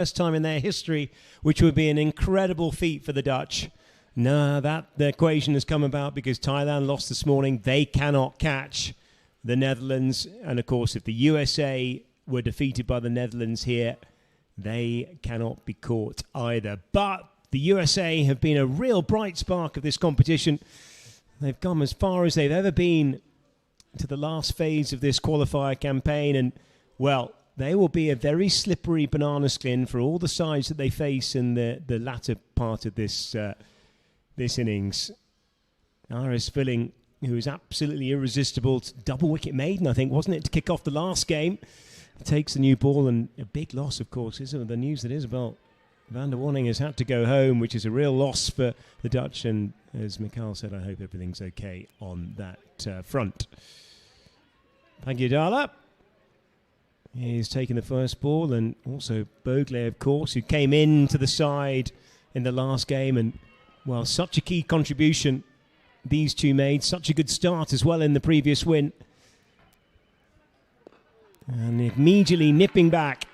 First time in their history, which would be an incredible feat for the Dutch. No, the equation has come about because Thailand lost this morning. They cannot catch the Netherlands. And of course, if the USA were defeated by the Netherlands here, they cannot be caught either. But the USA have been a real bright spark of this competition. They've come as far as they've ever been to the last phase of this qualifier campaign. And, well, they will be a very slippery banana skin for all the sides that they face in the latter part of this innings. Aris Filling, who is absolutely irresistible, double wicket maiden, I think, wasn't it, to kick off the last game, takes the new ball, and a big loss, of course, isn't it? The news that Isabel van der Warning has had to go home, which is a real loss for the Dutch, and as Mikhail said, I hope everything's okay on that front. Pagyudala. He's taken the first ball, and also Bogle, of course, who came into the side in the last game. And, well, such a key contribution these two made. Such a good start as well in the previous win. And immediately nipping back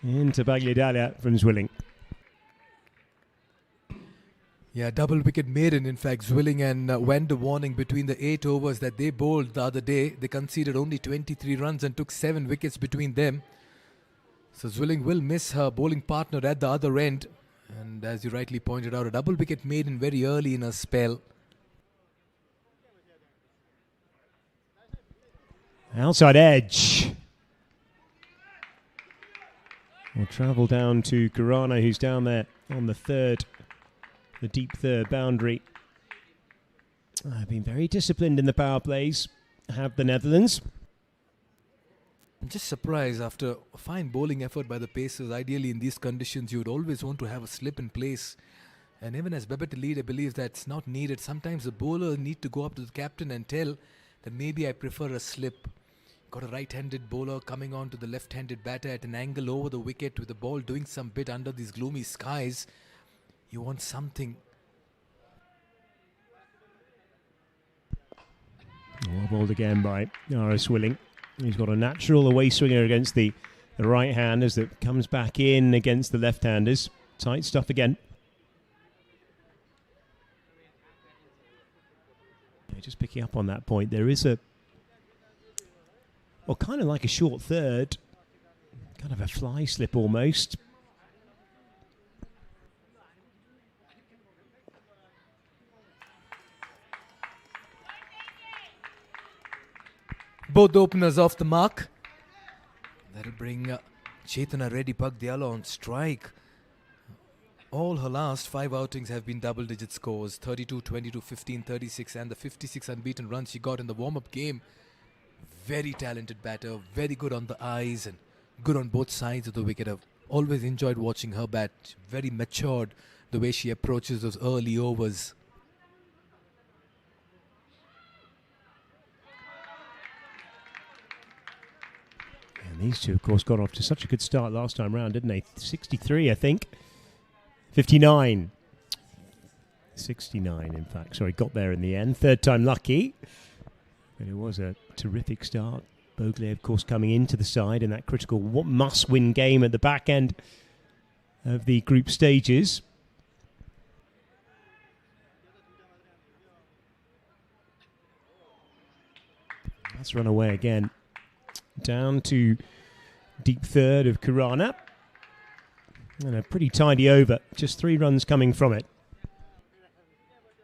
into Pagyudala from Zwilling. Yeah, double wicket maiden. In fact, Zwilling and van der Warning, between the 8 overs that they bowled the other day, they conceded only 23 runs and took 7 wickets between them. So Zwilling will miss her bowling partner at the other end. And as you rightly pointed out, a double wicket maiden very early in her spell. Outside edge. We'll travel down to Khurana, who's down there on the deep third boundary. I've been very disciplined in the power plays, have the Netherlands. I'm just surprised after a fine bowling effort by the Pacers. Ideally in these conditions you would always want to have a slip in place. And even as Babette lead, I believe that's not needed. Sometimes the bowler need to go up to the captain and tell that maybe I prefer a slip. Got a right-handed bowler coming on to the left-handed batter at an angle over the wicket with the ball doing some bit under these gloomy skies. You want something. Well bowled again by Aris Willing. He's got a natural away swinger against the right-handers that comes back in against the left-handers. Tight stuff again. Yeah, just picking up on that point, there is kind of like a short third, kind of a fly slip almost. Both openers off the mark. That'll bring Chetana Reddy Pagdiala on strike. All her last 5 outings have been double-digit scores. 32, 22, 15, 36 and the 56 unbeaten runs she got in the warm-up game. Very talented batter, very good on the eyes and good on both sides of the wicket. I've always enjoyed watching her bat. Very matured the way she approaches those early overs. And these two, of course, got off to such a good start last time round, didn't they? 63, I think. 59. 69, in fact. Sorry, got there in the end. Third time lucky. But it was a terrific start. Bogle, of course, coming into the side in that critical must-win game at the back end of the group stages. Let's run away again. Down to deep third of Khurana. And a pretty tidy over. Just 3 runs coming from it.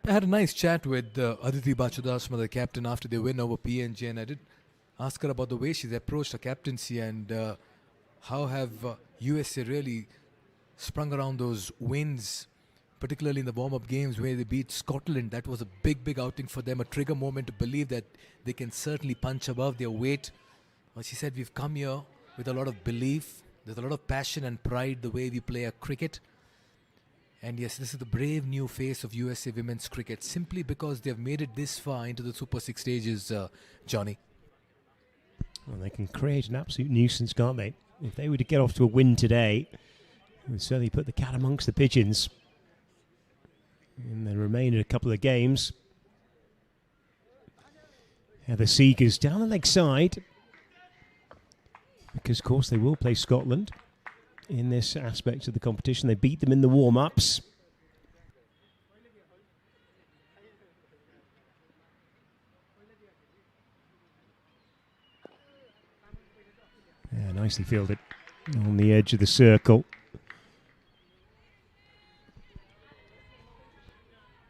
I had a nice chat with Aditi Bachudasma, the captain, after they win over PNG, and I did ask her about the way she's approached her captaincy and how have USA really sprung around those wins, particularly in the warm-up games where they beat Scotland. That was a big, big outing for them, a trigger moment to believe that they can certainly punch above their weight. She said, we've come here with a lot of belief. There's a lot of passion and pride the way we play our cricket. And yes, this is the brave new face of USA women's cricket, simply because they've made it this far into the Super 6 stages, Johnny. Well, they can create an absolute nuisance, can't they? If they were to get off to a win today, it would certainly put the cat amongst the pigeons. And then remain in a couple of games. Heather Seegers down the leg side. Because, of course, they will play Scotland in this aspect of the competition. They beat them in the warm-ups. Yeah, nicely fielded on the edge of the circle.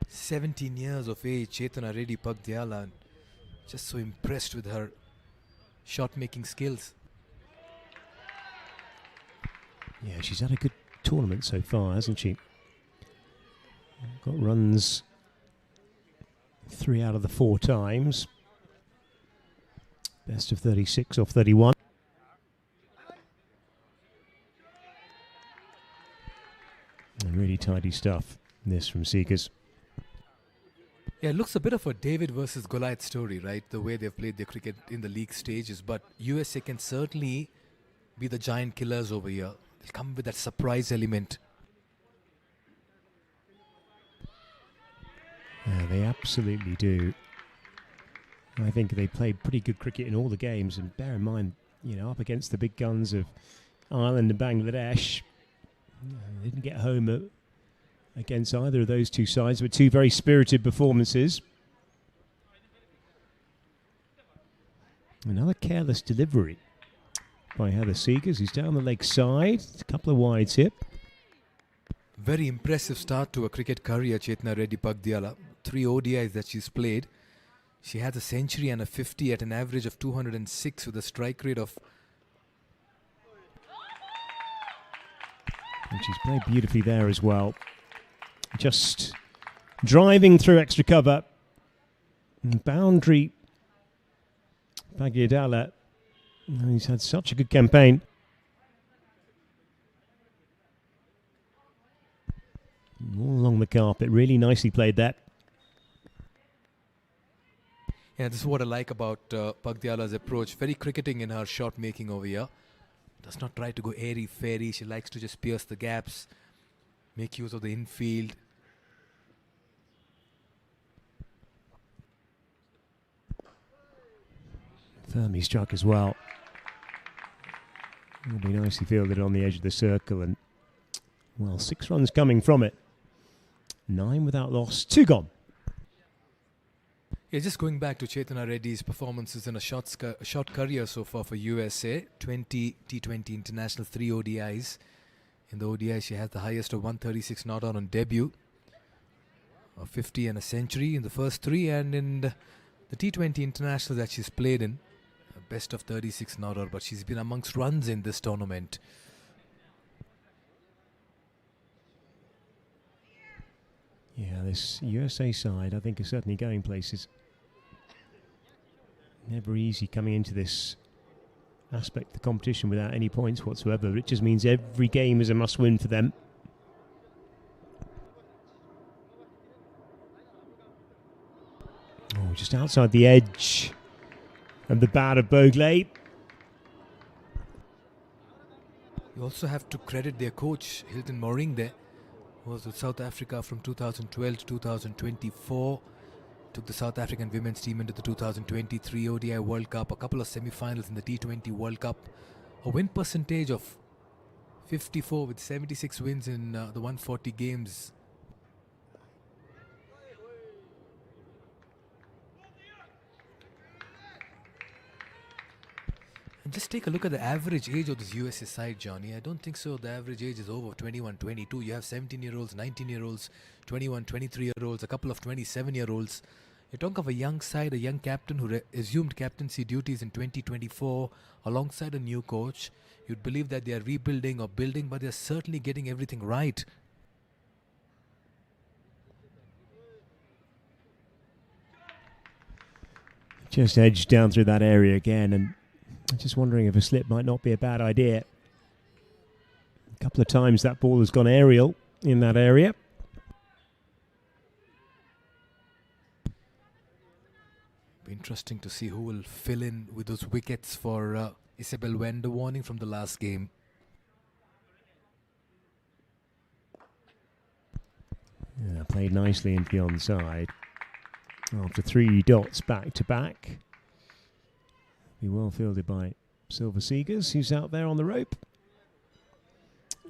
17 years of age, Chetana Reddy Pagdyala. Just so impressed with her shot-making skills. Yeah, she's had a good tournament so far, hasn't she? Got runs 3 out of the 4 times. Best of 36 off 31. And really tidy stuff, this from Seekers. Yeah, it looks a bit of a David versus Goliath story, right? The way they've played their cricket in the league stages. But USA can certainly be the giant killers over here. They'll come with that surprise element. Yeah, they absolutely do. I think they played pretty good cricket in all the games. And bear in mind, you know, up against the big guns of Ireland and Bangladesh, they didn't get home against either of those two sides, with 2 very spirited performances. Another careless delivery by Heather Seekers, who's down the leg side. A couple of wides here. Very impressive start to a cricket career, Chetana Reddy Pagdyala. 3 ODIs that she's played. She has a century and a 50 at an average of 206 with a strike rate of... And she's played beautifully there as well. Just driving through extra cover. Boundary. Pagdyala. He's had such a good campaign. All along the carpet. Really nicely played that. Yeah, this is what I like about Pagdyala's approach. Very cricketing in her shot making over here. Does not try to go airy-fairy. She likes to just pierce the gaps. Make use of the infield. Firmly struck as well. Will be nicely fielded on the edge of the circle, and well, 6 runs coming from it. 9 without loss, 2 gone. Yeah, just going back to Chetana Reddy's performances in a short career so far for USA. 20 T20 internationals, 3 ODIs. In the ODI, she has the highest of 136 not out on debut. A 50 and a century in the first 3. And in the T20 internationals that she's played in, best of 36 not out. But she's been amongst runs in this tournament. Yeah, this USA side, I think, is certainly going places. Never easy coming into this aspect of the competition without any points whatsoever. It just means every game is a must-win for them. Oh, just outside the edge of the bat of Bogle. You also have to credit their coach, Hilton Moring, there, who was with South Africa from 2012 to 2024. Took the South African women's team into the 2023 ODI World Cup, a couple of semi-finals in the T20 World Cup, a win percentage of 54 with 76 wins in the 140 games. And just take a look at the average age of this USA side, Johnny. I don't think so. The average age is over 21, 22. You have 17-year-olds, 19-year-olds, 21, 23-year-olds, a couple of 27-year-olds. You talk of a young side, a young captain who assumed captaincy duties in 2024 alongside a new coach. You'd believe that they are rebuilding or building, but they're certainly getting everything right. Just edged down through that area again, and I'm just wondering if a slip might not be a bad idea. A couple of times that ball has gone aerial in that area. Be interesting to see who will fill in with those wickets for Isabel Vanderwarning from the last game. Yeah, played nicely into the onside. After 3 dots back to back. Be well fielded by Silver Seegers, who's out there on the rope.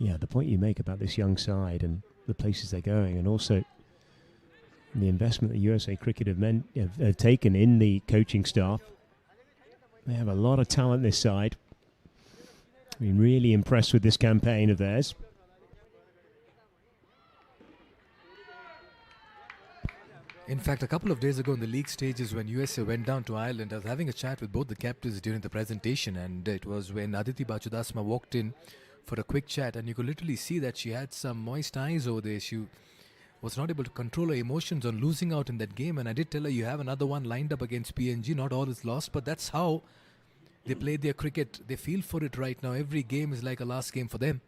Yeah, the point you make about this young side and the places they're going, and also the investment that USA Cricket have taken in the coaching staff. They have a lot of talent this side. I've been really impressed with this campaign of theirs. In fact, a couple of days ago in the league stages when USA went down to Ireland, I was having a chat with both the captains during the presentation, and it was when Aditi Bachudasma walked in for a quick chat, and you could literally see that she had some moist eyes over there. She was not able to control her emotions on losing out in that game, and I did tell her, you have another one lined up against PNG, not all is lost, but that's how they play their cricket. They feel for it right now. Every game is like a last game for them.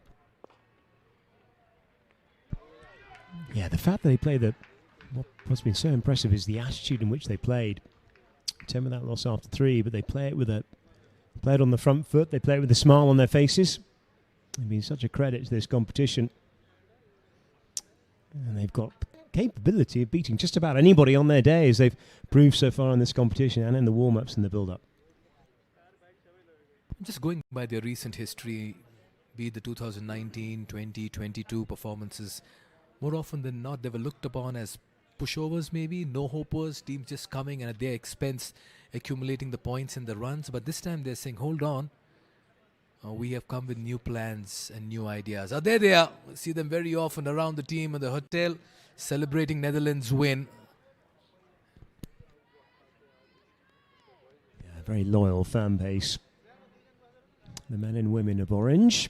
Yeah, the fact that they play what's been so impressive is the attitude in which they played. 10 without loss after 3, but they play it on the front foot. They play it with a smile on their faces. They've been such a credit to this competition. And they've got capability of beating just about anybody on their day, as they've proved so far in this competition and in the warm-ups and the build-up. Just going by their recent history, be it the 2019, 20, 22 performances, more often than not, they were looked upon as pushovers, maybe no-hopers, teams just coming and at their expense accumulating the points and the runs. But this time they're saying, hold on, we have come with new plans and new ideas. There they are. We see them very often around the team in the hotel celebrating Netherlands' win. Yeah, a very loyal fan base. The men and women of orange.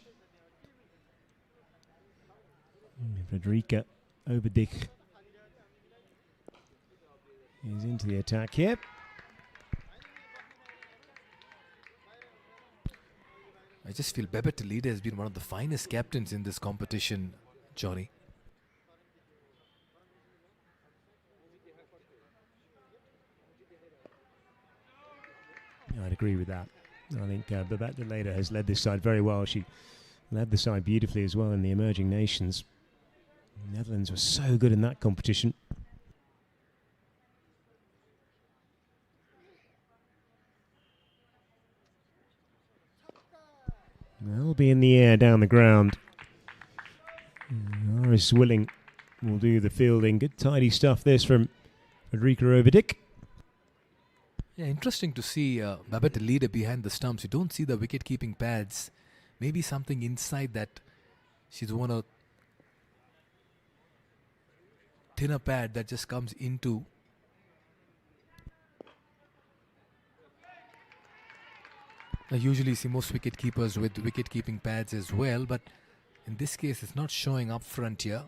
Frederica Oberdich is into the attack here. I just feel Babette Leader has been one of the finest captains in this competition, Johnny. Yeah, I'd agree with that. I think Babette Leader has led this side very well. She led the side beautifully as well in the emerging nations. The Netherlands were so good in that competition. They'll be in the air down the ground. Iris Willing will do the fielding. Good tidy stuff this from Frederica Overdick. Yeah, interesting to see Babette Leader behind the stumps. You don't see the wicket-keeping pads. Maybe something inside that she's worn a thinner pad that just comes into. I usually see most wicket keepers with wicket-keeping pads as well, but in this case it's not showing up front here.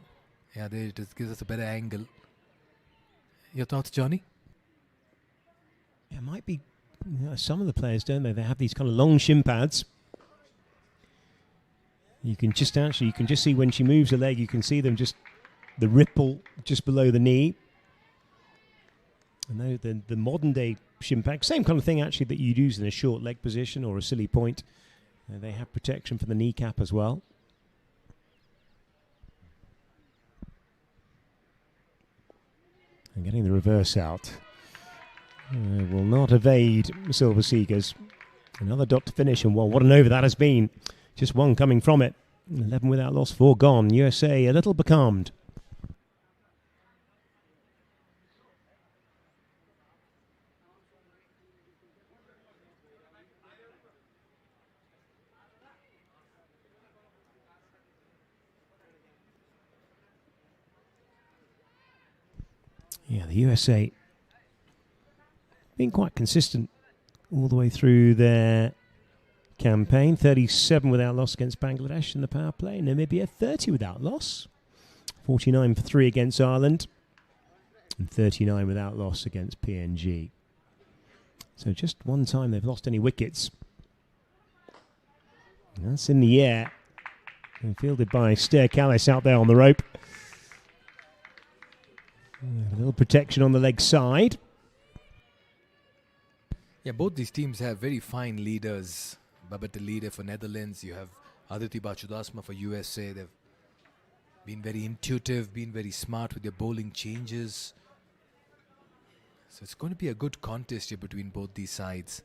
Yeah, there it is. Gives us a better angle. Your thoughts, Johnny? It might be some of the players, don't they? They have these kind of long shin pads. You can just see when she moves her leg, you can see them just the ripple just below the knee. And the modern day shin pad, same kind of thing actually that you'd use in a short leg position or a silly point. They have protection for the kneecap as well. And getting the reverse out will not evade Silver Seekers. Another dot to finish, and what an over that has been. Just one coming from it. 11 without loss, 4 gone. USA a little becalmed. Yeah, the USA been quite consistent all the way through their campaign. 37 without loss against Bangladesh in the power play. Namibia 30 without loss. 49 for 3 against Ireland. And 39 without loss against PNG. So just one time they've lost any wickets. And that's in the air. And fielded by Stair Callis out there on the rope. A little protection on the leg side. Yeah, both these teams have very fine leaders. Babette Leader for Netherlands. You have Aditi Bachudasma for USA. They've been very intuitive, been very smart with their bowling changes. So it's going to be a good contest here between both these sides.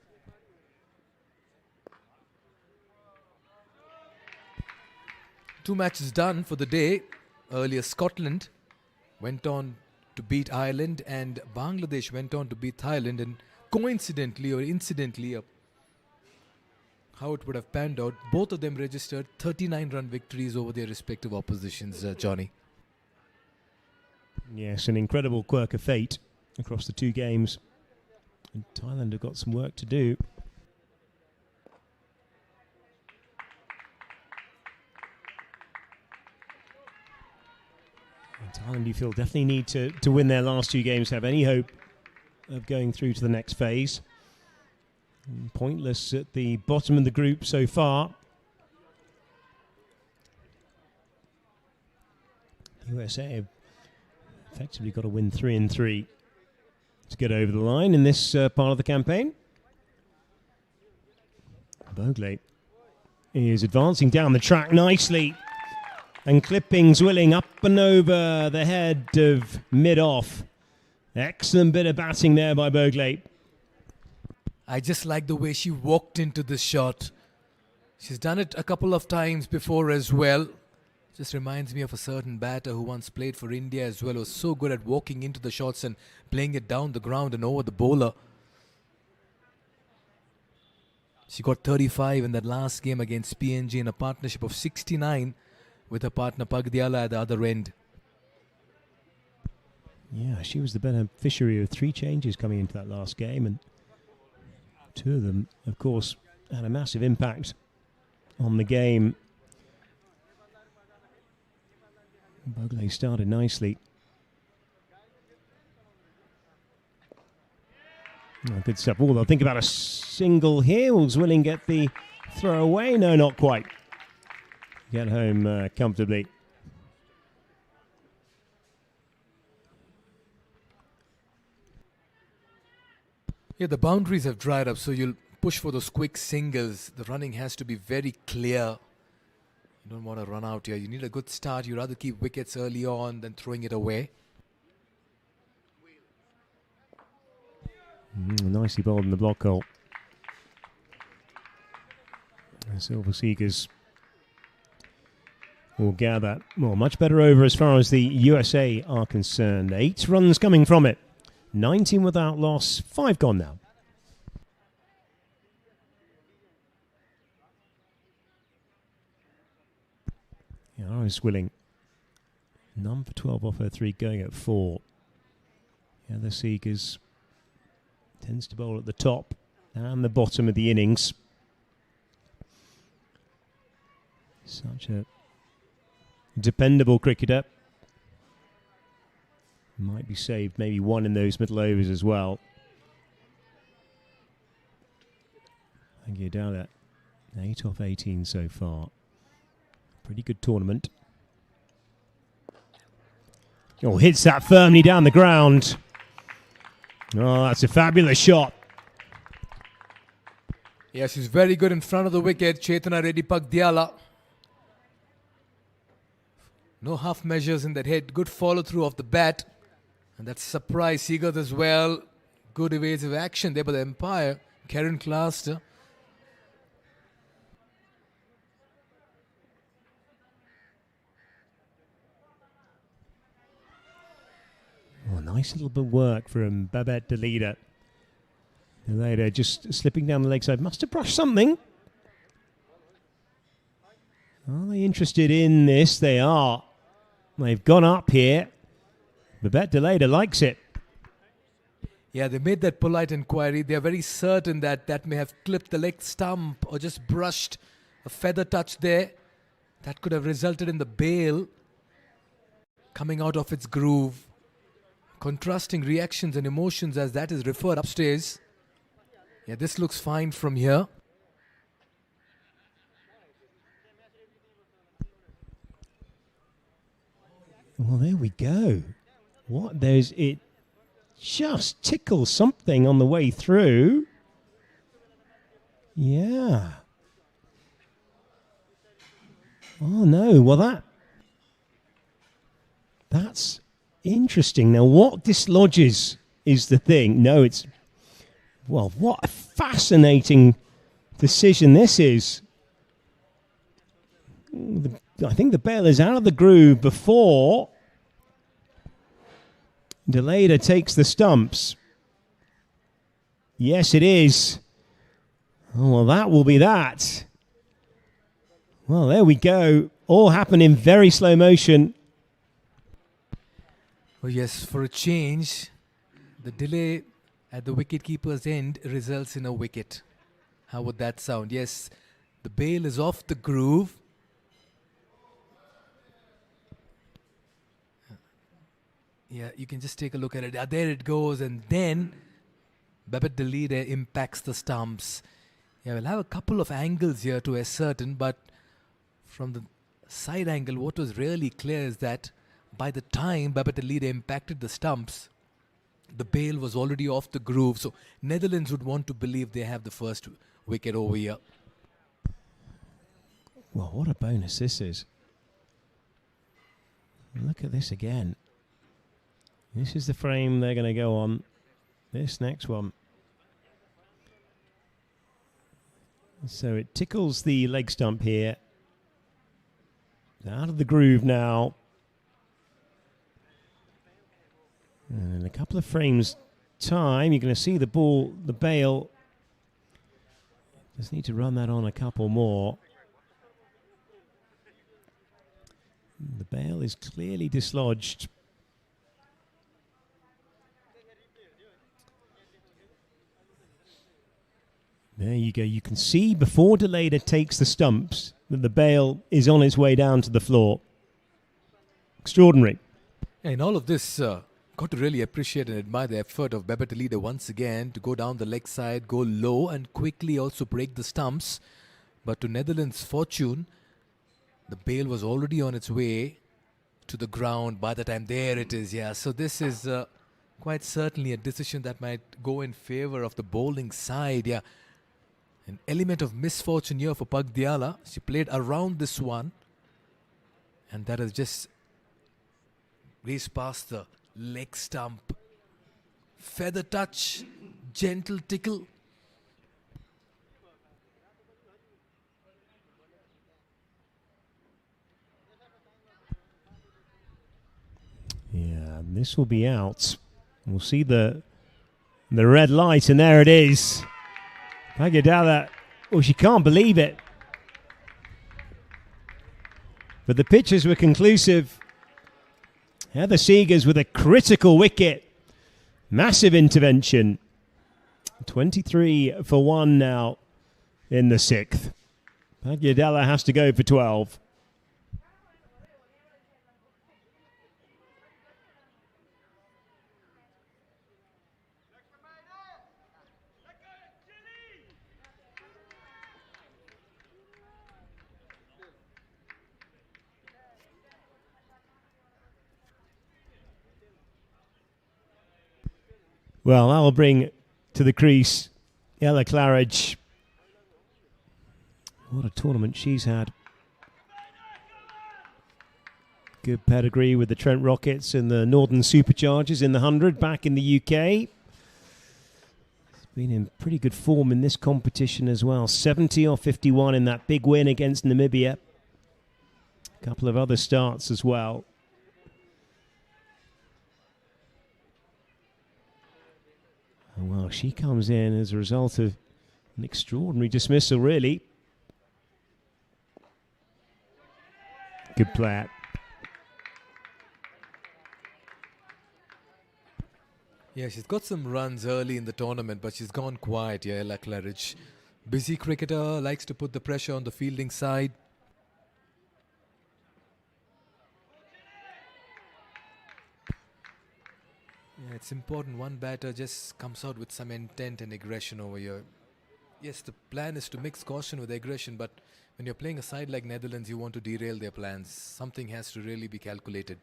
2 matches done for the day. Earlier Scotland went on to beat Ireland and Bangladesh went on to beat Thailand, and coincidentally or incidentally, how it would have panned out, both of them registered 39-run victories over their respective oppositions, Johnny. Yes, an incredible quirk of fate across the two games. And Thailand have got some work to do. And Thailand, you feel, definitely need to win their last two games to have any hope of going through to the next phase. And pointless at the bottom of the group so far. USA have effectively got to win 3 and 3 to get over the line in this part of the campaign. Bogle is advancing down the track nicely, and clippings willing up and over the head of mid-off. Excellent bit of batting there by Bogle. I just like the way she walked into this shot. She's done it a couple of times before as well. Just reminds me of a certain batter who once played for India as well. Was so good at walking into the shots and playing it down the ground and over the bowler. She got 35 in that last game against PNG in a partnership of 69 with her partner Pagdiala at the other end. Yeah, she was the beneficiary of 3 changes coming into that last game, and 2 of them, of course, had a massive impact on the game. Bogle started nicely. Oh, good stuff. Oh, they'll think about a single here. Will Zwilling get the throw away? No, not quite. Get home comfortably. Yeah, the boundaries have dried up, so you'll push for those quick singles. The running has to be very clear. You don't want to run out here. You need a good start. You'd rather keep wickets early on than throwing it away. Nicely bowled in the block hole. The Silver Seekers will gather. Well, much better over as far as the USA are concerned. 8 runs coming from it. 19 without loss. 5 gone now. Yeah, I was willing. None for 12 off her 3, going at 4. Yeah, the Seekers tends to bowl at the top and the bottom of the innings. Such a dependable cricketer. Might be saved, maybe 1 in those middle overs as well. Thank you, Dowler. 8 off 18 so far. Pretty good tournament. Oh, hits that firmly down the ground. Oh, that's a fabulous shot. Yeah, she's very good in front of the wicket. Chetana Reddy Pagdiala. No half measures in that head. Good follow through of the bat. And that's surprise Seagull as well. Good evasive action there by the umpire, Karen Claster. Oh, nice little bit of work from Babette Delida. Delida just slipping down the leg side. Must have brushed something. Are they interested in this? They are. They've gone up here. Babette Delida likes it. Yeah, they made that polite inquiry. They are very certain that that may have clipped the leg stump or just brushed a feather touch there. That could have resulted in the bail coming out of its groove. Contrasting reactions and emotions as that is referred upstairs. Yeah, this looks fine from here. Well, there we go. What? There's it. Just tickles something on the way through. Yeah. Oh no. Well, that's interesting. Now, what dislodges is the thing. No, it's... Well, what a fascinating decision this is. The I think the bail is out of the groove before Deleda takes the stumps. Yes, it is. Oh, well, that will be that. Well, there we go. All happened in very slow motion. Oh yes, for a change, the delay at the wicketkeeper's end results in a wicket. How would that sound? Yes, the bail is off the groove. Yeah, you can just take a look at it. There it goes, and then Babet Delida impacts the stumps. Yeah, we'll have a couple of angles here to ascertain, but from the side angle, what was really clear is that by the time Babet Delida impacted the stumps, the bail was already off the groove. So Netherlands would want to believe they have the first wicket over here. Well, what a bonus this is. Look at this again. This is the frame they're going to go on. This next one. So it tickles the leg stump here. Out of the groove now. And in a couple of frames time, you're going to see the ball, the bail. Just need to run that on a couple more. The bail is clearly dislodged. There you go. You can see before Deleda takes the stumps that the bail is on its way down to the floor. Extraordinary. In all of this, got to really appreciate and admire the effort of Babet Delida once again to go down the leg side, go low and quickly also break the stumps. But to Netherlands' fortune, the bail was already on its way to the ground by the time. There it is, yeah. So this is quite certainly a decision that might go in favor of the bowling side, yeah. An element of misfortune here for Pagdiala. She played around this one, and that has just raced past the leg stump. Feather touch, gentle tickle. Yeah, this will be out. We'll see the red light, and there it is. Pagdiala, well, she can't believe it. But the pictures were conclusive. Heather Seegers with a critical wicket. Massive intervention. 23 for 1 now in the 6th. Pagdiala has to go for 12. Well, that will bring to the crease Ella Claridge. What a tournament she's had. Good pedigree with the Trent Rockets and the Northern Superchargers in the 100 back in the UK. Been in pretty good form in this competition as well. 70 or 51 in that big win against Namibia. A couple of other starts as well. Well, she comes in as a result of an extraordinary dismissal, really. Good player. Yeah, she's got some runs early in the tournament, but she's gone quiet, yeah, Ella Claridge. Busy cricketer, likes to put the pressure on the fielding side. Yeah, it's important one batter just comes out with some intent and aggression over here. Yes, the plan is to mix caution with aggression, but when you're playing a side like Netherlands, you want to derail their plans. Something has to really be calculated.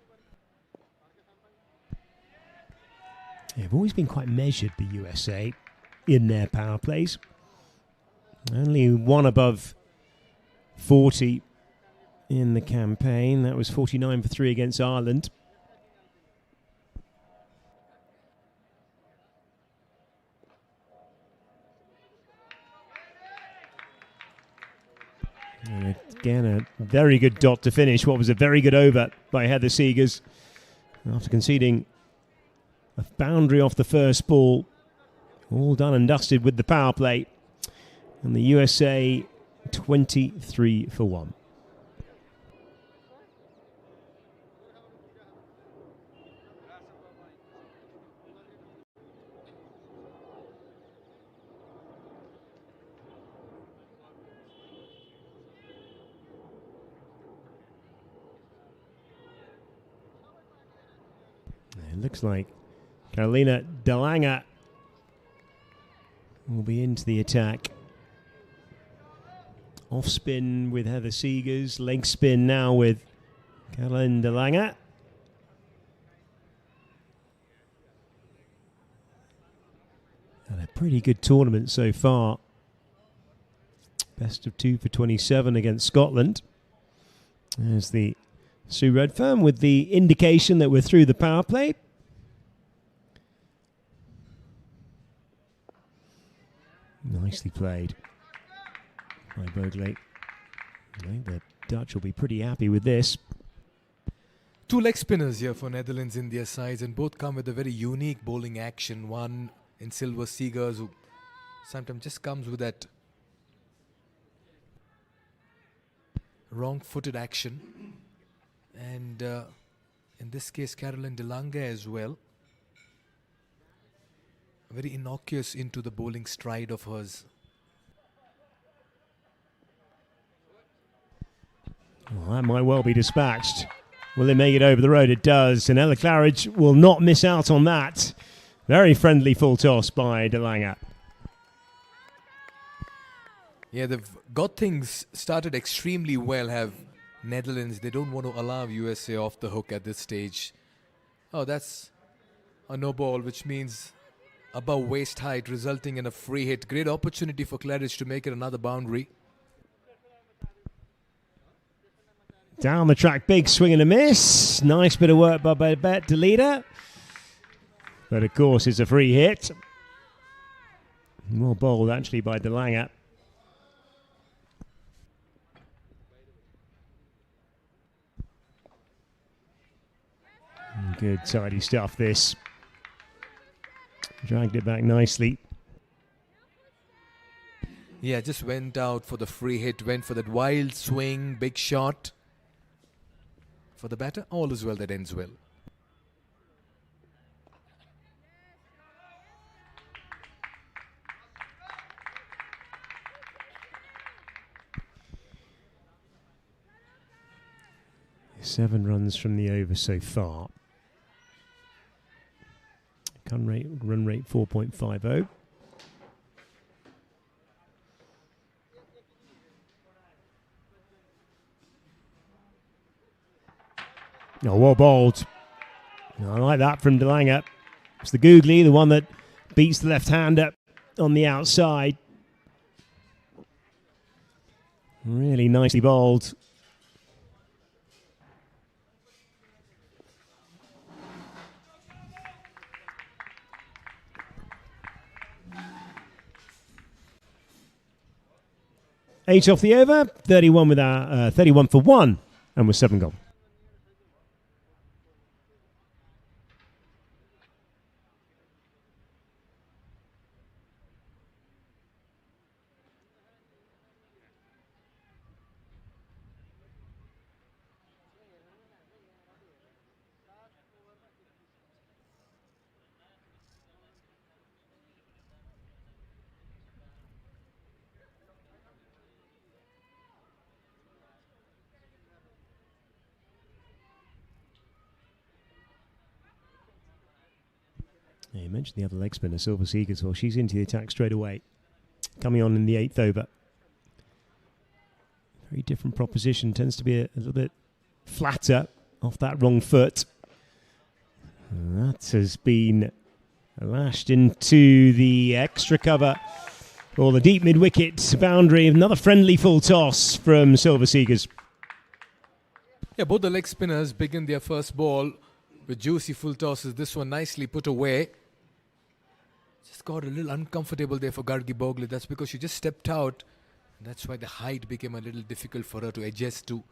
They've always been quite measured, the USA, in their power plays. Only one above 40 in the campaign. That was 49 for 3 against Ireland. And Again, a very good dot to finish what was a very good over by Heather Seegers. After conceding a boundary off the first ball, all done and dusted with the power play. And the USA 23 for 1. It looks like Carolina de Lange will be into the attack. Off spin with Heather Seegers. Leg spin now with Caroline de Lange. And a pretty good tournament so far. Best of 2 for 27 against Scotland. There's the Sue Redfern with the indication that we're through the power play. Nicely played by Bogley. I think the Dutch will be pretty happy with this. 2 leg spinners here for Netherlands in their sides, and both come with a very unique bowling action. One in Silver Seegers, who sometimes just comes with that wrong-footed action. And in this case, Caroline de Lange as well. Very innocuous into the bowling stride of hers. Well, that might well be dispatched. Will it make it over the road? It does. And Ella Claridge will not miss out on that. Very friendly full toss by de Lange. Yeah, they've got things started extremely well, have Netherlands. They don't want to allow USA off the hook at this stage. Oh, that's a no ball, which means above waist height, resulting in a free hit. Great opportunity for Claridge to make it another boundary. Down the track, big swing and a miss. Nice bit of work by Babette de Leader. But of course, it's a free hit. More bowled actually by de Lange. Good tidy stuff this. Dragged it back nicely. Yeah, just went out for the free hit, went for that wild swing, big shot. For the batter, all is well that ends well. Seven runs from the over so far. Run rate 4.50. Oh, well bowled. I like that from de Lange. It's the googly, the one that beats the left-hander on the outside. Really nicely bowled. Eight off the over, 31 with our 31 for 1, and with 7 gone. Yeah, you mentioned the other leg spinner, Silver Seegers. Well, she's into the attack straight away. Coming on in the 8th over. Very different proposition. Tends to be a little bit flatter off that wrong foot. And that has been lashed into the extra cover or the deep mid-wicket boundary. Another friendly full toss from Silver Seegers. Yeah, both the leg spinners begin their first ball with juicy full tosses. This one nicely put away. Just got a little uncomfortable there for Gargi Bogley. That's because she just stepped out That's why the height became a little difficult for her to adjust to.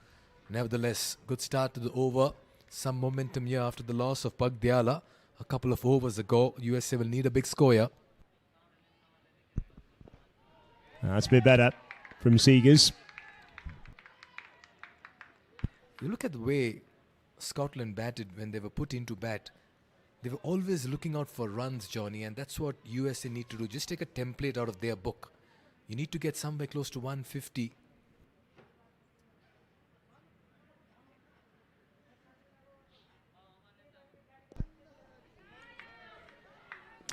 Nevertheless, good start to the over. Some momentum here after the loss of Pagdiala a couple of overs ago. USA will need a big score here. That's a bit better from Seegers. You look at the way Scotland batted when they were put into bat. They were always looking out for runs, Johnny, and that's what USA need to do. Just take a template out of their book. You need to get somewhere close to 150.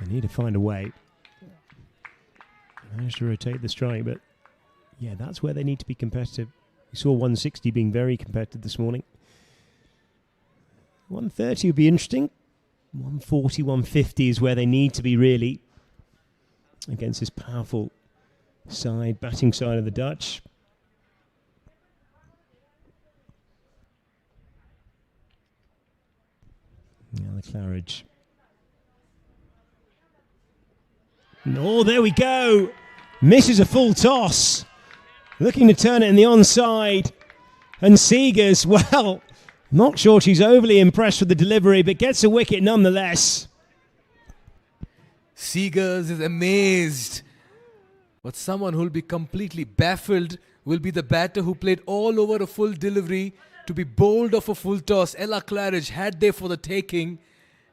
I need to find a way. Managed to rotate the strike, but yeah, that's where they need to be competitive. We saw 160 being very competitive this morning. 130 would be interesting. 140, 150 is where they need to be really against this powerful batting side of the Dutch. Now the Claridge. Oh, there we go. Misses a full toss. Looking to turn it in the onside. And Seegers, well, not sure she's overly impressed with the delivery, but gets a wicket nonetheless. Seegers is amazed. But someone who'll be completely baffled will be the batter who played all over a full delivery to be bowled off a full toss. Ella Claridge had there for the taking,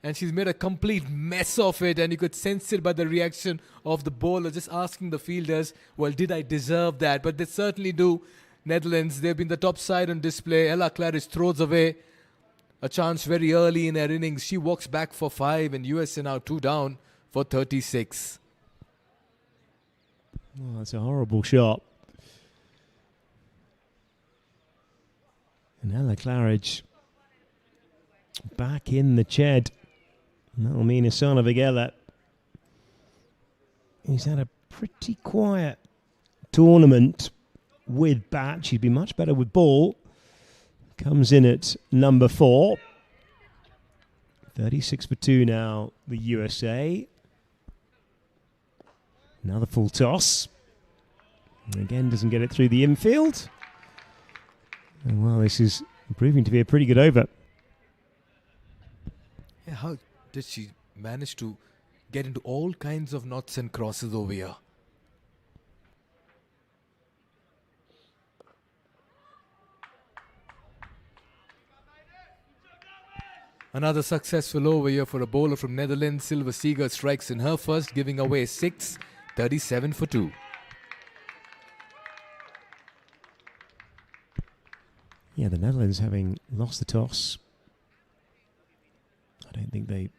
and she's made a complete mess of it, and you could sense it by the reaction of the bowler, just asking the fielders, well, did I deserve that? But they certainly do. Netherlands, they've been the top side on display. Ella Claridge throws away a chance very early in her innings. She walks back for 5, and USA now 2 down for 36. Oh, that's a horrible shot. And Ella Claridge back in the Ched. And that'll mean Isana Vigela. He's had a pretty quiet tournament with bat. She'd be much better with ball. Comes in at number 4. 36 for 2 now, the USA. Now the full toss. And again, doesn't get it through the infield. And well, this is proving to be a pretty good over. Yeah, how did she manage to get into all kinds of knots and crosses over here? Another successful over here for a bowler from Netherlands. Silver Seeger strikes in her first, giving away 6, 37 for 2. Yeah, the Netherlands having lost the toss. I don't think they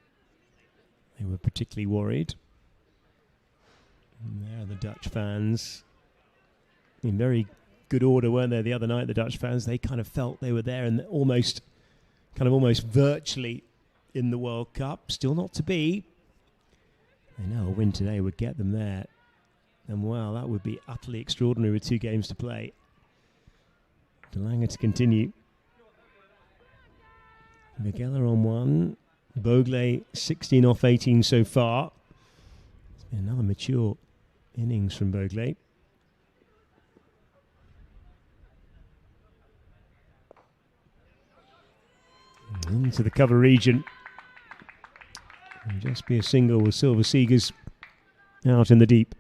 were particularly worried. And there are the Dutch fans. In very good order, weren't they, the other night, the Dutch fans? They kind of felt they were there and almost virtually in the World Cup. Still not to be. They know a win today would get them there. And wow, that would be utterly extraordinary with 2 games to play. De Lange to continue. Vigela on 1. Bogle 16 off 18 so far. It's been another mature innings from Bogle. Into the cover region. And just be a single with Silver Seegers out in the deep.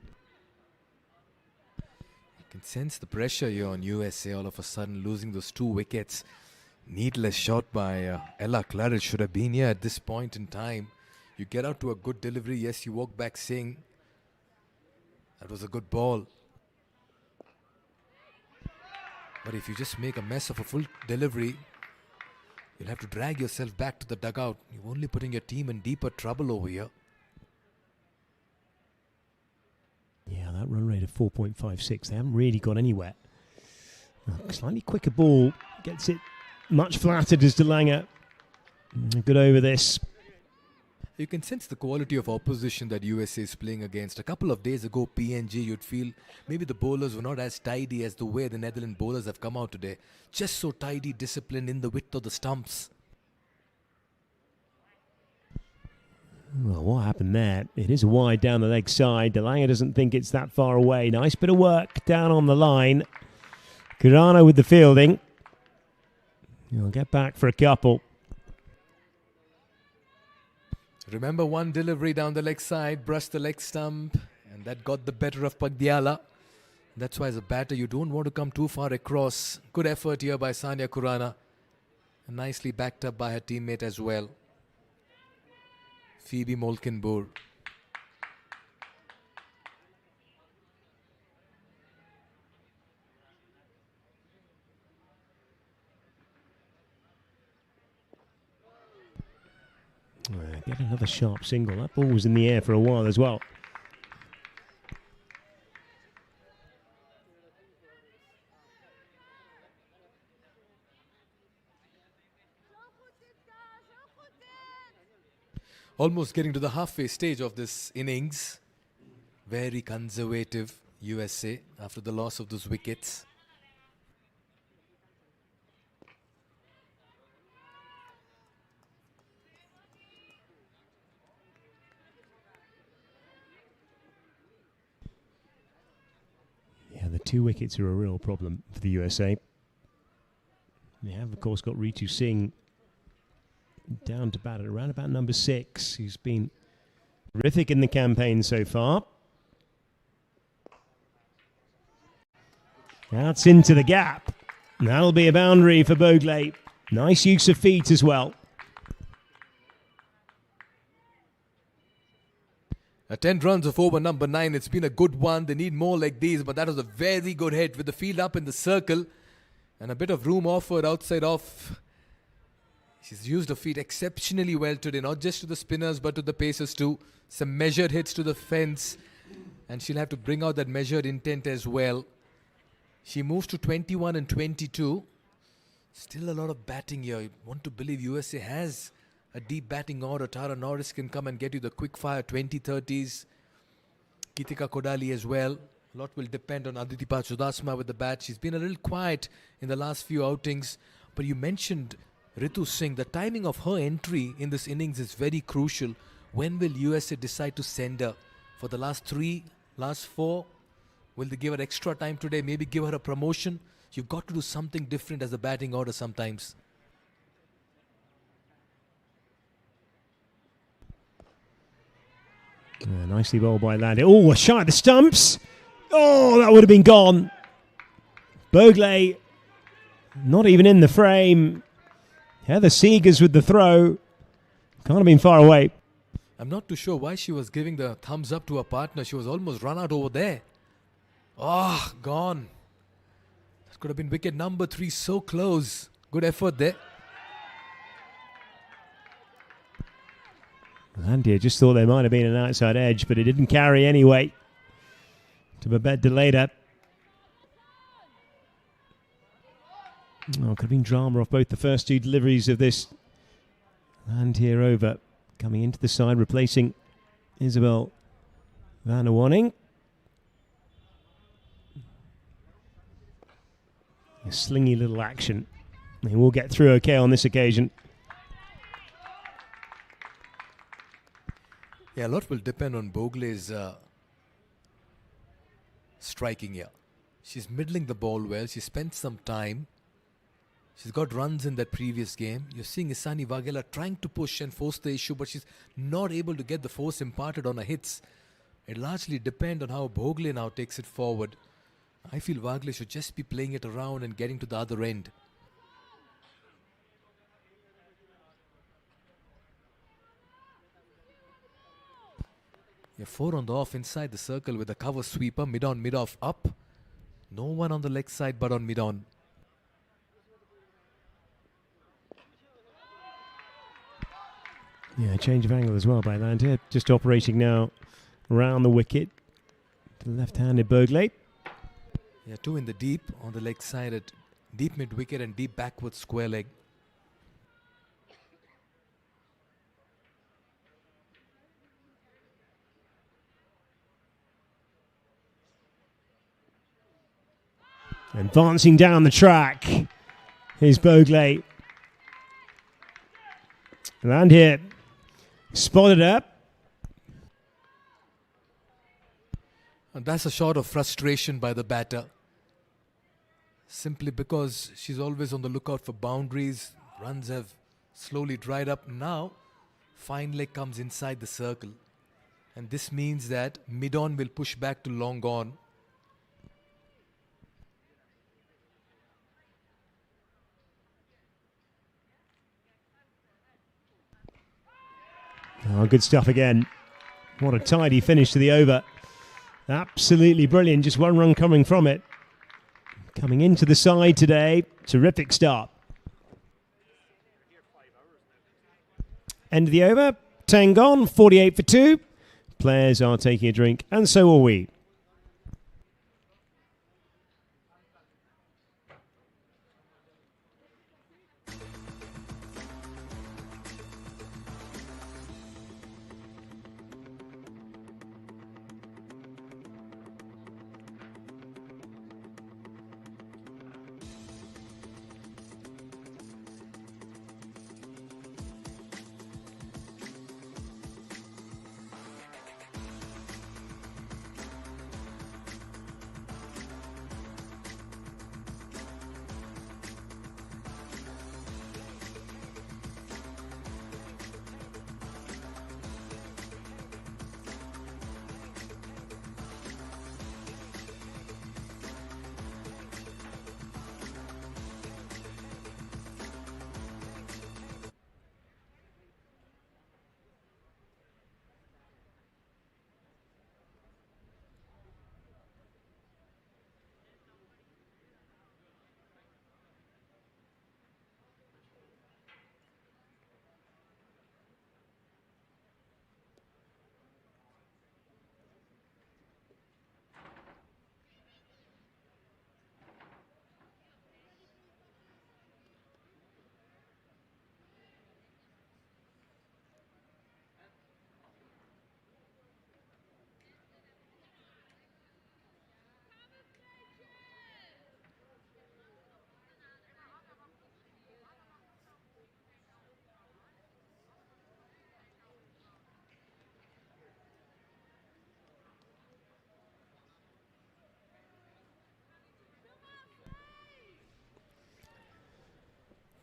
You can sense the pressure here on USA all of a sudden, losing those 2 wickets. Needless shot by Ella Claridge should have been here at this point in time. You get out to a good delivery. Yes, you walk back saying that was a good ball. But if you just make a mess of a full delivery, you'll have to drag yourself back to the dugout. You're only putting your team in deeper trouble over here. Yeah, that run rate of 4.56. They haven't really got anywhere. Slightly quicker ball. Gets it much flattered as De Lange. Good over this. You can sense the quality of opposition that USA is playing against. A couple of days ago, PNG, you'd feel maybe the bowlers were not as tidy as the way the Netherlands bowlers have come out today. Just so tidy, disciplined in the width of the stumps. Well, what happened there? It is wide down the leg side. Delanga doesn't think it's that far away. Nice bit of work down on the line. Kurana with the fielding. He'll get back for a couple. Remember, one delivery down the leg side, brushed the leg stump, and that got the better of Pagdiala. That's why as a batter, you don't want to come too far across. Good effort here by Sania Kurana. And nicely backed up by her teammate as well, Phoebe Molkenboer. Get another sharp single. That ball was in the air for a while as well. Almost getting to the halfway stage of this innings. Very conservative USA after the loss of those wickets. Yeah, the 2 wickets are a real problem for the USA. They have, of course, got Ritu Singh down to bat at around about number 6. He's been terrific in the campaign so far. That's into the gap. That'll be a boundary for Bogle. Nice use of feet as well. At 10 runs of over number 9. It's been a good one. They need more like these, but that was a very good hit with the field up in the circle and a bit of room offered outside off. She's used her feet exceptionally well today, not just to the spinners but to the pacers too. Some measured hits to the fence, and she'll have to bring out that measured intent as well. She moves to 21 and 22. Still a lot of batting here. I want to believe USA has a deep batting order. Tara Norris can come and get you the quick fire 20-30s. Kitika Kodali as well. A lot will depend on Aditi Chudasma with the bat. She's been a little quiet in the last few outings. But you mentioned Ritu Singh. The timing of her entry in this innings is very crucial. When will USA decide to send her? For the last 3, last 4? Will they give her extra time today? Maybe give her a promotion? You've got to do something different as a batting order sometimes. Yeah, nicely bowled by Landry. Oh, a shot at the stumps. Oh, that would have been gone. Bogle not even in the frame. Heather Seegers with the throw. Can't have been far away. I'm not too sure why she was giving the thumbs up to her partner. She was almost run out over there. Oh, gone. That could have been wicket number 3. So close. Good effort there. Landia just thought there might have been an outside edge, but it didn't carry anyway to Babette Deleda. Oh, could have been drama off both the first 2 deliveries of this Landia over. Coming into the side, replacing Isabel Vanderwanning. A slingy little action. He will get through okay on this occasion. Yeah, a lot will depend on Bogle's striking here. She's middling the ball well. She spent some time. She's got runs in that previous game. You're seeing Isani Vaghela trying to push and force the issue, but she's not able to get the force imparted on her hits. It largely depends on how Bogle now takes it forward. I feel Vaghela should just be playing it around and getting to the other end. Yeah, 4 on the off inside the circle with a cover sweeper. Mid-on, mid-off up. No one on the leg side but on mid-on. Yeah, change of angle as well by Landia. Just operating now around the wicket. The left-handed Bogle. Yeah, 2 in the deep on the leg side at deep mid-wicket and deep backward square leg. Advancing down the track is Bogle. Landia spotted her, And that's a shot of frustration by the batter. Simply because she's always on the lookout for boundaries. Runs have slowly dried up. Now, fine leg comes inside the circle. And this means that mid-on will push back to long on. Oh, good stuff again. What a tidy finish to the over. Absolutely brilliant. Just one run coming from it. Coming into the side today. Terrific start. End of the over. 10 gone. 48 for 2. Players are taking a drink, and so are we.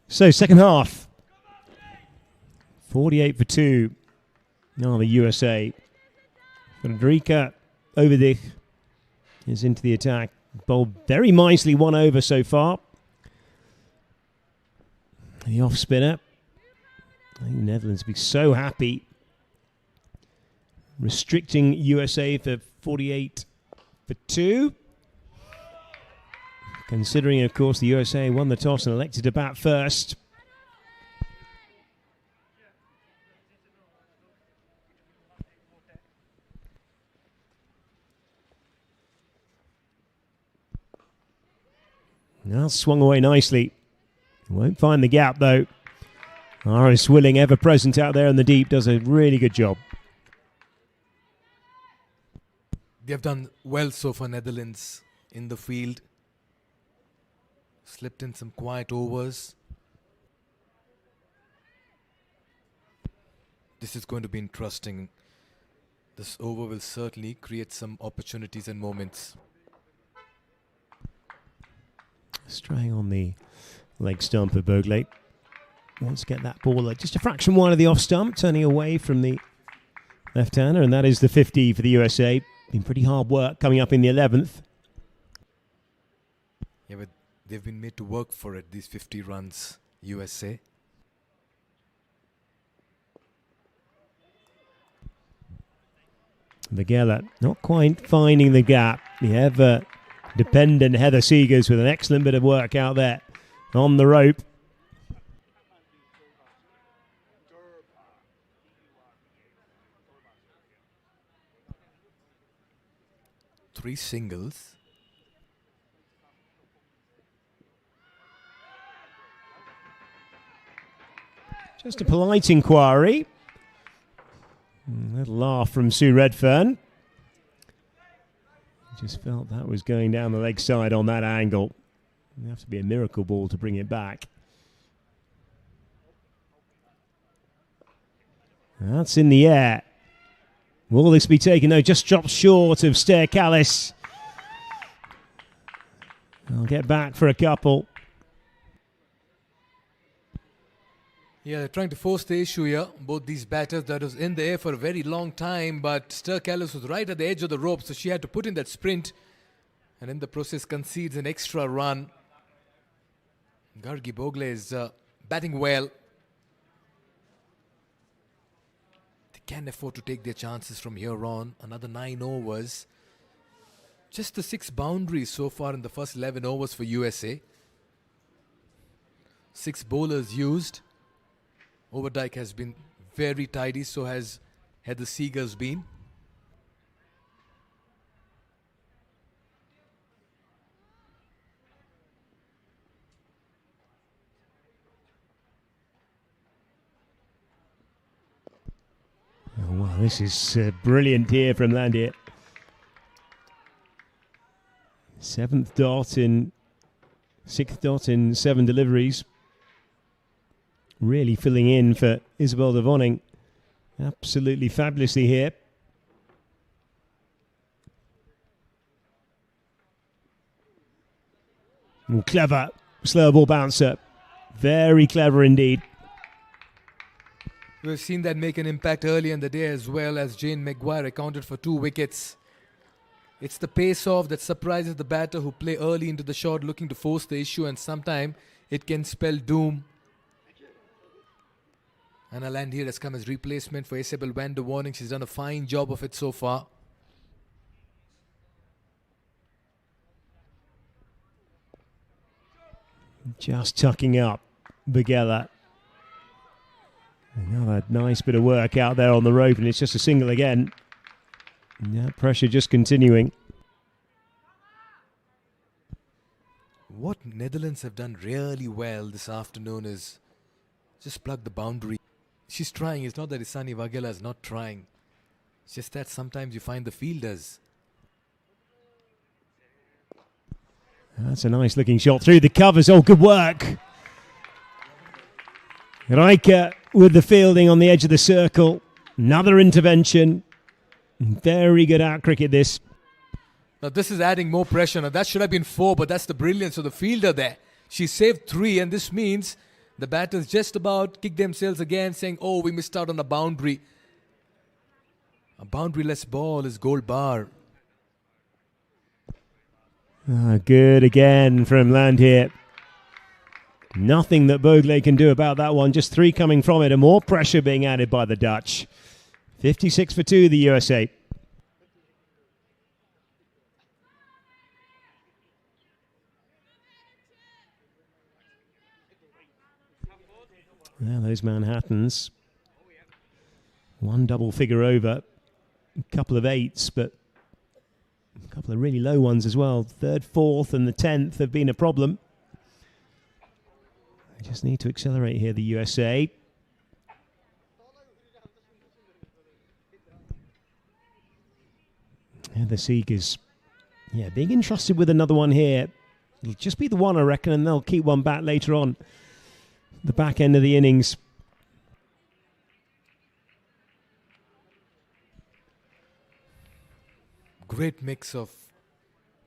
So, second half. 48 for 2. Now the USA. Frederica Overdich is into the attack. Bowled very nicely, 1 over so far. The off spinner. I think the Netherlands will be so happy. Restricting USA for 48 for 2. Considering, of course, the USA won the toss and elected to bat first. Now swung away nicely. Won't find the gap, though. Iris Willing, ever present out there in the deep, does a really good job. They've done well so far, Netherlands, in the field. Slipped in some quiet overs. This is going to be interesting. This over will certainly create some opportunities and moments. Straying on the leg stump of Bogle. Wants to get that ball just a fraction wide of the off stump, turning away from the left-hander, and that is the 50 for the USA. Been pretty hard work coming up in the 11th. Yeah, but they've been made to work for it, these 50 runs, USA. Vigela not quite finding the gap. The ever-dependent Heather Seegers with an excellent bit of work out there on the rope. Three singles. Just a polite inquiry. A little laugh from Sue Redfern. Just felt that was going down the leg side on that angle. It'd have to be a miracle ball to bring it back. That's in the air. Will this be taken? No, just dropped short of Stair Callis. I'll get back for a couple. Yeah, they're trying to force the issue here. Both these batters, that was in the air for a very long time, but Sturkallis was right at the edge of the rope, so she had to put in that sprint, and in the process concedes an extra run. Gargi Bogle is batting well. They can afford to take their chances from here on. Another 9 overs. Just the 6 boundaries so far in the first 11 overs for USA. 6 bowlers used. Overdyke has been very tidy, so has Heather Seegers been. Oh, wow, this is brilliant here from Landier. 6th dot in 7 deliveries. Really filling in for Isabel de Vonning. Absolutely fabulously here. Ooh, clever. Slow ball bouncer. Very clever indeed. We've seen that make an impact early in the day as well, as Jane Maguire accounted for 2 wickets. It's the pace-off that surprises the batter who play early into the shot looking to force the issue, and sometimes it can spell doom. Anna Land here has come as replacement for Isabel van der Warning. She's done a fine job of it so far. Just tucking up Begela. Another nice bit of work out there on the rope, and it's just a single again. And that pressure just continuing. What Netherlands have done really well this afternoon is just plug the boundary. She's trying. It's not that Isani Wagela is not trying. It's just that sometimes you find the fielders. That's a nice looking shot through the covers. Oh, good work. Riker with the fielding on the edge of the circle. Another intervention. Very good out cricket this. Now this is adding more pressure. Now that should have been 4, but that's the brilliance of the fielder there. She saved 3, and this means the batters just about kick themselves again, saying, oh, we missed out on a boundary. A boundary-less ball is gold bar. Good again from Land here. Nothing that Bogle can do about that one. Just 3 coming from it, and more pressure being added by the Dutch. 56 for 2, the USA. Now those Manhattans. 1 double figure over. A couple of 8s, but a couple of really low ones as well. 3rd, 4th, and the 10th have been a problem. I just need to accelerate here, the USA. And the Seegers, being entrusted with another one here. It'll just be the one, I reckon, and they'll keep one back later on. The back end of the innings. Great mix of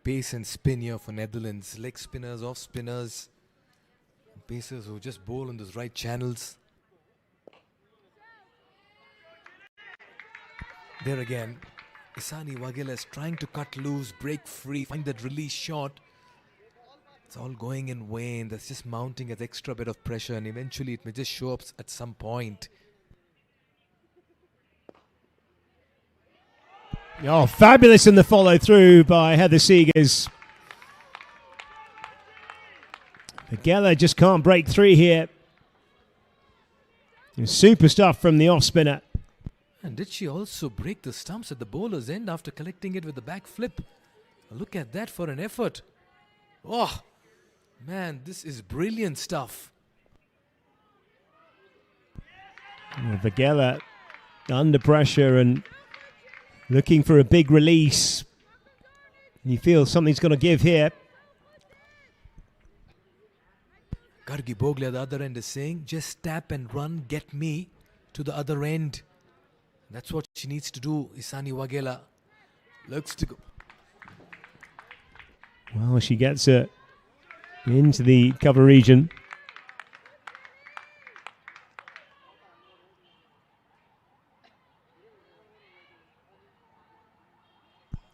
pace and spin here for Netherlands. Leg spinners, off spinners. Pacers who just bowl on those right channels. There again, Isani Wagela is trying to cut loose, break free, find that release shot. It's all going in vain. That's just mounting as extra bit of pressure, and eventually it may just show up at some point. Oh, fabulous in the follow through by Heather Seegers. Geller just can't break 3 here. Super stuff from the off spinner. And did she also break the stumps at the bowler's end after collecting it with the back flip? Look at that for an effort. Oh, man, this is brilliant stuff. Vagela under pressure and looking for a big release. You feel something's going to give here. Gargi Bogle at the other end is saying, just tap and run, get me to the other end. That's what she needs to do. Isani Wagela looks to go. Well, she gets it into the cover region.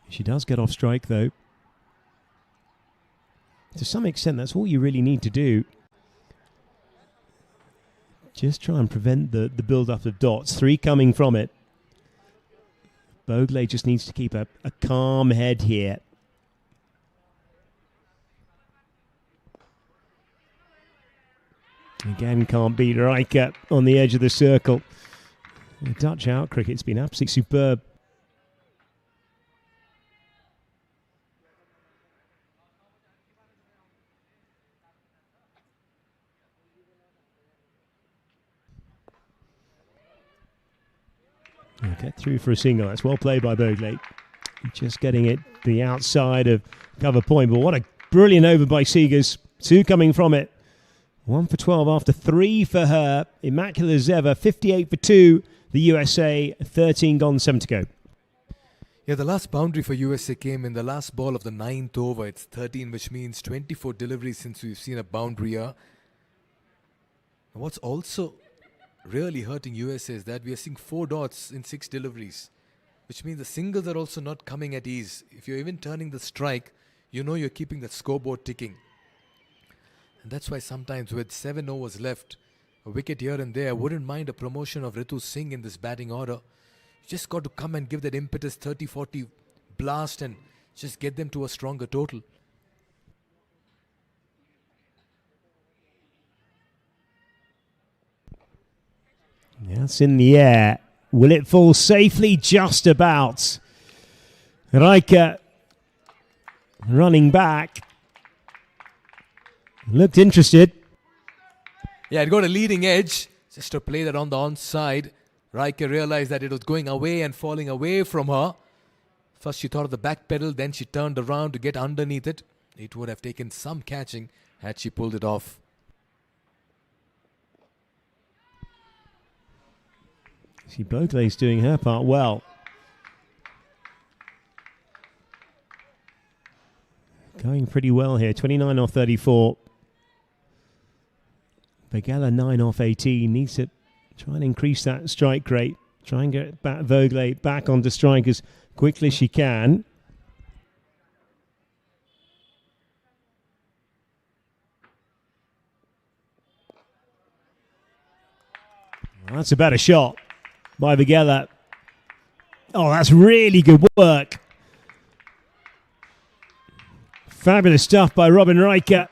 She does get off strike, though. To some extent, that's all you really need to do. Just try and prevent the build-up of dots. 3 coming from it. Bogle just needs to keep a calm head here. Again, can't beat Riker on the edge of the circle. The Dutch out cricket's been absolutely superb. Get through for a single. That's well played by Bogle. Just getting it the outside of cover point. But what a brilliant over by Seegers. 2 coming from it. 1 for 12 after 3 for her. Immaculate as ever. 58 for 2. The USA. 13 gone, 7 to go. Yeah, the last boundary for USA came in the last ball of the 9th over. It's 13, which means 24 deliveries since we've seen a boundary here. What's also really hurting USA is that we are seeing 4 dots in 6 deliveries, which means the singles are also not coming at ease. If you're even turning the strike, you know you're keeping the scoreboard ticking. And that's why sometimes with 7 overs left, a wicket here and there, I wouldn't mind a promotion of Ritu Singh in this batting order. You just got to come and give that impetus 30-40 blast and just get them to a stronger total. That's in the air. Will it fall safely? Just about. Riker running back. Looked interested. Yeah, it got a leading edge. Just to play that on the onside. Riker realized that it was going away and falling away from her. First she thought of the back pedal, then she turned around to get underneath it. It would have taken some catching had she pulled it off. See, Bogle's doing her part well. Going pretty well here. 29 off 34. Begala 9 off 18. Needs to try and increase that strike rate. Try and get Vogle back onto strike as quickly as she can. Well, that's a better shot by Begala. Oh, that's really good work. Fabulous stuff by Robin Riker.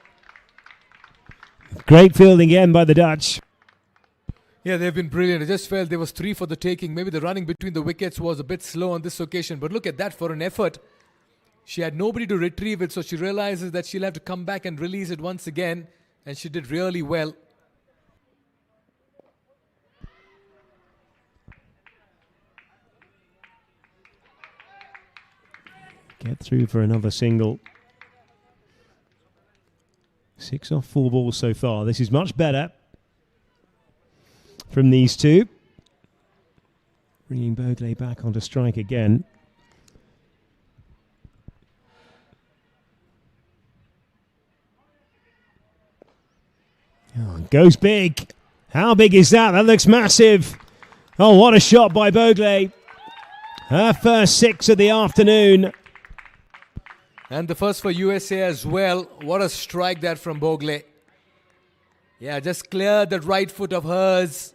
Great fielding again by the Dutch. Yeah, they've been brilliant. I just felt there was 3 for the taking. Maybe the running between the wickets was a bit slow on this occasion. But look at that for an effort. She had nobody to retrieve it, so she realizes that she'll have to come back and release it once again. And she did really well. Get through for another single. 6 off 4 balls so far. This is much better from these two. Bringing Bogle back onto strike again. Oh, goes big. How big is that? That looks massive. Oh, what a shot by Bogle. Her first 6 of the afternoon. And the first for USA as well. What a strike that from Bogle. Yeah, just cleared that right foot of hers.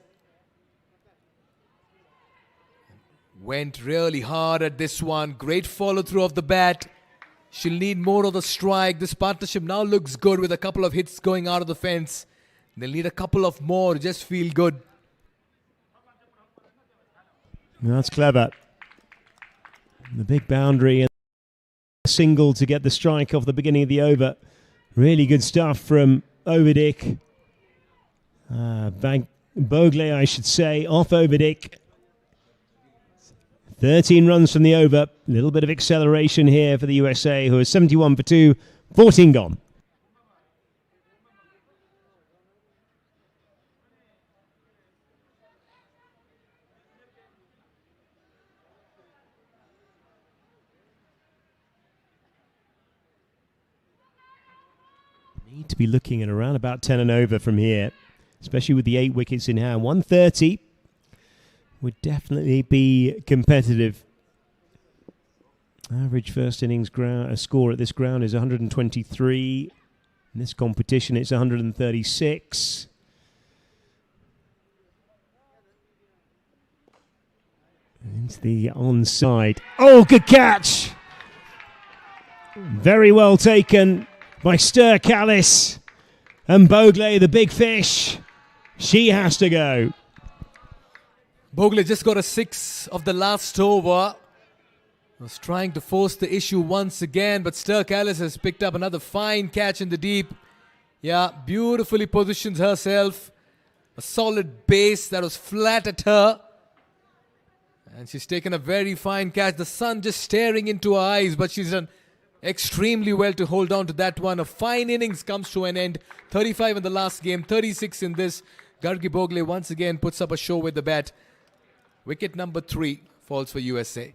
Went really hard at this one. Great follow through of the bat. She'll need more of the strike. This partnership now looks good with a couple of hits going out of the fence. They'll need a couple of more to just feel good. That's clever. The big boundary and single to get the strike off the beginning of the over. Really good stuff from Overdick. Bogle, I should say, off Overdick. 13 runs from the over. A little bit of acceleration here for the USA, who are 71 for 2, 14 gone. be looking at around about 10 and over from here, especially with the 8 wickets in hand. 130 would definitely be competitive. Average first innings score at this ground is 123. In this competition, it's 136. Into the onside. Oh, good catch! Very well taken by Sturkallis. And Bogle, the big fish, she has to go. Bogle just got a 6 of the last over. Was trying to force the issue once again, but Sturkallis has picked up another fine catch in the deep. Yeah, beautifully positions herself. A solid base that was flat at her. And she's taken a very fine catch. The sun just staring into her eyes, but she's done extremely well to hold on to that one. A fine innings comes to an end. 35 in the last game, 36 in this. Gargi Bogle once again puts up a show with the bat. Wicket number 3 falls for USA.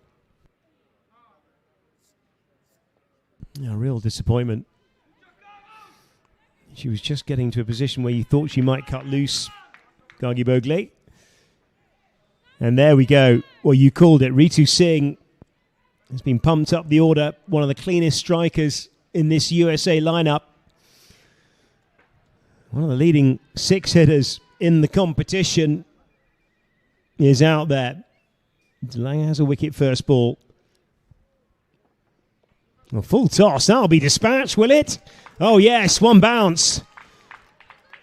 A real disappointment. She was just getting to a position where you thought she might cut loose, Gargi Bogle. And there we go. Well, you called it. Ritu Singh has been pumped up the order. One of the cleanest strikers in this USA lineup. One of the leading 6 hitters in the competition is out there. DeLange has a wicket first ball. A full toss. That'll be dispatched, will it? Oh, yes. One bounce.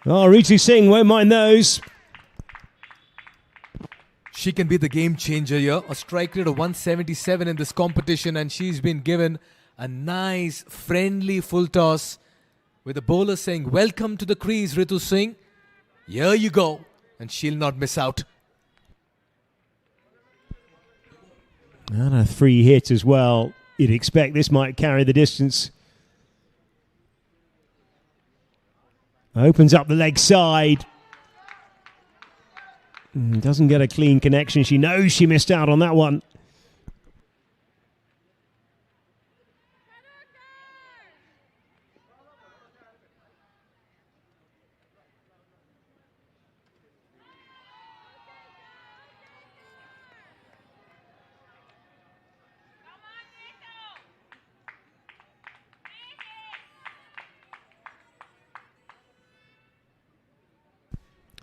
Oh, Ritu Singh won't mind those. She can be the game changer here. A strike rate of 177 in this competition, and she's been given a nice, friendly full toss with the bowler saying, "Welcome to the crease, Ritu Singh. Here you go." And she'll not miss out. And a free hit as well. You'd expect this might carry the distance. Opens up the leg side. Doesn't get a clean connection. She knows she missed out on that one.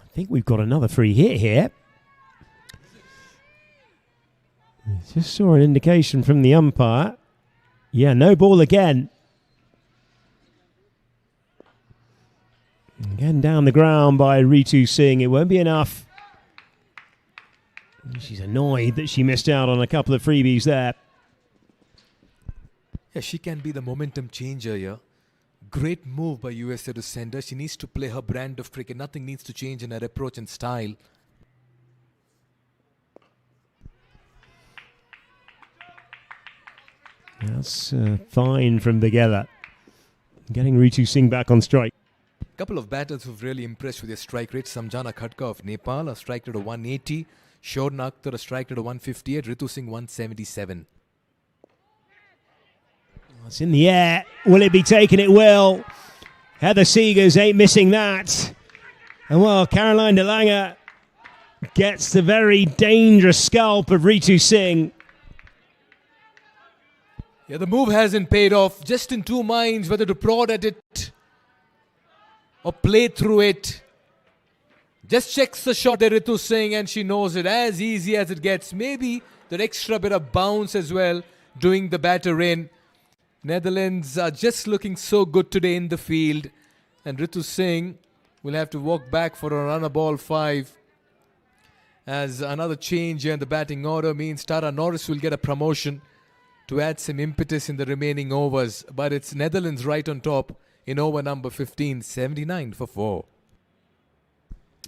I think we've got another free hit here. Just saw an indication from the umpire. Yeah, no ball again. Again down the ground by Ritu Singh. It won't be enough. She's annoyed that she missed out on a couple of freebies there. Yeah, she can be the momentum changer here. Great move by USA to send her. She needs to play her brand of cricket. Nothing needs to change in her approach and style. That's fine from Begela. Getting Ritu Singh back on strike. A couple of batters who've really impressed with their strike rate. Samjana Khatka of Nepal, a strike rate of 180. Shorna Akhtar, a strike rate of 158. Ritu Singh, 177. It's in the air. Will it be taken? It will. Heather Seegers ain't missing that. And well, Caroline DeLange gets the very dangerous scalp of Ritu Singh. Yeah, the move hasn't paid off. Just in two minds whether to prod at it or play through it. Just checks the shot there, Ritu Singh, and she knows it as easy as it gets. Maybe that extra bit of bounce as well, doing the batter in. Netherlands are just looking so good today in the field. And Ritu Singh will have to walk back for a runner ball 5. As another change here in the batting order means Tara Norris will get a promotion to add some impetus in the remaining overs. But it's Netherlands right on top in over number 15, 79 for 4.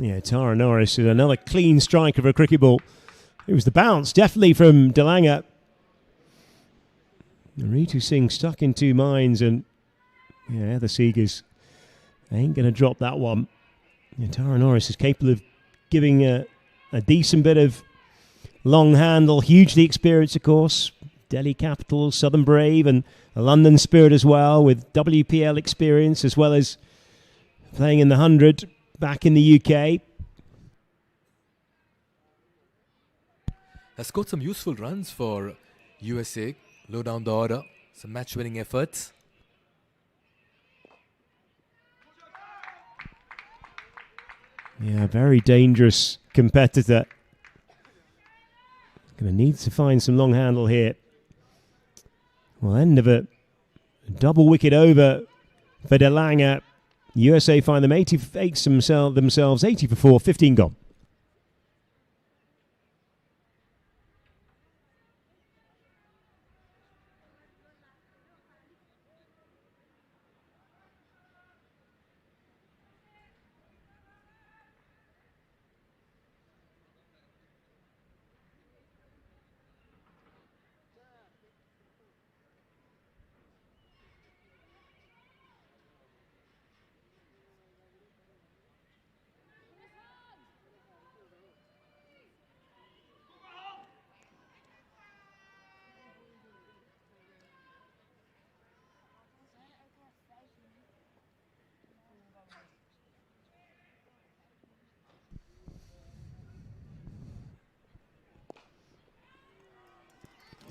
Yeah, Tara Norris is another clean strike of a cricket ball. It was the bounce, definitely from DeLange. Ritu Singh stuck in two minds, and yeah, the Seegers ain't going to drop that one. Yeah, Tara Norris is capable of giving a decent bit of long handle, hugely experienced, of course. Delhi Capitals, Southern Brave, and a London Spirit as well, with WPL experience, as well as playing in the 100 back in the UK. Has scored some useful runs for USA, low down the order, some match-winning efforts. Yeah, very dangerous competitor. Going to need to find some long handle here. Well, end of a double wicket over for De Lange. USA find them 88 themselves 80 for 4, 15 gone.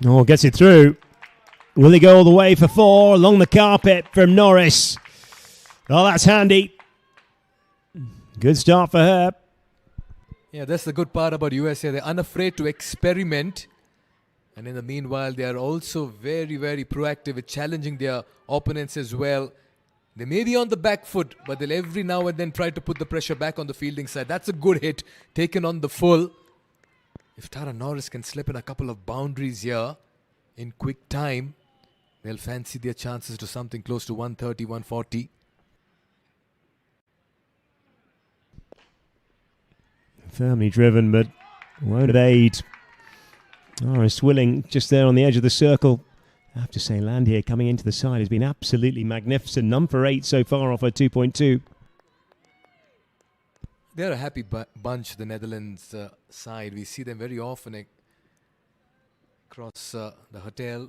Oh, gets it through. Will he go all the way for 4 along the carpet from Norris? Oh, that's handy. Good start for her. Yeah, that's the good part about USA. They're unafraid to experiment. And in the meanwhile, they are also very, very proactive with challenging their opponents as well. They may be on the back foot, but they'll every now and then try to put the pressure back on the fielding side. That's a good hit taken on the full. If Tara Norris can slip in a couple of boundaries here in quick time, they'll fancy their chances to something close to 130, 140. Firmly driven, but won't aid. Norris willing just there on the edge of the circle. I have to say, Land here coming into the side has been absolutely magnificent. None for 8 so far off her 2.2. They're a happy bunch, the Netherlands side. We see them very often across the hotel.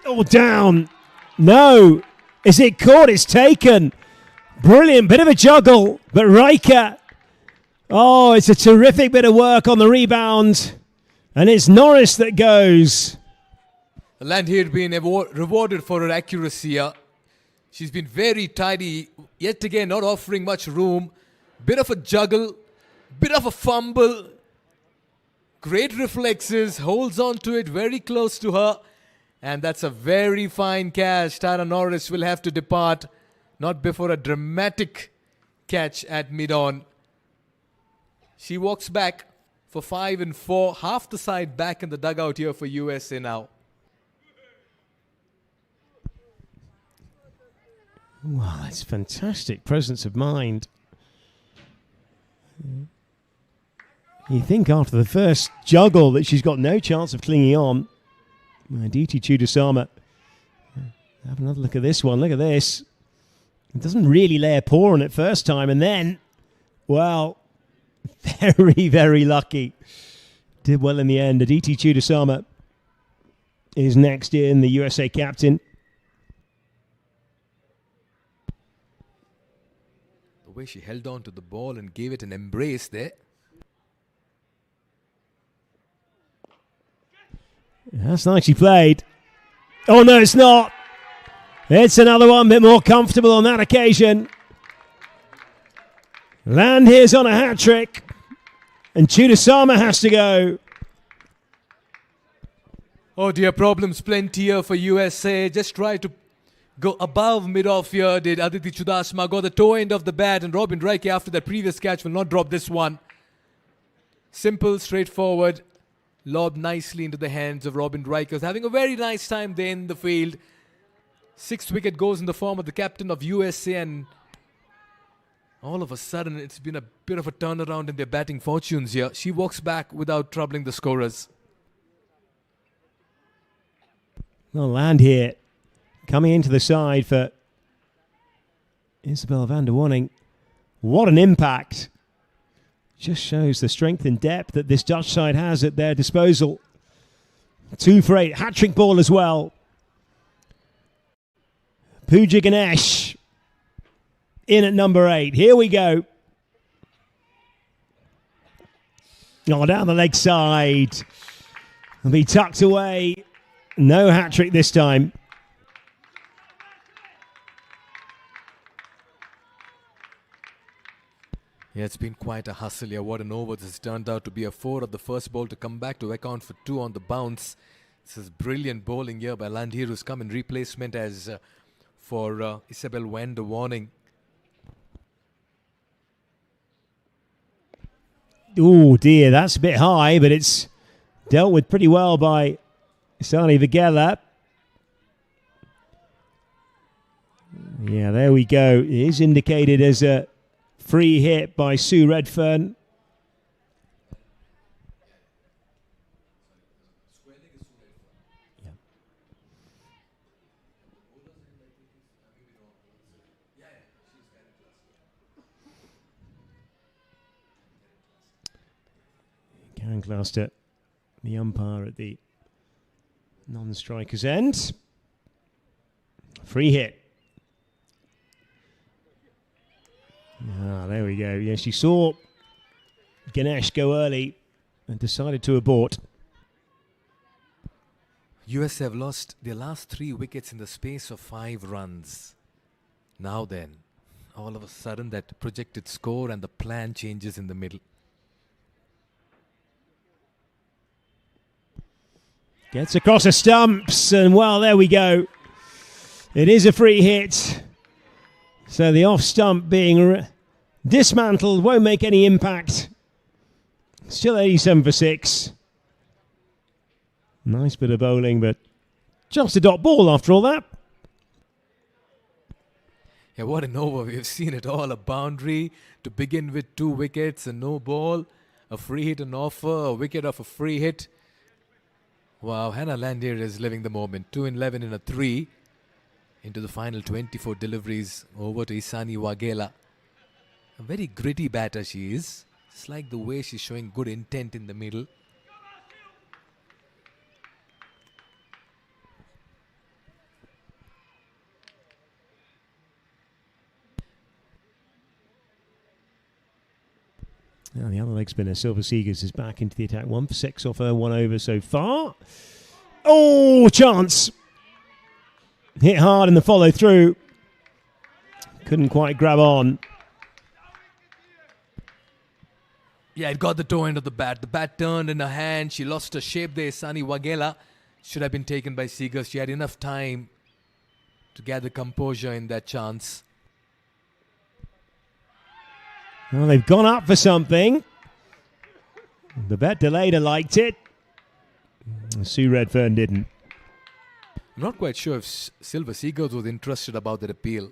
Oh, down. No. Is it caught? It's taken. Brilliant. Bit of a juggle. But Riker. Oh, it's a terrific bit of work on the rebound. And it's Norris that goes. Land here being rewarded for her accuracy. She's been very tidy. Yet again, not offering much room. Bit of a juggle. Bit of a fumble. Great reflexes. Holds on to it very close to her. And that's a very fine catch. Tara Norris will have to depart. Not before a dramatic catch at mid-on. She walks back for 5 and 4. Half the side back in the dugout here for USA now. Wow, that's fantastic presence of mind. You think after the first juggle that she's got no chance of clinging on. Aditi Chudasama. Have another look at this one. Look at this. It doesn't really lay a paw on it first time. And then, well, very, very lucky. Did well in the end. Aditi Chudasama is next in, the USA captain. The way she held on to the ball and gave it an embrace there. That's nicely played. Oh, no, it's not. It's another one, a bit more comfortable on that occasion. Land here's on a hat-trick. And Chudasama has to go. Oh dear, problems plenty here for USA. Just try to go above mid-off here. Did Aditi Chudasama got the toe end of the bat, and Robin Reike after that previous catch will not drop this one. Simple, straightforward. Lobbed nicely into the hands of Robin Reike. Having a very nice time there in the field. 6th wicket goes in the form of the captain of USA, and all of a sudden it's been a bit of a turnaround in their batting fortunes here. She walks back without troubling the scorers. Well, Land here coming into the side for Isabel van der Wanning. What an impact. Just shows the strength and depth that this Dutch side has at their disposal. 2 for 8. Hat-trick ball as well. Pooja Ganesh in at number 8. Here we go. Oh, down the leg side. Will be tucked away. No hat-trick this time. Yeah, it's been quite a hustle here. What an over. This has turned out to be a 4 of the first ball to come back to account for 2 on the bounce. This is brilliant bowling here by Landhier, who's come in replacement as for Isabel Wen, the warning. Oh dear, that's a bit high, but it's dealt with pretty well by Sani Vagela. Yeah, there we go. It is indicated as a free hit by Sue Redfern. Karen Gloucester, the umpire at the non-striker's end. Free hit. Ah, there we go. Yeah, she saw Ganesh go early and decided to abort. US have lost their last 3 wickets in the space of 5 runs. Now then, all of a sudden that projected score and the plan changes in the middle. Gets across the stumps, and well, there we go. It is a free hit. So the off stump being dismantled won't make any impact. Still 87 for 6. Nice bit of bowling, but just a dot ball after all that. Yeah, what an over. We've seen it all. A boundary to begin with, 2 wickets and no ball. A free hit, an offer, a wicket off a free hit. Wow, Hannah Landhier is living the moment. 2 in 11 in a 3. Into the final 24 deliveries over to Isani Wagela. A very gritty batter she is. Just like the way she's showing good intent in the middle. Now the other leg spinner, Silver Seegers, is back into the attack. 1 for 6 off her 1 over so far. Oh, chance. Hit hard in the follow through. Couldn't quite grab on. Yeah, it got the toe end of the bat. The bat turned in her hand. She lost her shape there. Sani Wagela should have been taken by Seegers. She had enough time to gather composure in that chance. Well, they've gone up for something. The bet delayed, liked it. Sue Redfern didn't. I'm not quite sure if Silver Seegers was interested about that appeal.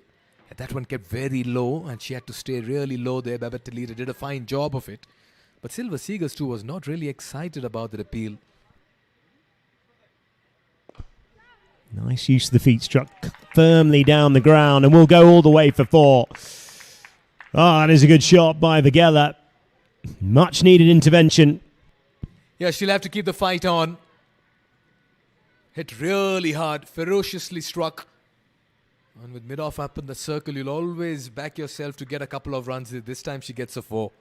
And that one kept very low and she had to stay really low there. Babette Leader did a fine job of it. But Silver Seegers too was not really excited about that appeal. Nice use of the feet, struck firmly down the ground and will go all the way for 4. Oh, that is a good shot by Vagela. Much needed intervention. Yeah, she'll have to keep the fight on. Hit really hard, ferociously struck. And with mid-off up in the circle, you'll always back yourself to get a couple of runs. This time she gets a 4.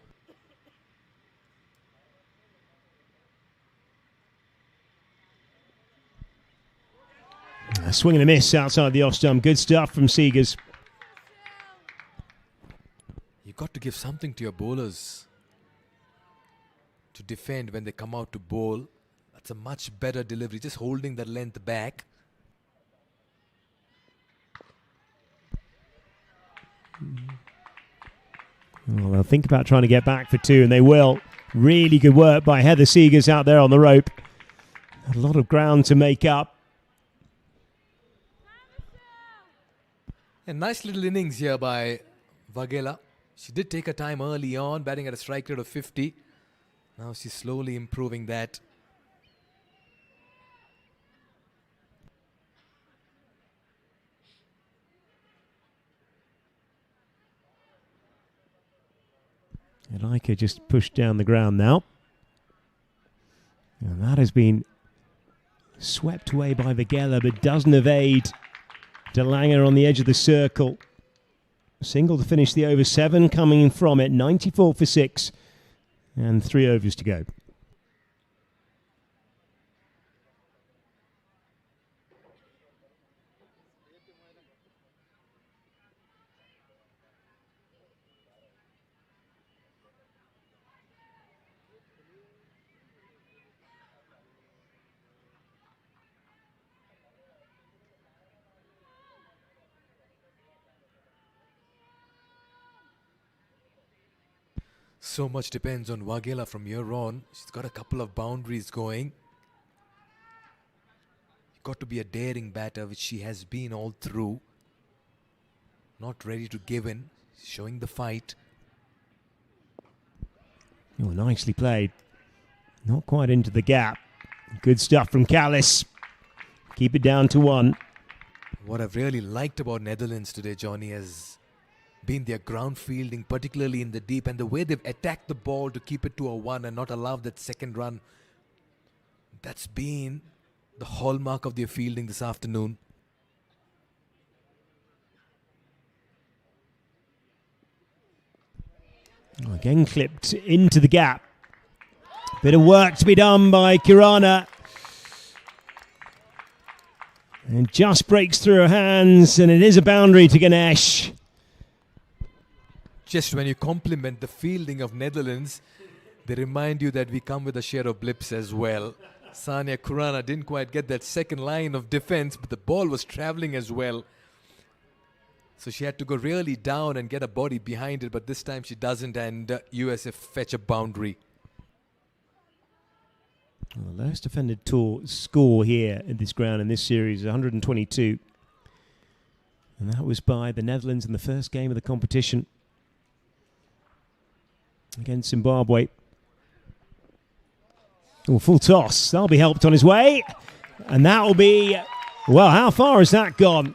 A swing and a miss outside the off stump. Good stuff from Seegers. You've got to give something to your bowlers to defend when they come out to bowl. That's a much better delivery, just holding the length back. Well, they'll think about trying to get back for 2, and they will. Really good work by Heather Seegers out there on the rope. A lot of ground to make up. A nice little innings here by Wagela. She did take her time early on, batting at a strike rate of 50. Now she's slowly improving that. Elika just pushed down the ground now. And that has been Swept away by Vigela, but doesn't evade De Lange on the edge of the circle. Single to finish the over 7 coming from it, 94 for 6 and 3 overs to go. So much depends on Vigela from here on. She's got a couple of boundaries going. You've got to be a daring batter, which she has been all through. Not ready to give in. Showing the fight. Oh, nicely played. Not quite into the gap. Good stuff from Callis. Keep it down to 1. What I've really liked about Netherlands today, Johnny, has been their ground fielding, particularly in the deep, and the way they've attacked the ball to keep it to a 1 and not allow that second run. That's been the hallmark of their fielding this afternoon. Again clipped into the gap. Bit of work to be done by Kirana. And just breaks through her hands, and it is a boundary to Ganesh. Just when you compliment the fielding of Netherlands, they remind you that we come with a share of blips as well. Sania Kurana didn't quite get that second line of defense, but the ball was traveling as well. So she had to go really down and get a body behind it, but this time she doesn't, and USF fetch a boundary. Well, the lowest defended score here in this ground in this series is 122. And that was by the Netherlands in the first game of the competition against Zimbabwe. Oh, full toss. That'll be helped on his way. And that will be, well, how far has that gone?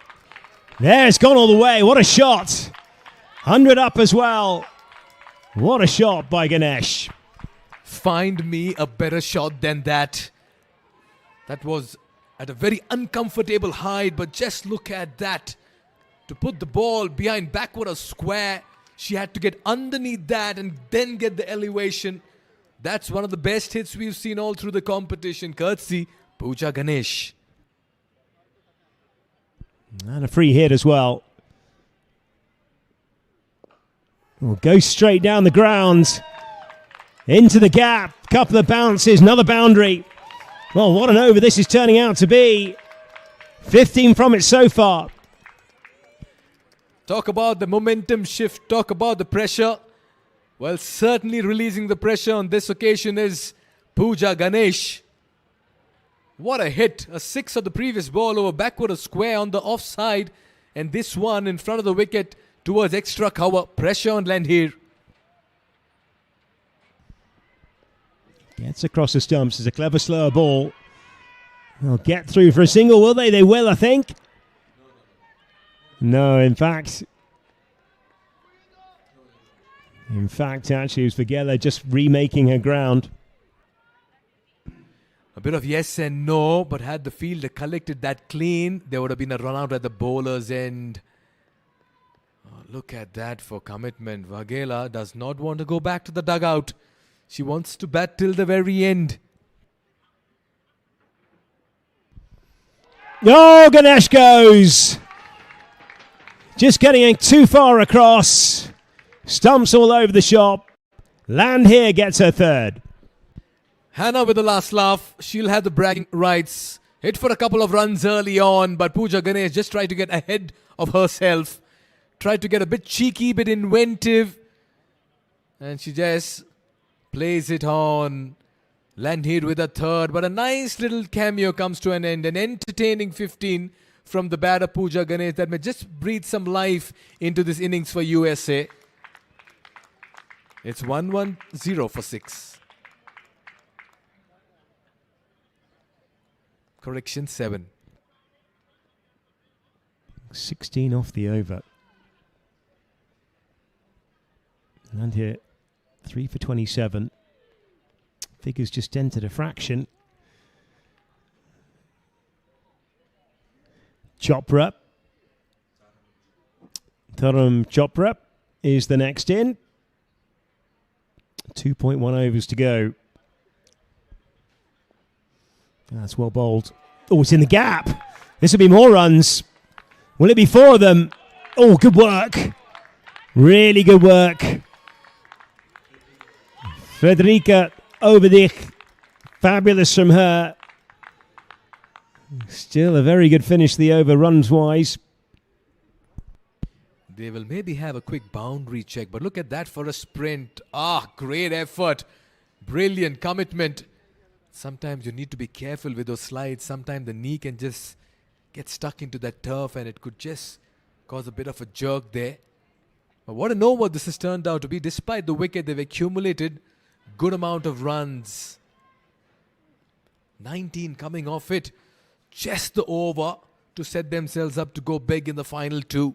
There, it's gone all the way. What a shot. 100 up as well. What a shot by Ganesh. Find me a better shot than that. That was at a very uncomfortable height, but just look at that. To put the ball behind backward a square, she had to get underneath that and then get the elevation. That's one of the best hits we've seen all through the competition. Courtesy Pooja Ganesh. And a free hit as well. Well, goes straight down the ground. Into the gap. Couple of bounces. Another boundary. Well, what an over this is turning out to be. 15 from it so far. Talk about the momentum shift. Talk about the pressure. Well, certainly releasing the pressure on this occasion is Pooja Ganesh. What a hit. A 6 of the previous ball over backward a square on the offside. And this one in front of the wicket towards extra cover. Pressure on Landheer. Gets across the stumps. It's a clever slower ball. They'll get through for a single, will they? They will, I think. No, in fact, actually, it was Vigela just remaking her ground. A bit of yes and no, but had the fielder collected that clean, there would have been a run out at the bowler's end. Oh, look at that for commitment. Vigela does not want to go back to the dugout. She wants to bat till the very end. Oh, Ganesh goes. Just getting it too far across. Stumps all over the shop. Landheer gets her third. Hannah with the last laugh. She'll have the bragging rights. Hit for a couple of runs early on, but Pooja Ganesh just tried to get ahead of herself. Tried to get a bit cheeky, bit inventive. And she just plays it on. Landheer with a third, but a nice little cameo comes to an end. An entertaining 15 from the batter Pooja Ganesh that may just breathe some life into this innings for USA. It's 1-1-0 for 6. Correction 7. 16 off the over. Landheer 3 for 27. Figures just entered a fraction. Chopra. Tharam Chopra is the next in. 2.1 overs to go. That's well bowled. Oh, it's in the gap. This will be more runs. Will it be 4 of them? Oh, good work. Really good work. Frederica Overdich. Fabulous from her. Still a very good finish to the over runs-wise. They will maybe have a quick boundary check, but look at that for a sprint. Ah, great effort. Brilliant commitment. Sometimes you need to be careful with those slides. Sometimes the knee can just get stuck into that turf and it could just cause a bit of a jerk there. But what an over this has turned out to be. Despite the wicket, they've accumulated good amount of runs. 19 coming off it. Just the over to set themselves up to go big in the final 2.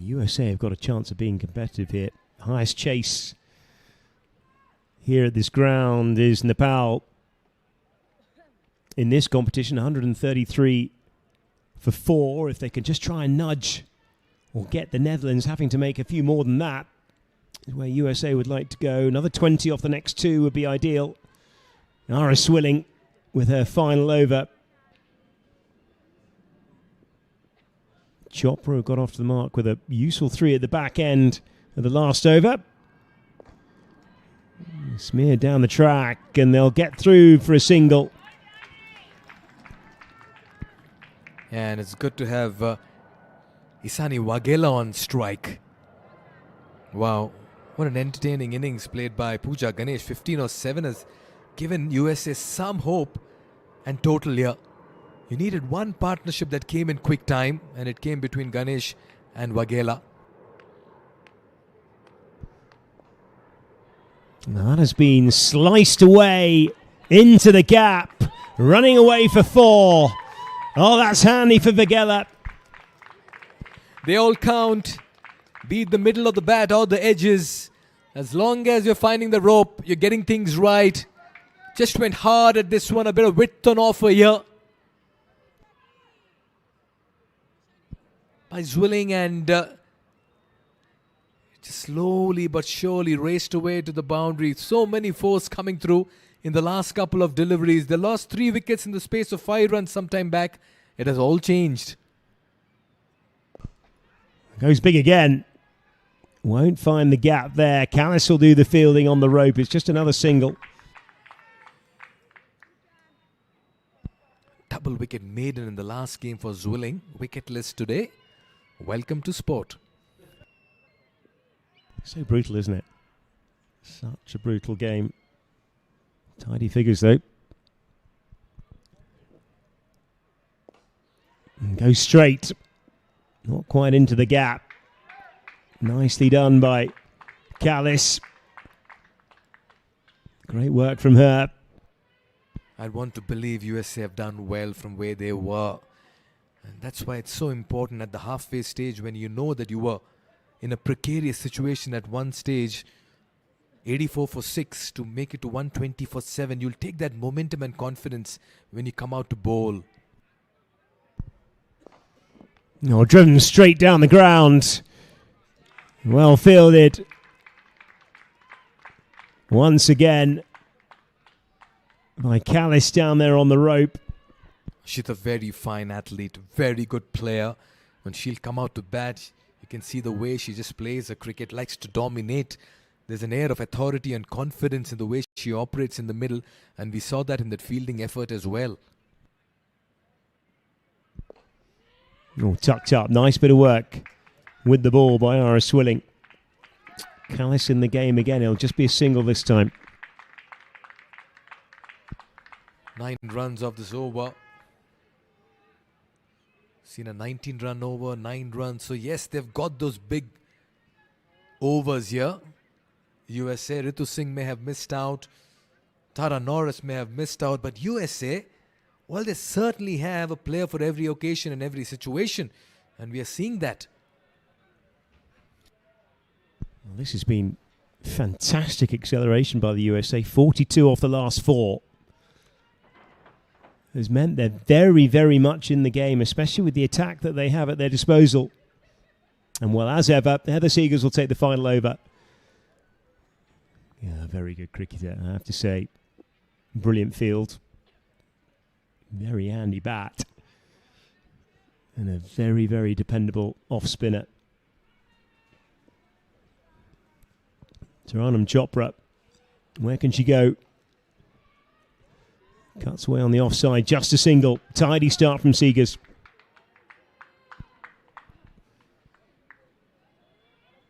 USA have got a chance of being competitive here. Highest chase here at this ground is Nepal. In this competition, 133 for 4. If they can just try and nudge or get the Netherlands having to make a few more than that, is where USA would like to go. Another 20 off the next 2 would be ideal. Ara Swilling with her final over. Chopra got off to the mark with a useful 3 at the back end of the last over. Smeared down the track and they'll get through for a single. And it's good to have Isani Waghela on strike. Wow, what an entertaining innings played by Pooja Ganesh. 15 or 7 has given USA some hope and total here. You needed one partnership that came in quick time, and it came between Ganesh and Waghela. That has been sliced away into the gap, running away for 4. Oh, that's handy for Waghela. They all count, be it the middle of the bat or the edges. As long as you're finding the rope, you're getting things right. Just went hard at this one, a bit of width on offer here by Zwilling, and just slowly but surely raced away to the boundary. So many fours coming through in the last couple of deliveries. They lost 3 wickets in the space of 5 runs some time back. It has all changed. Goes big again. Won't find the gap there. Callis will do the fielding on the rope. It's just another single. Double wicket maiden in the last game for Zwilling. Wicketless today. Welcome to sport. So brutal, isn't it? Such a brutal game. Tidy figures, though. And goes straight. Not quite into the gap. Nicely done by Callis. Great work from her. I want to believe USA have done well from where they were. And that's why it's so important at the halfway stage, when you know that you were in a precarious situation at one stage, 84 for 6 to make it to 120 for 7. You'll take that momentum and confidence when you come out to bowl. No, driven straight down the ground. Well fielded. Once again by Callis down there on the rope. She's a very fine athlete, very good player. When she'll come out to bat, you can see the way she just plays her cricket, likes to dominate. There's an air of authority and confidence in the way she operates in the middle, and we saw that in that fielding effort as well. Oh, tucked up. Nice bit of work with the ball by Ara Swilling. Callis in the game again. It'll just be a single this time. 9 runs off this over. Seen a 19-run over, 9 runs. So yes, they've got those big overs here. USA, Ritu Singh may have missed out. Tara Norris may have missed out. But USA, well, they certainly have a player for every occasion and every situation. And we are seeing that. Well, this has been fantastic acceleration by the USA. 42 off the last 4. has meant they're very, very much in the game, especially with the attack that they have at their disposal. And well, as ever, Heather Seegers will take the final over. Yeah, very good cricketer, I have to say. Brilliant field. Very handy bat. And a very, very dependable off-spinner. Taranam Chopra. Where can she go? Cuts away on the offside. Just a single. Tidy start from Seegers.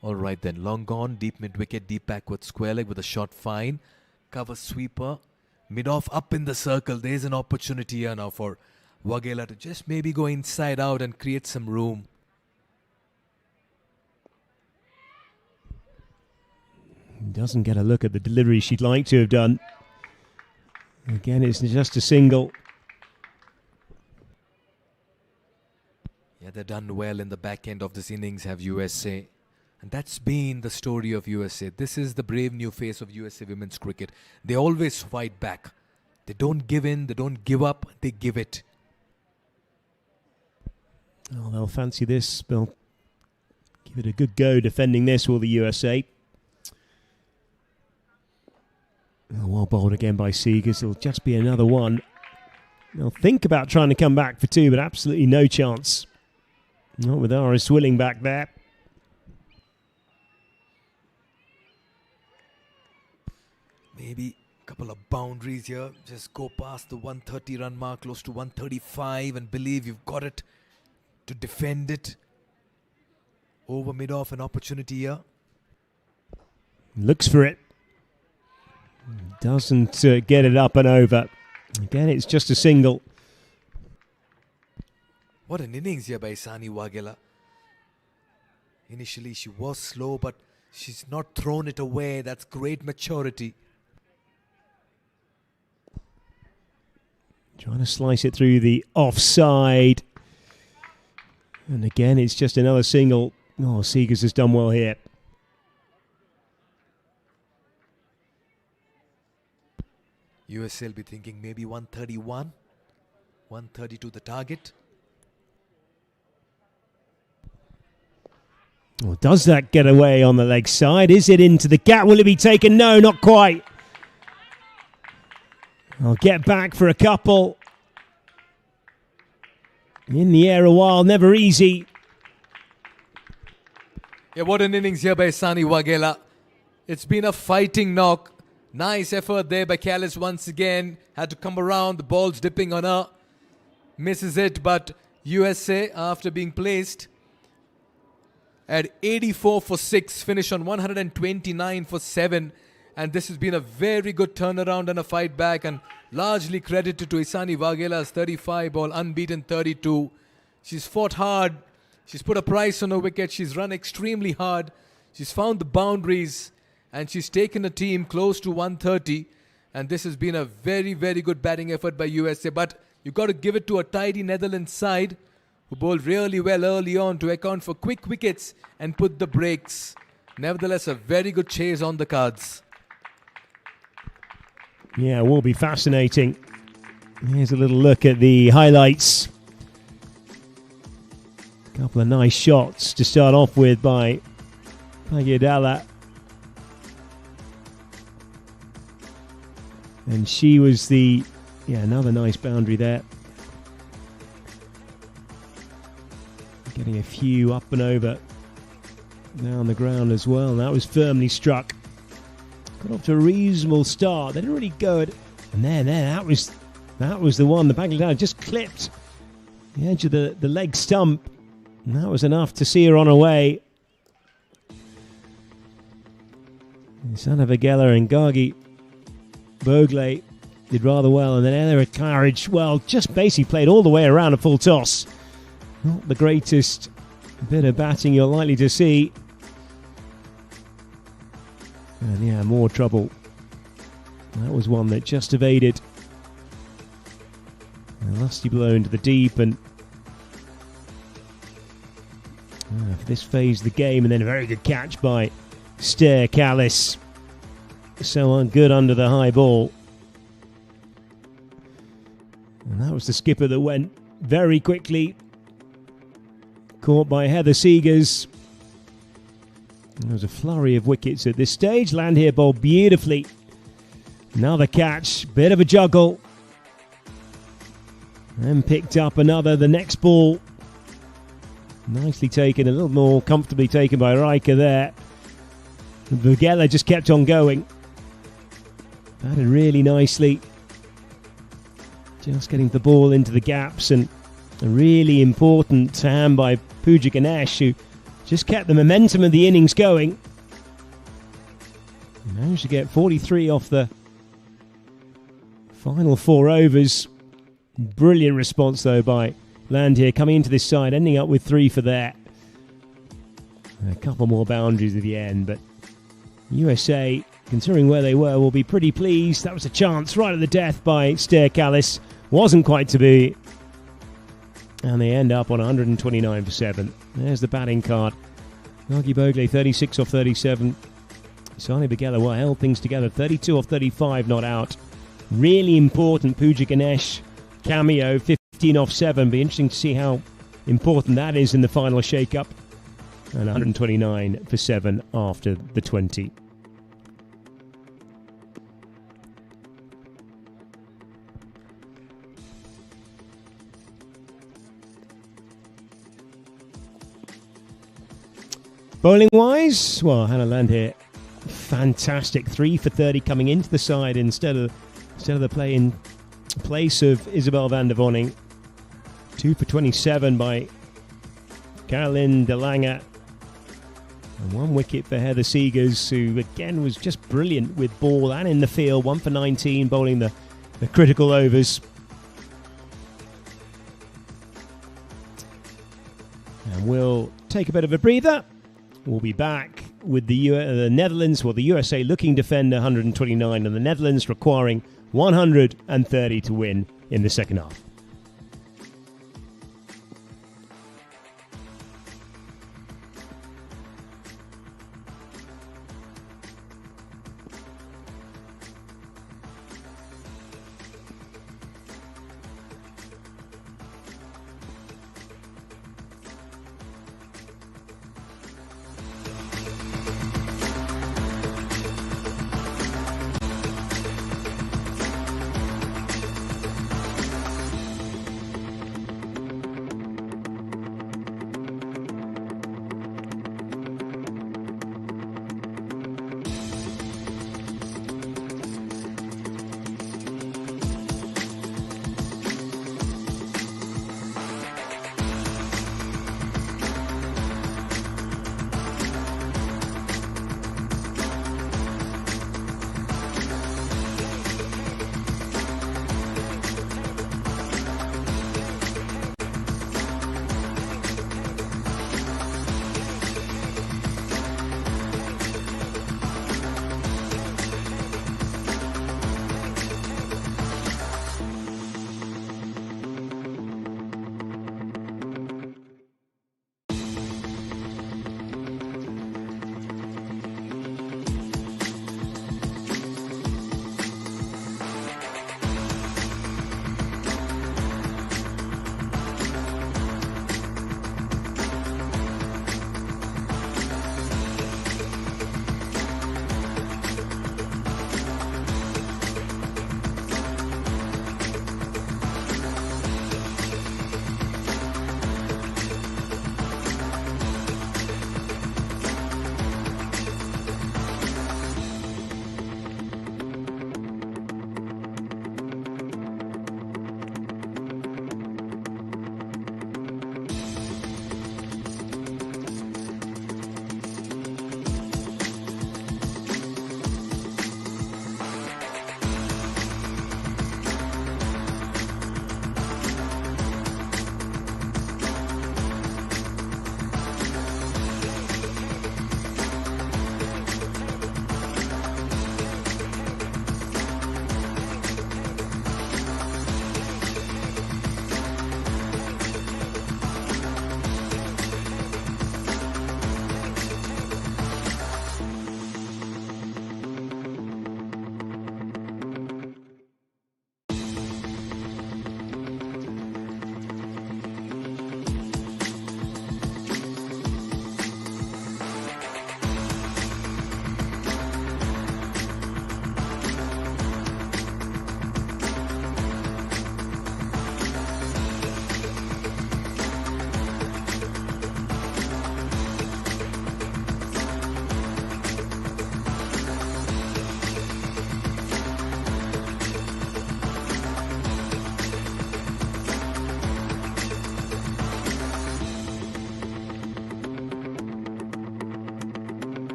All right then, long gone, deep mid-wicket, deep backward square leg with a short fine. Cover sweeper, mid-off up in the circle. There's an opportunity here now for Waghela to just maybe go inside out and create some room. Doesn't get a look at the delivery she'd like to have done. Again, it's just a single. Yeah, they've done well in the back end of this innings, have USA. And that's been the story of USA. This is the brave new face of USA women's cricket. They always fight back. They don't give in, they don't give up, they give it. Oh, they'll fancy this. They'll give it a good go defending this, will the USA. Oh, well bowled again by Seegers. It'll just be another one. They'll think about trying to come back for two, but absolutely no chance. Not with Ara Swilling back there. Maybe a couple of boundaries here. Just go past the 130 run mark, close to 135, and believe you've got it to defend it. Over mid-off, an opportunity here. Looks for it. Doesn't get it up and over. Again, it's just a single. What an innings here by Isani Waghela. Initially, she was slow, but she's not thrown it away. That's great maturity. Trying to slice it through the offside. And again, it's just another single. Oh, Seegers has done well here. USA will be thinking maybe 131. 130 to the target. Well, does that get away on the leg side? Is it into the gap? Will it be taken? No, not quite. I'll get back for a couple. In the air a while, never easy. Yeah, what an innings here by Isani Waghela. It's been a fighting knock. Nice effort there by Callis once again. Had to come around, the ball's dipping on her. Misses it, but USA, after being placed at 84 for 6, finish on 129 for 7. And this has been a very good turnaround and a fight back, and largely credited to Isani Waghela's 35 ball, unbeaten 32. She's fought hard. She's put a price on her wicket. She's run extremely hard. She's found the boundaries, and she's taken a team close to 130. And this has been a very, very good batting effort by USA. But you've got to give it to a tidy Netherlands side who bowled really well early on to account for quick wickets and put the breaks. Nevertheless, a very good chase on the cards. Yeah, it will be fascinating. Here's a little look at the highlights. A couple of nice shots to start off with by Pagyadala. And she was another nice boundary there. Getting a few up and over down the ground as well. And that was firmly struck. Got off to a reasonable start. They didn't really go at, and there, that was the one. The Bangladesh just clipped the edge of the leg stump, and that was enough to see her on her way. Sana Vaghela and Gargi Bogle did rather well, and then Ella Claridge, well, just basically played all the way around a full toss. Not the greatest bit of batting you're likely to see. And yeah, more trouble. That was one that just evaded. A lusty blow into the deep, and for this phase of the game, and then a very good catch by Stair Callis. So good under the high ball. And that was the skipper that went very quickly. Caught by Heather Seegers. There was a flurry of wickets at this stage. Land here bowled beautifully. Another catch. Bit of a juggle. And picked up another. The next ball. Nicely taken. A little more comfortably taken by Riker there. Vugela just kept on going. Batted really nicely. Just getting the ball into the gaps, and a really important hand by Pooja Ganesh, who just kept the momentum of the innings going. Managed to get 43 off the final 4 overs. Brilliant response though by Land here, coming into this side, ending up with 3 for that. A couple more boundaries at the end, but USA, considering where they were, will be pretty pleased. That was a chance right at the death by Stair Callis. Wasn't quite to be. And they end up on 129 for 7. There's the batting card. Nagi Bogle, 36 off 37. Sani Vugela held things together. 32 off 35, not out. Really important Pooja Ganesh cameo, 15 off 7. Be interesting to see how important that is in the final shake-up. And 129 for 7 after the 20. Bowling wise, well, Hannah Land here, fantastic. 3 for 30 coming into the side instead of the play in place of Isabel van der Vonning. 2 for 27 by Caroline de Lange. And 1 wicket for Heather Seegers, who again was just brilliant with ball and in the field. 1 for 19, bowling the critical overs. And we'll take a bit of a breather. We'll be back with the Netherlands, well, the USA looking to defend 129 and the Netherlands requiring 130 to win in the second half.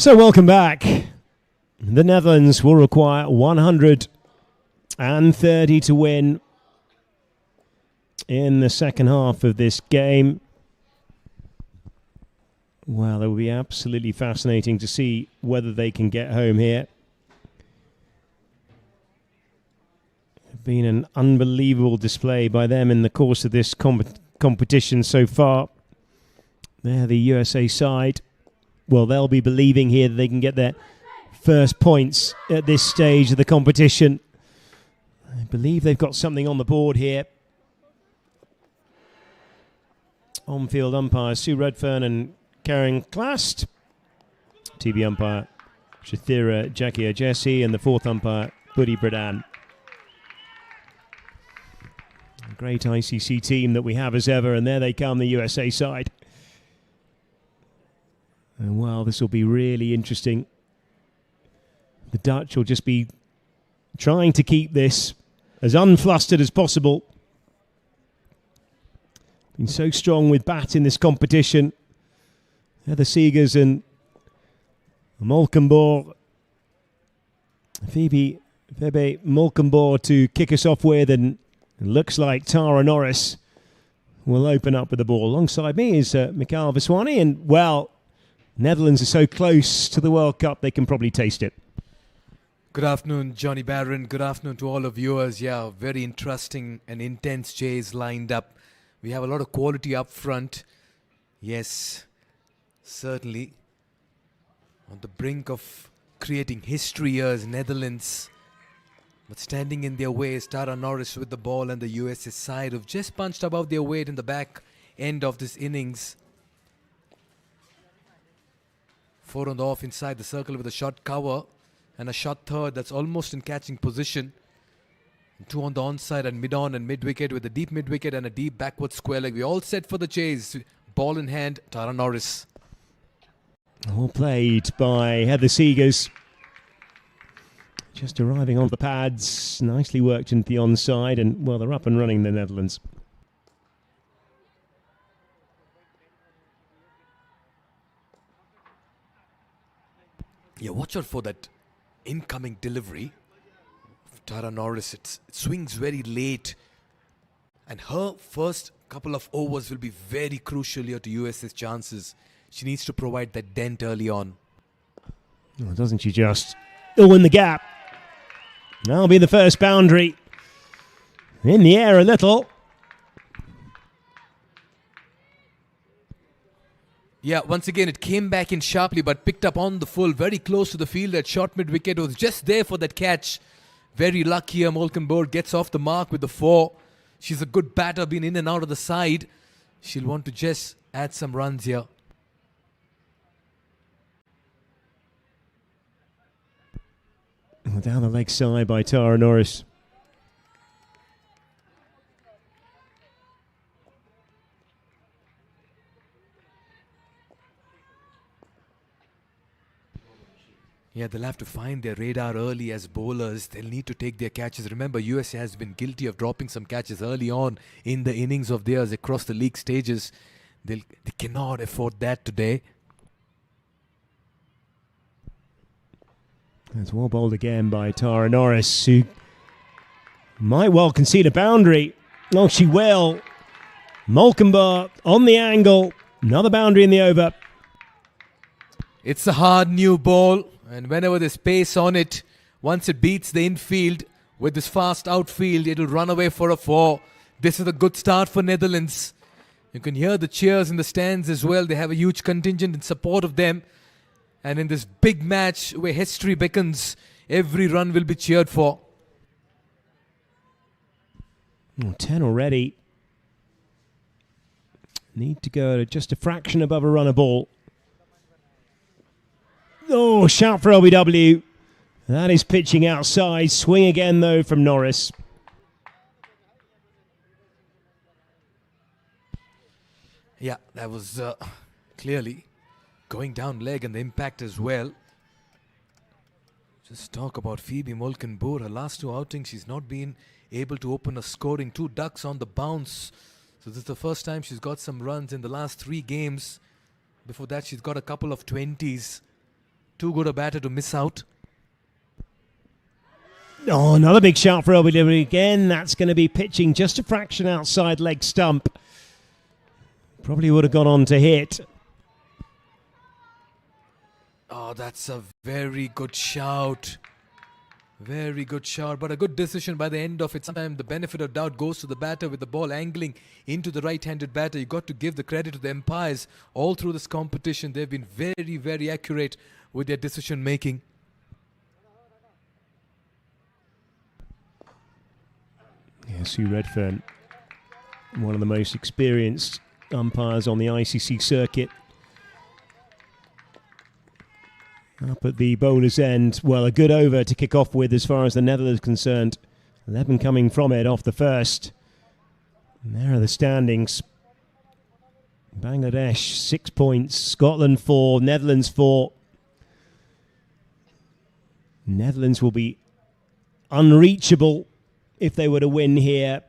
So welcome back. The Netherlands will require 130 to win in the second half of this game. Well, it will be absolutely fascinating to see whether they can get home here. It's been an unbelievable display by them in the course of this competition so far. They're the USA side. Well, they'll be believing here that they can get their first points at this stage of the competition. I believe they've got something on the board here. On-field umpires Sue Redfern and Karen Klast. TV umpire Shathira Jackie Jesse, and the fourth umpire Buddy Bradan. A great ICC team that we have as ever, and there they come, the USA side. And well, this will be really interesting. The Dutch will just be trying to keep this as unflustered as possible. Been so strong with bat in this competition. Heather Seegers and Molkenborg. Phoebe Molkenborg to kick us off with, and it looks like Tara Norris will open up with the ball. Alongside me is Mikhail Vaswani, and well, Netherlands are so close to the World Cup they can probably taste it. Good afternoon, Johnny Barron. Good afternoon to all of viewers. Yeah, very interesting and intense chase lined up. We have a lot of quality up front. Yes, certainly. On the brink of creating history here is Netherlands. But standing in their way is Tara Norris with the ball, and the USA side who've just punched above their weight in the back end of this innings. 4 on the off inside the circle with a short cover and a short third that's almost in catching position. 2 on the onside and mid-on and mid-wicket with a deep mid-wicket and a deep backward square leg. We're all set for the chase. Ball in hand, Tara Norris. All played by Heather Seegers. Just arriving on the pads. Nicely worked into the onside, and well, they're up and running, the Netherlands. Yeah, watch out for that incoming delivery of Tara Norris. It swings very late, and her first couple of overs will be very crucial here to USA's chances. She needs to provide that dent early on. Oh, doesn't she just? Oh, in the gap. That'll be the first boundary. In the air a little. Yeah, once again, it came back in sharply, but picked up on the full, very close to the field. That short mid-wicket was just there for that catch. Very lucky here. Molkenborg gets off the mark with the 4. She's a good batter, been in and out of the side. She'll want to just add some runs here. Down the leg side by Tara Norris. Yeah, they'll have to find their radar early as bowlers. They'll need to take their catches. Remember, USA has been guilty of dropping some catches early on in the innings of theirs across the league stages. They cannot afford that today. That's well bowled again by Tara Norris, who might well concede a boundary. Oh, she will. Molkenborg on the angle. Another boundary in the over. It's a hard new ball, and whenever there's pace on it, once it beats the infield with this fast outfield, it'll run away for a 4. This is a good start for Netherlands. You can hear the cheers in the stands as well. They have a huge contingent in support of them. And in this big match where history beckons, every run will be cheered for. 10 already. Need to go to just a fraction above a run a ball. Oh, shout for LBW. That is pitching outside. Swing again, though, from Norris. Yeah, that was clearly going down leg, and the impact as well. Just talk about Phoebe Molkenborg. Her last 2 outings, she's not been able to open a scoring. 2 ducks on the bounce. So this is the first time she's got some runs in the last 3 games. Before that, she's got a couple of 20s. Too good a batter to miss out. Oh, another big shot for delivery again. That's going to be pitching just a fraction outside leg stump. Probably would have gone on to hit. Oh, that's a very good shout. Very good shot, but a good decision by the end of it. Sometimes the benefit of doubt goes to the batter with the ball angling into the right-handed batter. You got to give the credit to the umpires all through this competition. They've been very, very accurate with their decision making. Yeah, Sue Redfern, one of the most experienced umpires on the ICC circuit. Up at the bowler's end. Well, a good over to kick off with as far as the Netherlands are concerned. 11 coming from it off the first. And there are the standings. Bangladesh 6 points, Scotland 4, Netherlands 4. Netherlands will be unreachable if they were to win here.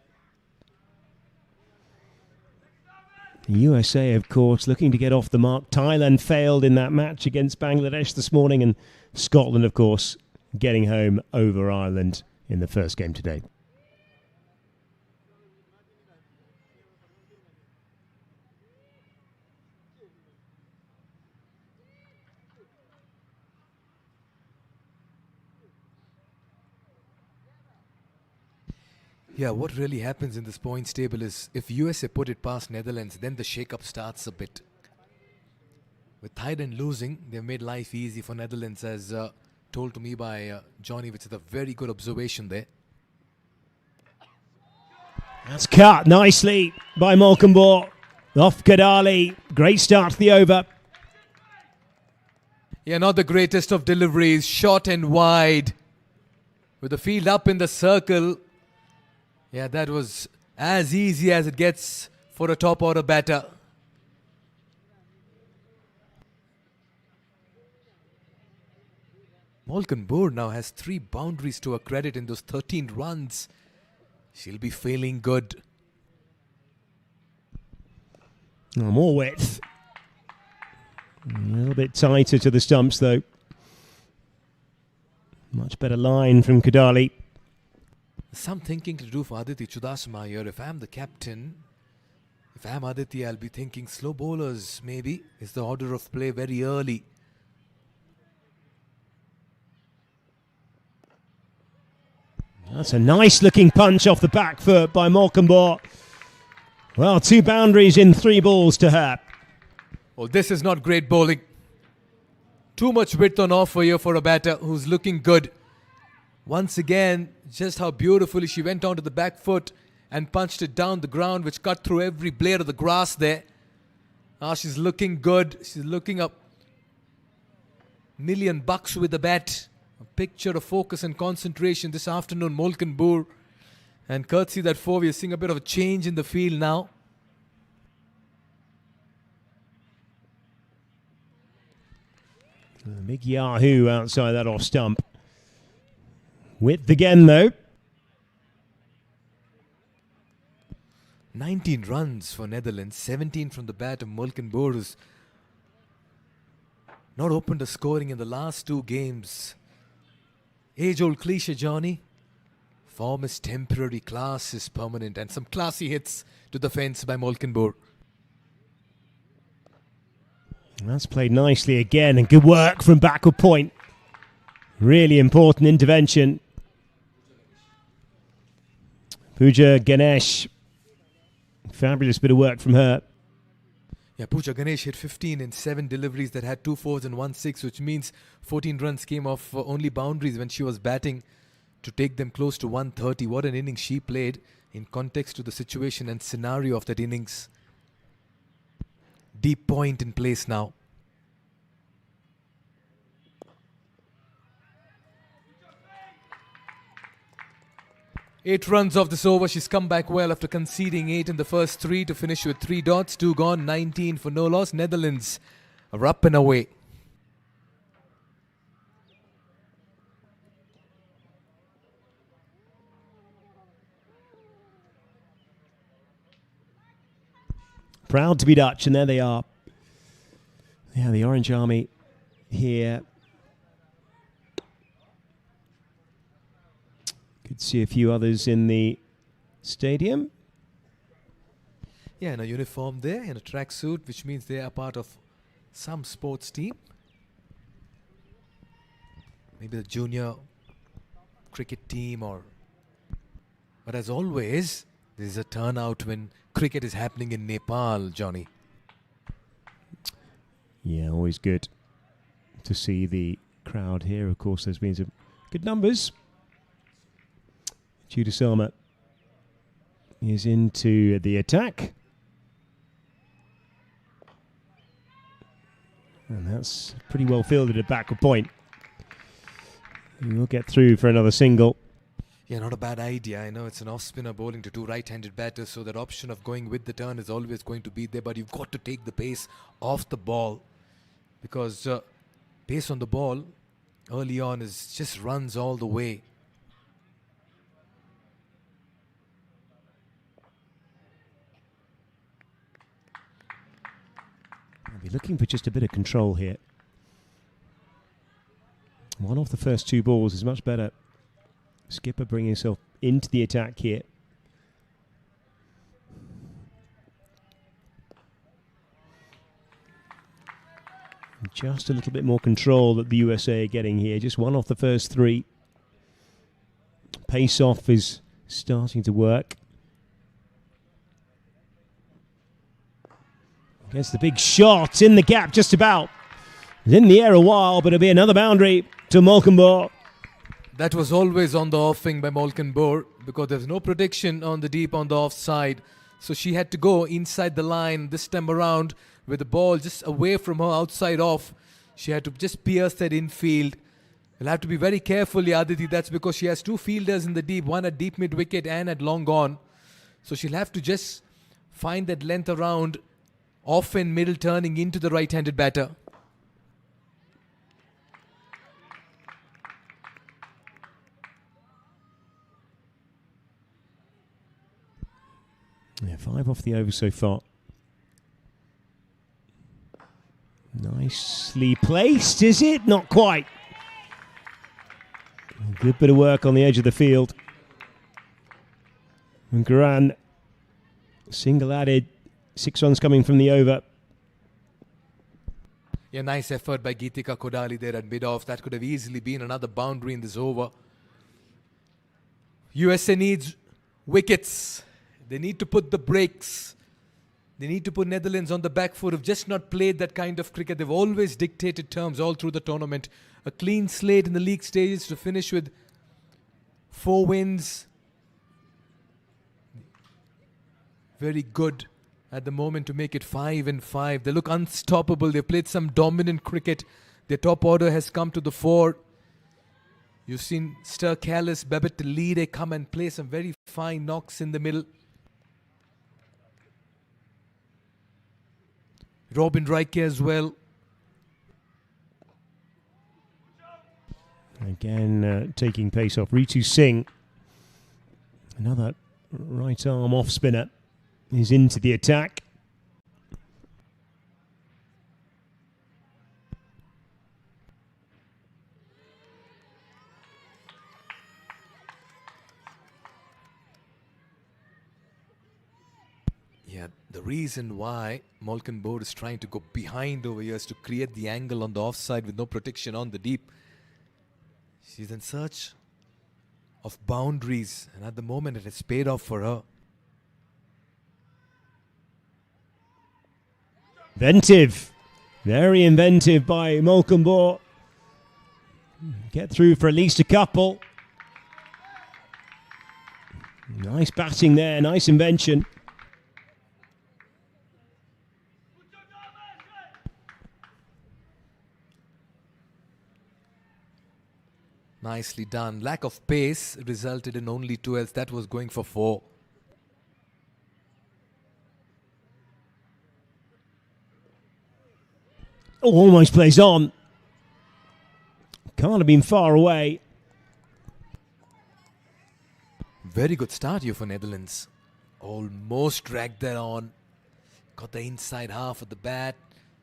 The USA, of course, looking to get off the mark. Thailand failed in that match against Bangladesh this morning, and Scotland, of course, getting home over Ireland in the first game today. Yeah, what really happens in this points table is if USA put it past Netherlands, then the shake-up starts a bit. With Thailand losing, they've made life easy for Netherlands, as told to me by Johnny, which is a very good observation there. That's cut nicely by Malcolmbourne. Off Kadali. Great start to the over. Yeah, not the greatest of deliveries. Short and wide. With the field up in the circle. Yeah, that was as easy as it gets for a top order batter. Malcolmbourne now has 3 boundaries to her credit in those 13 runs. She'll be feeling good. Oh, more width. A little bit tighter to the stumps, though. Much better line from Kadali. Some thinking to do for Aditi Chudasama here. If I'm the captain, if I'm Aditi, I'll be thinking slow bowlers maybe is the order of play very early. That's a nice looking punch off the back foot by Malcolmbourne. Well, 2 boundaries in 3 balls to her. Well, this is not great bowling. Too much width on offer here for a batter who's looking good. Once again, just how beautifully she went onto the back foot and punched it down the ground, which cut through every blade of the grass there. She's looking good. She's looking up $1,000,000 with the bat. A picture of focus and concentration this afternoon, Malcolmbourne. And courtesy that 4, we're seeing a bit of a change in the field now. A big yahoo outside that off stump. Width again, though. 19 runs for Netherlands, 17 from the bat of Malcolmbourne, who's not opened a scoring in the last 2 games. Age-old cliche, Johnny. Form is temporary, class is permanent, and some classy hits to the fence by Malcolmbourne. That's played nicely again, and good work from backward point. Really important intervention. Pooja Ganesh. Fabulous bit of work from her. Yeah, Pooja Ganesh hit 15 in 7 deliveries that had 2 4s and 1 6, which means 14 runs came off only boundaries when she was batting to take them close to 130. What an innings she played in context to the situation and scenario of that innings. Deep point in place now. Eight runs off this over. She's come back well after conceding 8 in the first 3 to finish with 3 dots. 2 gone, 19 for no loss. Netherlands are up and away. Proud to be Dutch, and there they are. Yeah, the Orange Army here Could see a few others in the stadium. Yeah, in a uniform there, in a tracksuit, which means they are part of some sports team. Maybe the junior cricket team or... But as always, there is a turnout when cricket is happening in Nepal, Johnny. Yeah, always good to see the crowd here. Of course, there's been some good numbers. Chudasama is into the attack. And that's pretty well fielded at backward point. We'll get through for another single. Yeah, not a bad idea. I know it's an off-spinner bowling to two right-handed batters, so that option of going with the turn is always going to be there, but you've got to take the pace off the ball, because pace on the ball early on is just runs all the way. I'll be looking for just a bit of control here. One off the first two balls is much better. Skipper bringing himself into the attack here. Just a little bit more control that the USA are getting here. Just one off the first three. Pace off is starting to work. Against the big shot in the gap just about. It's in the air a while, but it'll be another boundary to Molkenbohr. That was always on the offing by Molkenbohr, because there's no protection on the deep on the offside. So she had to go inside the line this time around with the ball just away from her outside off. She had to just pierce that infield. You'll have to be very careful, Aditi. That's because she has two fielders in the deep, one at deep mid wicket and at long on. So she'll have to just find that length around off and middle turning into the right-handed batter. Yeah, 5 off the over so far. Nicely placed, is it? Not quite. A good bit of work on the edge of the field. And Garan, single added, 6 runs coming from the over. Yeah, nice effort by Geetika Kodali there at mid-off. That could have easily been another boundary in this over. USA needs wickets. They need to put the brakes. They need to put Netherlands on the back foot, who've just not played that kind of cricket. They've always dictated terms all through the tournament. A clean slate in the league stages to finish with 4 wins. Very good at the moment to make it 5-5. They look unstoppable. They've played some dominant cricket. Their top order has come to the fore. You've seen Stir Callis, Babette Lede come and play some very fine knocks in the middle. Robin Reike as well. Again, taking pace off. Ritu Singh, another right arm off spinner, is into the attack. Yeah, the reason why Molkenbohr is trying to go behind over here is to create the angle on the offside with no protection on the deep. She's in search of boundaries, and at the moment it has paid off for her. Inventive. Very inventive by Molkenbohr. Get through for at least a couple. Nice batting there, nice invention. Nicely done. Lack of pace resulted in only 2 else. That was going for 4. Oh, almost plays on. Can't have been far away. Very good start here for Netherlands. Almost dragged that on. Got the inside half of the bat.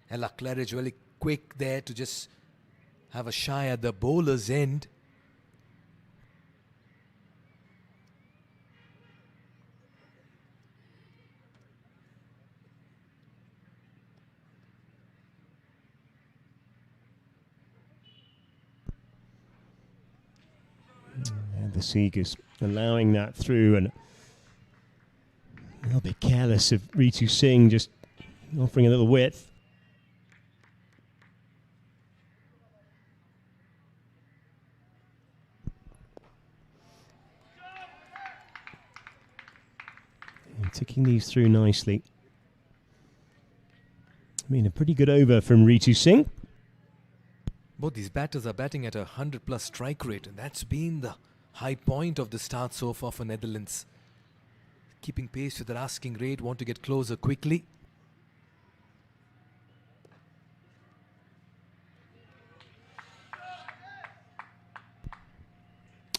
Ella Claridge really quick there to just have a shy at the bowler's end. the Seegers allowing that through, and a little bit careless of Ritu Singh, just offering a little width. And ticking these through nicely. I mean, a pretty good over from Ritu Singh. Both these batters are batting at a 100+ strike rate, and that's been the high point of the start so far for Netherlands. Keeping pace with their asking rate, want to get closer quickly.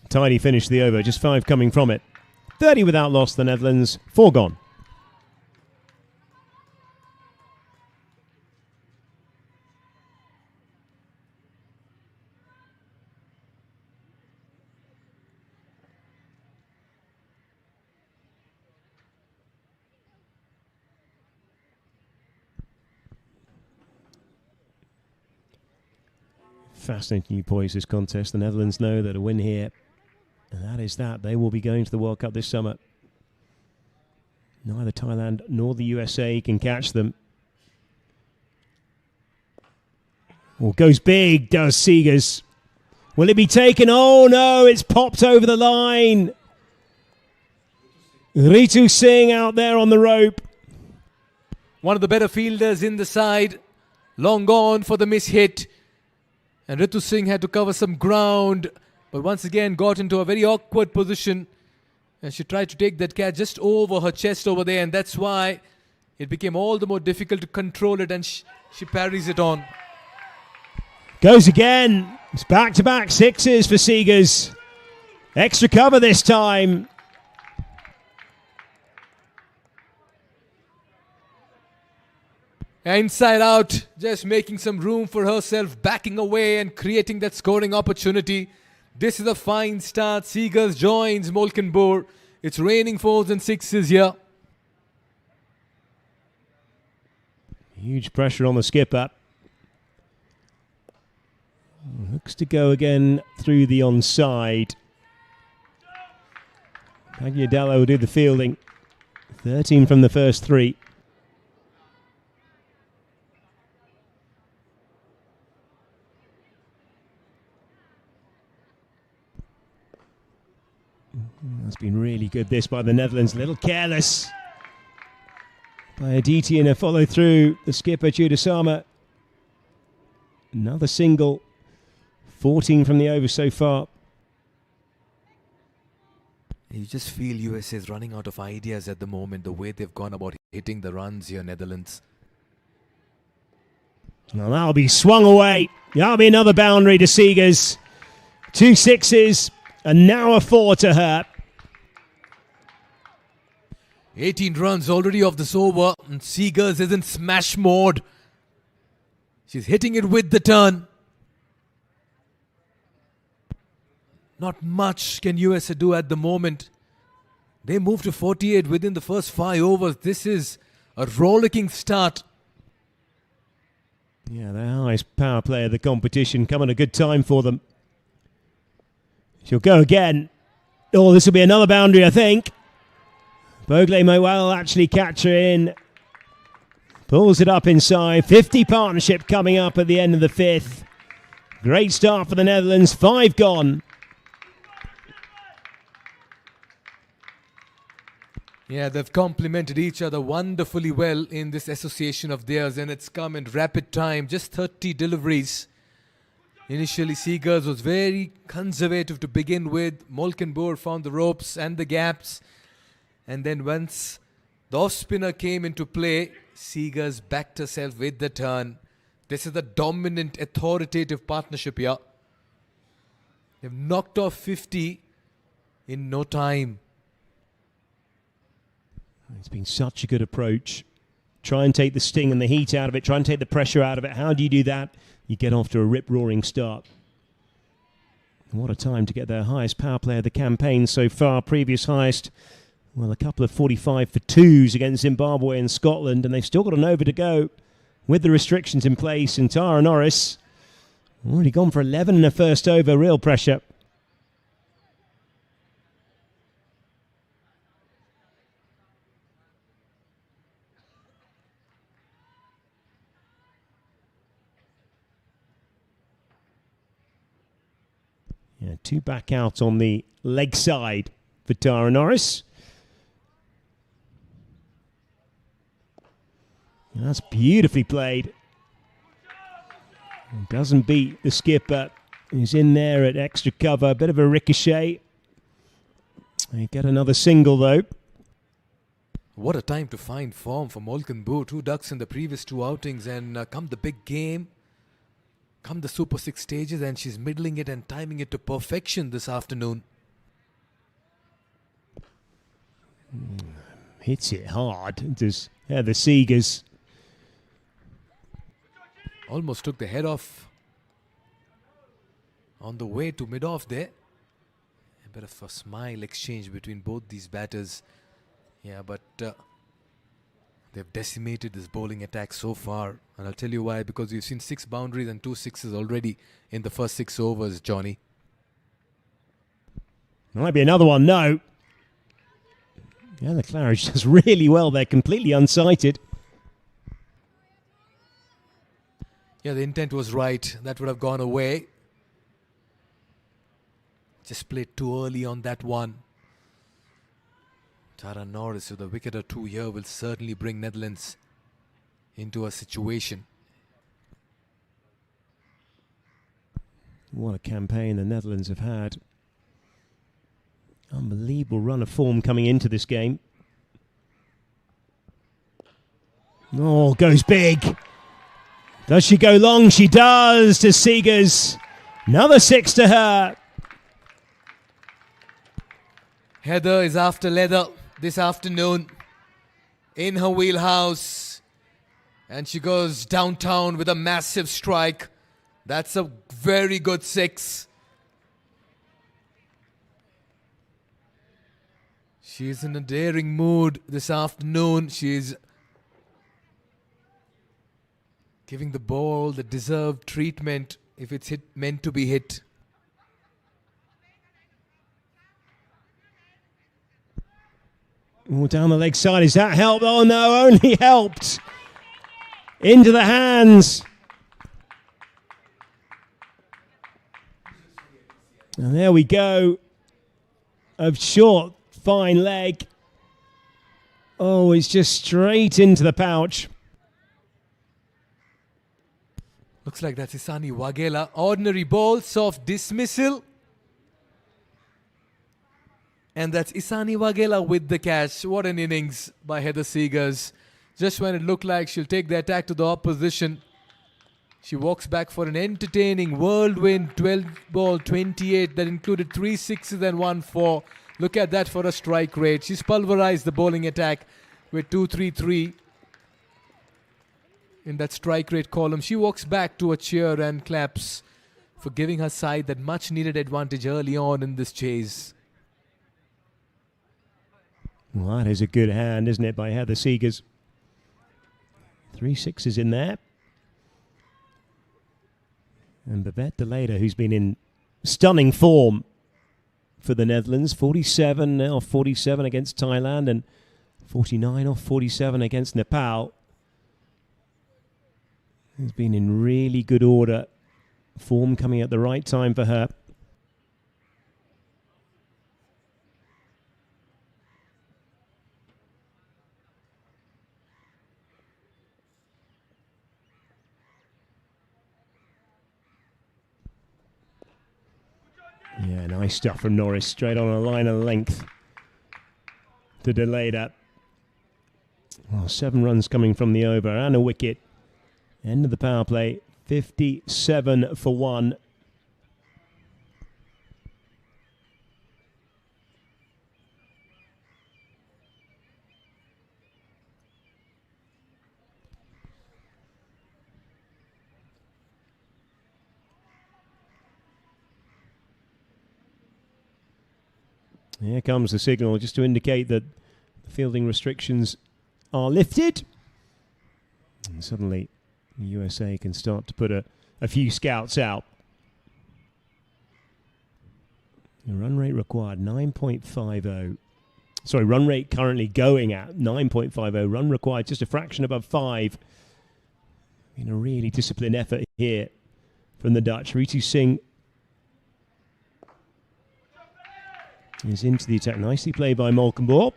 Tidy finished the over, just 5 coming from it. 30 without loss, the Netherlands, 4 gone. Fascinating poise this contest. The Netherlands know that a win here, and that is that. They will be going to the World Cup this summer. Neither Thailand nor the USA can catch them. Oh, goes big, does Seegers. Will it be taken? Oh no, it's popped over the line. Ritu Singh out there on the rope. One of the better fielders in the side. Long gone for the miss hit. And Ritu Singh had to cover some ground, but once again got into a very awkward position. And she tried to take that catch just over her chest over there, and that's why it became all the more difficult to control it, and she parries it on. Goes again. It's back-to-back sixes for Seegers. Extra cover this time. Inside out, just making some room for herself, backing away and creating that scoring opportunity. This is a fine start. Seegers joins Molkenboer. It's raining 4s and 6s here. Huge pressure on the skipper. Looks to go again through the onside. Pagliadello will do the fielding. 13 from the first 3. That's been really good, this by the Netherlands. A little careless by Aditi in a follow through. The skipper, Chudasama. Another single. 14 from the over so far. You just feel USA is running out of ideas at the moment, the way they've gone about hitting the runs here, Netherlands. Well, that'll be swung away. That'll be another boundary to Seegers. 2 6s and now a 4 to her. 18 runs already off this over, and Seegers is in smash mode. She's hitting it with the turn. Not much can USA do at the moment. They moved to 48 within the first 5 overs. This is a rollicking start. Yeah, the highest power play of the competition. Come at a good time for them. She'll go again. Oh, this will be another boundary, I think. Bogle may well actually catch her in. Pulls it up inside. 50 partnership coming up at the end of the 5th. Great start for the Netherlands. 5 gone. Yeah, they've complemented each other wonderfully well in this association of theirs, and it's come in rapid time. Just 30 deliveries. Initially, Seegers was very conservative to begin with. Molkenboer found the ropes and the gaps. And then once the off-spinner came into play, Seegers backed herself with the turn. This is the dominant, authoritative partnership here. They've knocked off 50 in no time. It's been such a good approach. Try and take the sting and the heat out of it. Try and take the pressure out of it. How do you do that? You get off to a rip-roaring start. What a time to get their highest power play of the campaign so far. Previous highest, well, a couple of 45 for 2s against Zimbabwe and Scotland, and they've still got an over to go with the restrictions in place. And Tara Norris already gone for 11 in her first over. Real pressure. Yeah, 2 back out on the leg side for Tara Norris. And that's beautifully played. Doesn't beat the skipper. He's in there at extra cover. Bit of a ricochet. They get another single though. What a time to find form for Molken Boo. 2 ducks in the previous 2 outings, and come the big game, come the Super 6 stages, and she's middling it and timing it to perfection this afternoon. Hits it hard. Does the Seegers. Almost took the head off on the way to mid-off there. A bit of a smile exchange between both these batters. Yeah, but they've decimated this bowling attack so far. And I'll tell you why, because we've seen 6 boundaries and 2 sixes already in the first 6 overs, Johnny. Might be another one, no. Yeah, the Claridge does really well. They're completely unsighted. Yeah, the intent was right. That would have gone away. Just played too early on that one. Tara Norris with a wicket or 2 here will certainly bring Netherlands into a situation. What a campaign the Netherlands have had. Unbelievable run of form coming into this game. Oh, goes big. Does she go long? She does to Seegers. Another 6 to her. Heather is after leather this afternoon in her wheelhouse, and she goes downtown with a massive strike. That's a very good 6. She's in a daring mood this afternoon. She's giving the ball the deserved treatment if it's meant to be hit. Oh, down the leg side. Is that help? Oh no, only helped. Into the hands. And there we go. A short, fine leg. Oh, it's just straight into the pouch. Looks like that's Isani Wagela. Ordinary ball, soft dismissal. And that's Isani Wagela with the catch. What an innings by Heather Seegers. Just when it looked like she'll take the attack to the opposition, she walks back for an entertaining whirlwind 12 ball 28 that included 3 sixes and 1 4. Look at that for a strike rate. She's pulverized the bowling attack with 2-3-3 in that strike rate column. She walks back to a cheer and claps for giving her side that much needed advantage early on in this chase. Well, that is a good hand, isn't it, by Heather Seegers. 3 sixes in there. And Babette de Leyder, who's been in stunning form for the Netherlands. 47 now, 47 against Thailand, and 49 off 47 against Nepal. Has been in really good order. Form coming at the right time for her. Yeah, nice stuff from Norris. Straight on a line of length to de Leyder. Well, 7 runs coming from the over and a wicket. End of the power play. 57 for 1. Here comes the signal just to indicate that the fielding restrictions are lifted. And suddenly the USA can start to put a few scouts out. The run rate required 9.50. Sorry, run rate currently going at 9.50. Run required just a fraction above 5. In a really disciplined effort here from the Dutch. Ritu Singh He's into the attack. Nicely played by Molkenborg.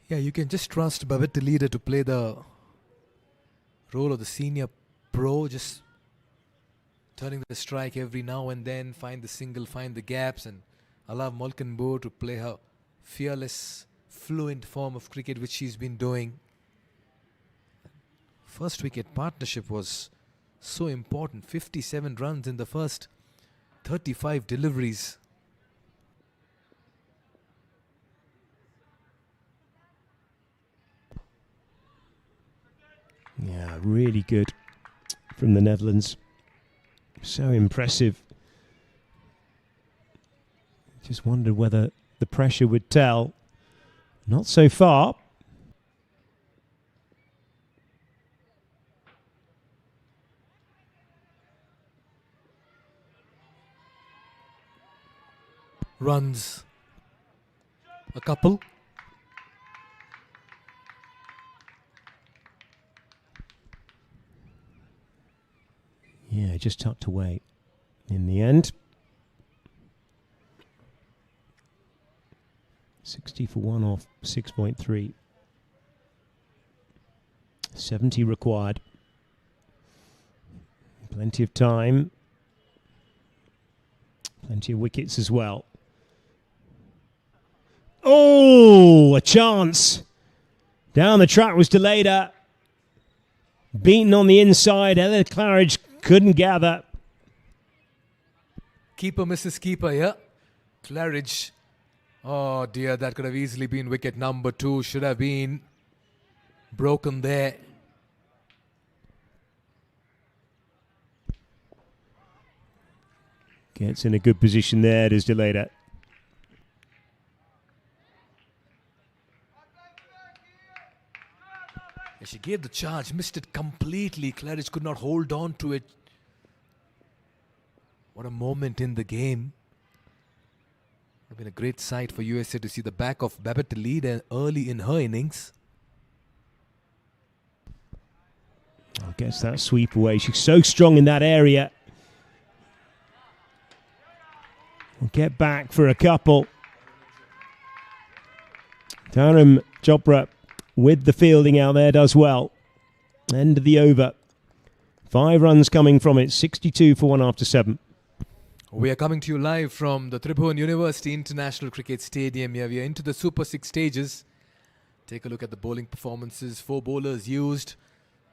Yeah, you can just trust Babette, the leader, to play the role of the senior pro, just turning the strike every now and then, find the single, find the gaps, and allow Molkenborg to play her fearless, fluent form of cricket which she's been doing. First wicket partnership was so important. 57 runs in the first 35 deliveries. Yeah, really good from the Netherlands. So impressive. Just wondered whether the pressure would tell. Not so far. Runs a couple. Yeah, just tucked away in the end. 60 for 1 off 6.3. 70 required. Plenty of time. Plenty of wickets as well. Oh, a chance. Down the track was delayed. Beaten on the inside. Ella Claridge couldn't gather. Keeper misses keeper, yeah. Claridge. Oh dear, that could have easily been wicket number 2. Should have been broken there. Gets in a good position there, does Deleda. She gave the charge, missed it completely. Claridge could not hold on to it. What a moment in the game. It would have been a great sight for USA to see the back of Babette lead early in her innings. Gets that sweep away. She's so strong in that area. We'll get back for a couple. Dharam Chopra with the fielding out there does well. End of the over. 5 runs coming from it. 62 for 1 after 7. We are coming to you live from the Tribhuvan University International Cricket Stadium. Here we are into the Super 6 stages. Take a look at the bowling performances. 4 bowlers used.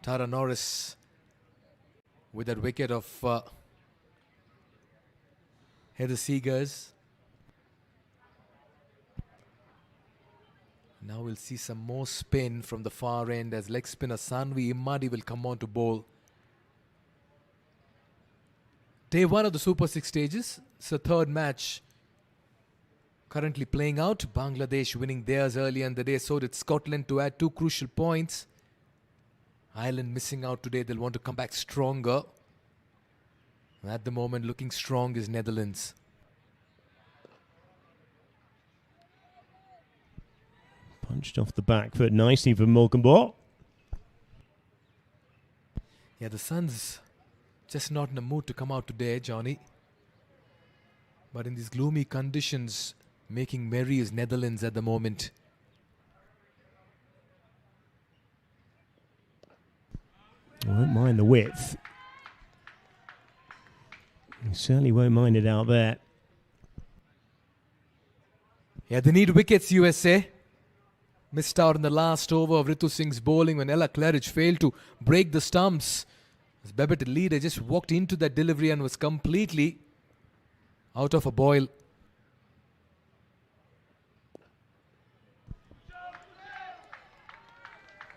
Tara Norris with that wicket of Heather Seegers. Now we'll see some more spin from the far end as leg spinner Sanvi Imadi will come on to bowl. Day 1 of the Super 6 stages. It's the third match currently playing out. Bangladesh winning theirs earlier in the day. So did Scotland to add 2 crucial points. Ireland missing out today. They'll want to come back stronger. At the moment, looking strong is Netherlands. Punched off the back foot nicely for Molkenborg. Yeah, the sun's just not in the mood to come out today, Johnny. But in these gloomy conditions, making merry is Netherlands at the moment. I won't mind the width. You certainly won't mind it out there. Yeah, they need wickets, USA. Missed out in the last over of Ritu Singh's bowling when Ella Claridge failed to break the stumps. As Babette leader just walked into that delivery and was completely out of a boil.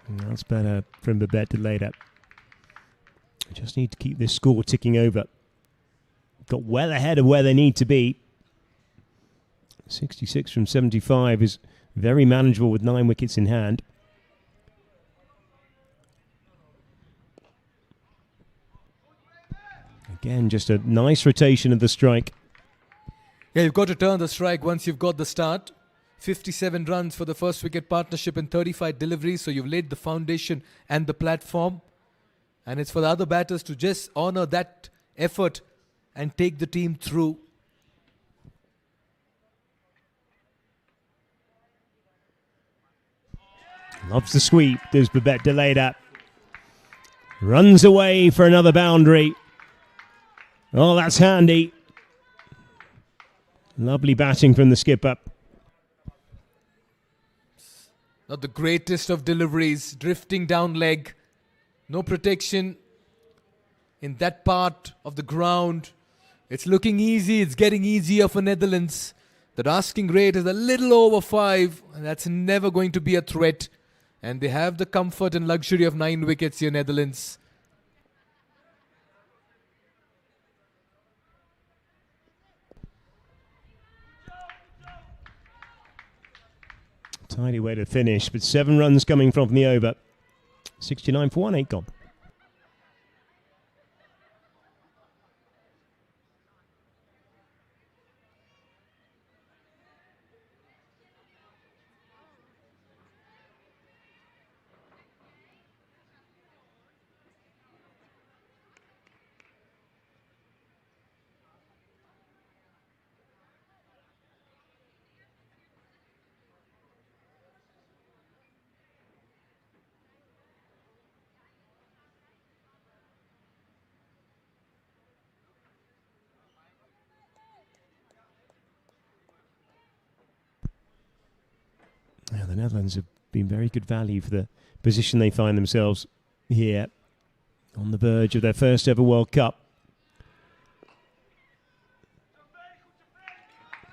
That's better from Babette later. Just need to keep this score ticking over. Got well ahead of where they need to be. 66 from 75 is very manageable with 9 wickets in hand. Again, just a nice rotation of the strike. Yeah, you've got to turn the strike once you've got the start. 57 runs for the first wicket partnership and 35 deliveries. So you've laid the foundation and the platform. And it's for the other batters to just honor that effort and take the team through. Loves the sweep. Does Babette de Leyda. Runs away for another boundary. Oh, that's handy. Lovely batting from the skipper. Not the greatest of deliveries. Drifting down leg. No protection in that part of the ground. It's looking easy. It's getting easier for Netherlands. The asking rate is a little over 5. And that's never going to be a threat. And they have the comfort and luxury of 9 wickets here, Netherlands. Tidy way to finish, but 7 runs coming from the over. 69 for 1, 8 gone. Now, the Netherlands have been very good value for the position they find themselves here on the verge of their first ever World Cup.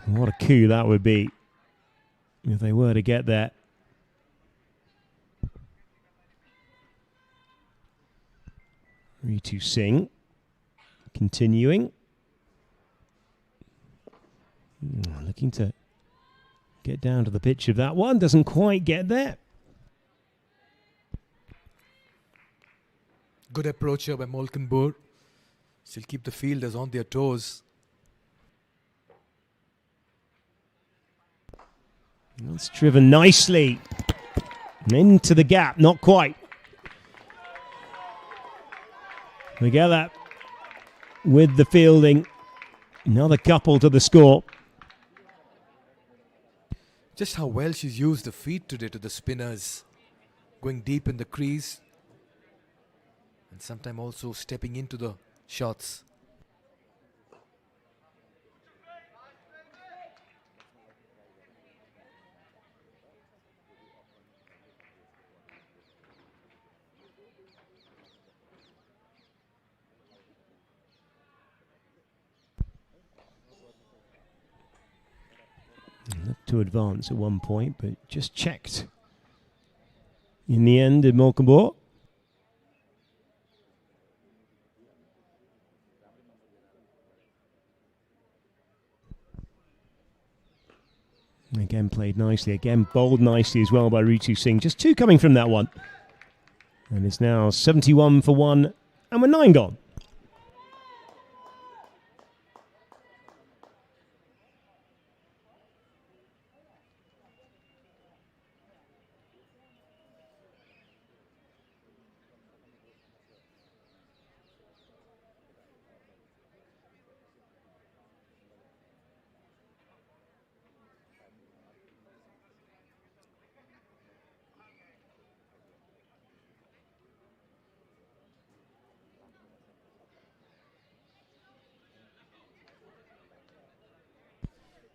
What a coup that would be if they were to get there. Ritu Singh continuing. Looking to get down to the pitch of that one. Doesn't quite get there. Good approach here by Molkenboer. Still keep the fielders on their toes. It's driven nicely. Into the gap. Not quite. Miguela with the fielding. Another couple to the score. Just how well she's used the feet today to the spinners. Going deep in the crease. And sometimes also stepping into the shots. Looked to advance at one point, but just checked. In the end, did Molkenboer. Again played nicely. Again bowled nicely as well by Ritu Singh. Just 2 coming from that one. And it's now 71 for 1. And we're 9 gone.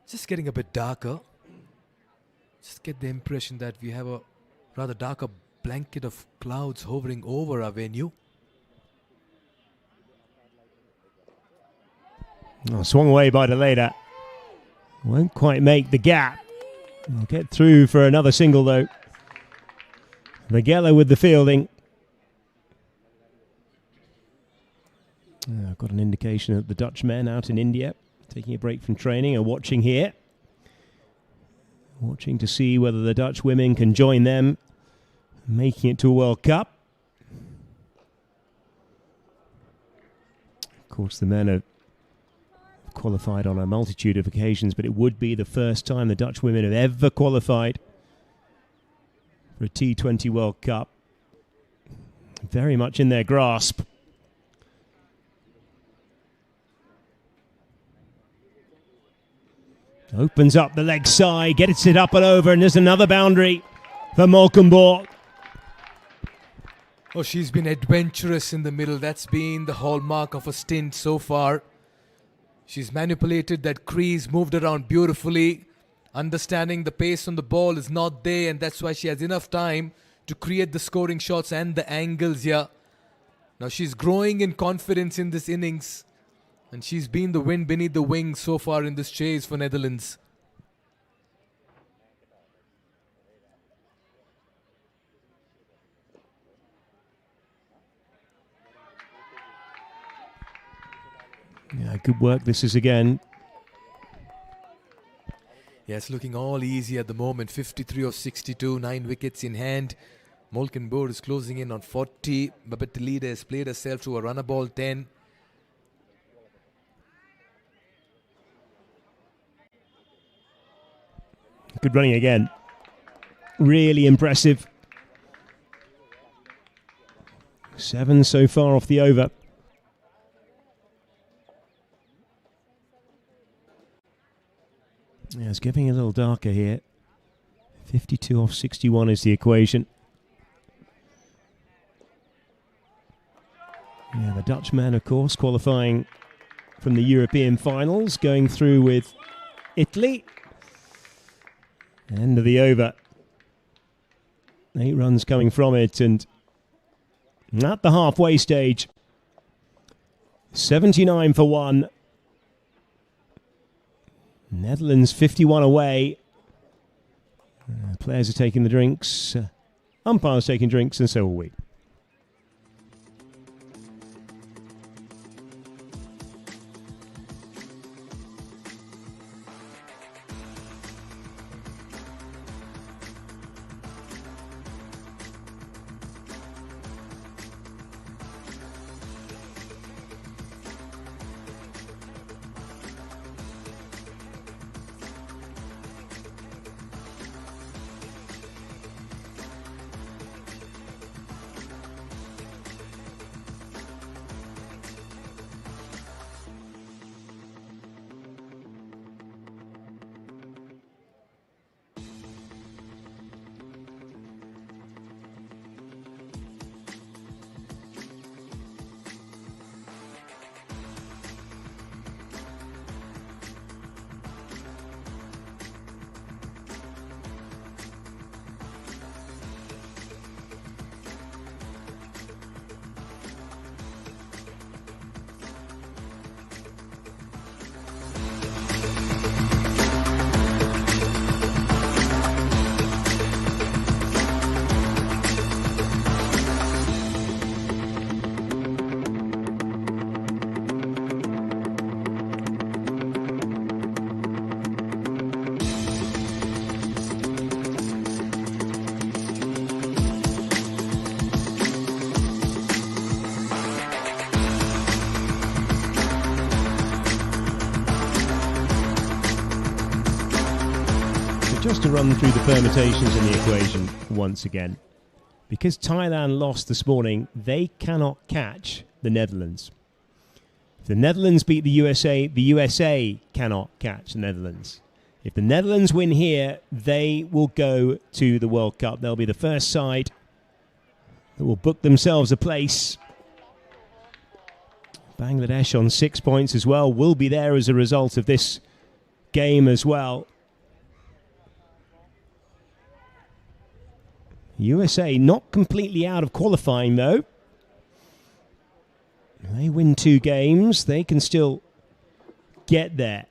Just getting a bit darker. Just get the impression that we have a rather darker blanket of clouds hovering over our venue. Oh, swung away by de Leyda. Won't quite make the gap. We'll get through for another single though. Miguela with the fielding. I've got an indication that the Dutch men out in India taking a break from training are watching here. Watching to see whether the Dutch women can join them, making it to a World Cup. Of course, the men have qualified on a multitude of occasions, but it would be the first time the Dutch women have ever qualified for a T20 World Cup. Very much in their grasp. Opens up the leg side, gets it up and over, and there's another boundary. for Malcolm. Oh, she's been adventurous in the middle. That's been the hallmark of her stint so far. She's manipulated that crease, moved around beautifully. Understanding the pace on the ball is not there, and that's why she has enough time to create the scoring shots and the angles here. Now she's growing in confidence in this innings, and she's been the wind beneath the wings so far in this chase for Netherlands. Yeah, good work this is again. Yeah, it's looking all easy at the moment. 53 of 62, 9 wickets in hand. Malcolm is closing in on 40. Babette Leader has played herself to a runner ball 10. Good running again. Really impressive. 7 so far off the over. Yeah, it's getting a little darker here. 52 off 61 is the equation. Yeah, the Dutchman, of course, qualifying from the European finals, going through with Italy. End of the over. 8 runs coming from it, and at the halfway stage, 79 for 1. Netherlands 51 away. Players are taking the drinks. Umpires taking drinks, and so will we. Just to run through the permutations in the equation once again. Because Thailand lost this morning, they cannot catch the Netherlands. If the Netherlands beat the USA cannot catch the Netherlands. If the Netherlands win here, they will go to the World Cup. They'll be the first side that will book themselves a place. Bangladesh on 6 points as well will be there as a result of this game as well. USA not completely out of qualifying though. They win 2 games, they can still get there.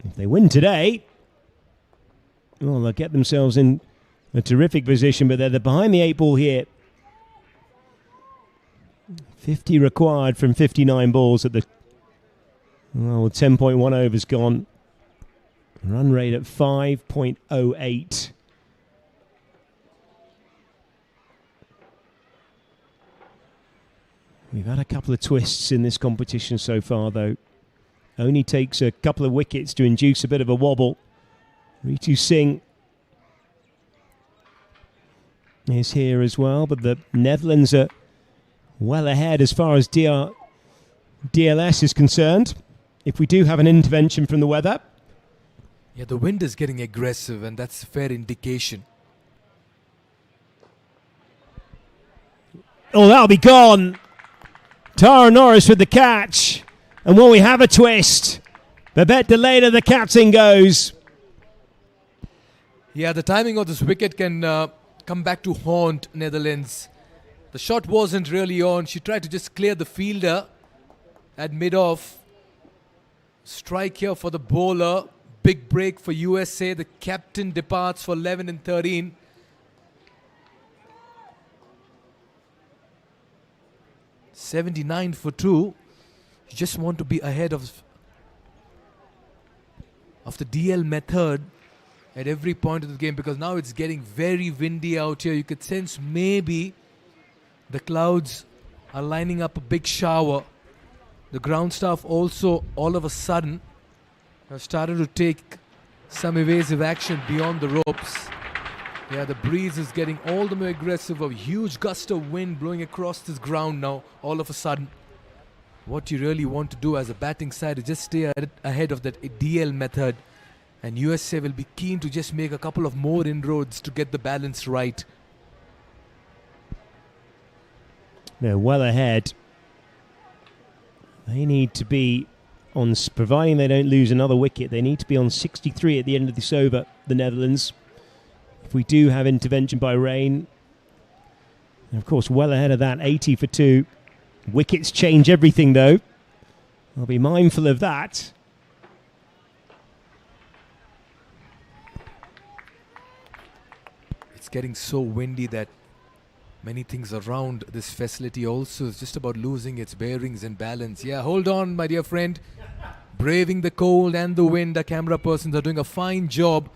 If they win today, well, they'll get themselves in a terrific position, but they're behind the 8 ball here. 50 required from 59 balls at the 10.1 overs gone. Run rate at 5.08. We've had a couple of twists in this competition so far, though. Only takes a couple of wickets to induce a bit of a wobble. Ritu Singh is here as well, but the Netherlands are well ahead as far as DLS is concerned. If we do have an intervention from the weather. Yeah, the wind is getting aggressive, and that's a fair indication. Oh, that'll be gone. Tara Norris with the catch. And will we have a twist? Babette Deleda, the captain, goes. Yeah, the timing of this wicket can come back to haunt Netherlands. The shot wasn't really on. She tried to just clear the fielder at mid-off. Strike here for the bowler. Big break for USA. The captain departs for 11 and 13. .79 for 2. You just want to be ahead of the DL method at every point of the game, because now it's getting very windy out here. You could sense maybe the clouds are lining up a big shower. The ground staff also all of a sudden have started to take some evasive action beyond the ropes. Yeah, the breeze is getting all the more aggressive. A huge gust of wind blowing across this ground now all of a sudden. What you really want to do as a batting side is just stay ahead of that DL method. And USA will be keen to just make a couple of more inroads to get the balance right. They're well ahead. They need to be on, providing they don't lose another wicket, they need to be on 63 at the end of this over, the Netherlands. If we do have intervention by rain, and of course well ahead of that, 80 for 2. Wickets change everything though. I'll be mindful of that. It's getting so windy that many things around this facility also is just about losing its bearings and balance. Yeah, hold on, my dear friend. Braving the cold and the wind, the camera persons are doing a fine job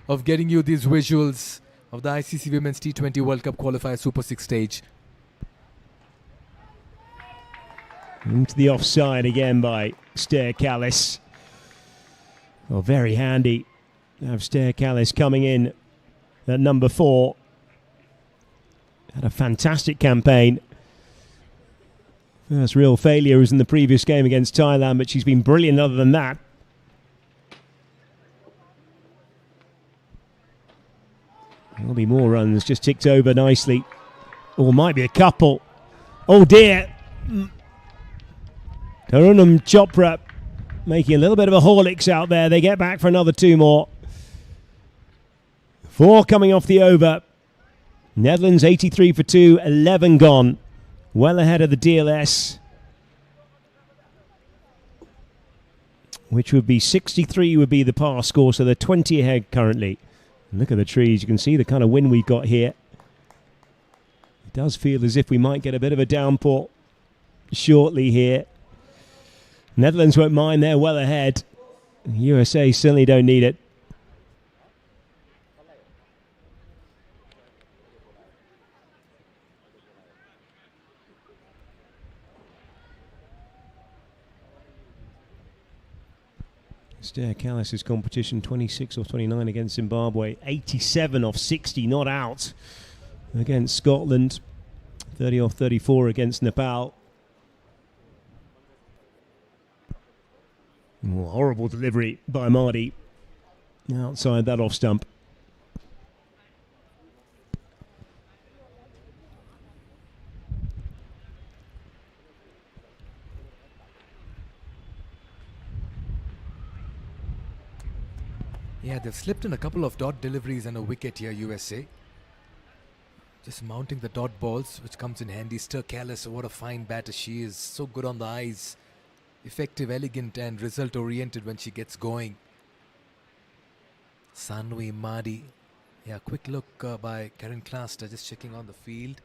of getting you these visuals of the ICC Women's T20 World Cup Qualifier Super 6 stage. Into the offside again by Stair Callis. Well, very handy to have Stair Callis coming in at number 4. Had a fantastic campaign. First real failure was in the previous game against Thailand, but she's been brilliant other than that. There'll be more runs, just ticked over nicely. Or might be a couple. Oh dear. Karunam Chopra making a little bit of a Horlicks out there. They get back for another 2 more. 4 coming off the over. Netherlands 83 for 2, 11 gone. Well ahead of the DLS, which would be 63 would be the par score, so they're 20 ahead currently. Look at the trees. You can see the kind of wind we've got here. It does feel as if we might get a bit of a downpour shortly here. Netherlands won't mind. They're well ahead. USA certainly don't need it. Stair Callis' competition, 26 off 29 against Zimbabwe, 87 off 60, not out against Scotland, 30 off 34 against Nepal. Oh, horrible delivery by Mardi outside that off stump. Yeah, they've slipped in a couple of dot deliveries and a wicket here, USA. Just mounting the dot balls, which comes in handy. Stair Callis, what a fine batter she is. So good on the eyes. Effective, elegant and result-oriented when she gets going. Sanvi Madi. Yeah, quick look by Karen Cluster, just checking on the field.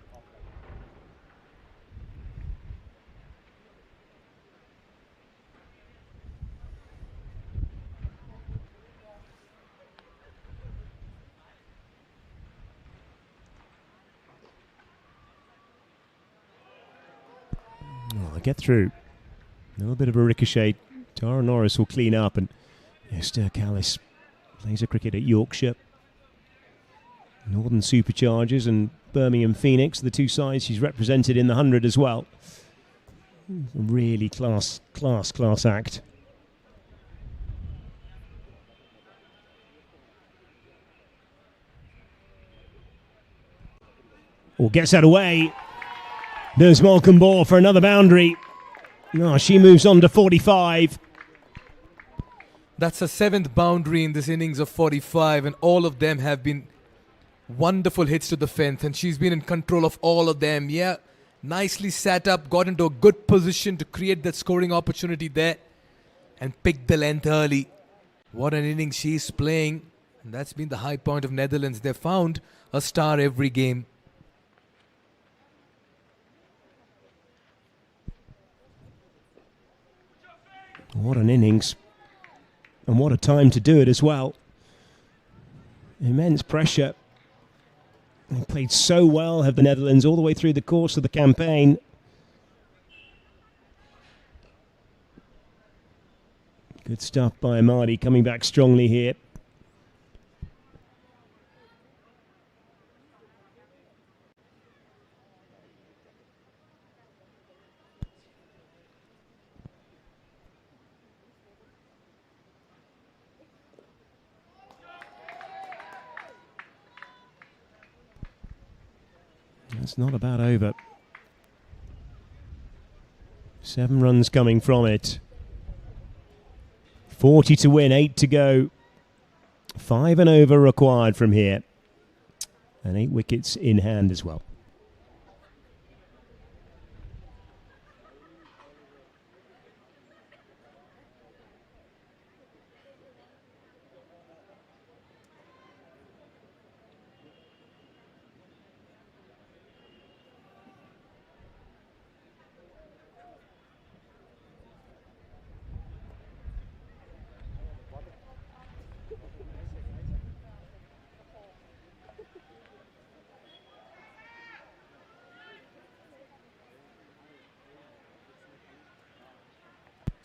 Oh, I get through. A little bit of a ricochet. Tara Norris will clean up, and Stair Callis plays her cricket at Yorkshire. Northern Superchargers and Birmingham Phoenix, the 2 sides she's represented in the 100 as well. Really class act. Or gets that away. There's Malcolm Ball for another boundary. Oh, she moves on to 45. That's her 7th boundary in this innings of 45, and all of them have been wonderful hits to the fence, and she's been in control of all of them. Yeah, nicely sat up, got into a good position to create that scoring opportunity there and picked the length early. What an innings she's playing, and that's been the high point of Netherlands. They've found a star every game. What an innings. And what a time to do it as well. Immense pressure. They played so well, have the Netherlands, all the way through the course of the campaign. Good stuff by Amadi, coming back strongly here. It's not a bad over. 7 runs coming from it. 40 to win, 8 to go. 5 and over required from here. And 8 wickets in hand as well.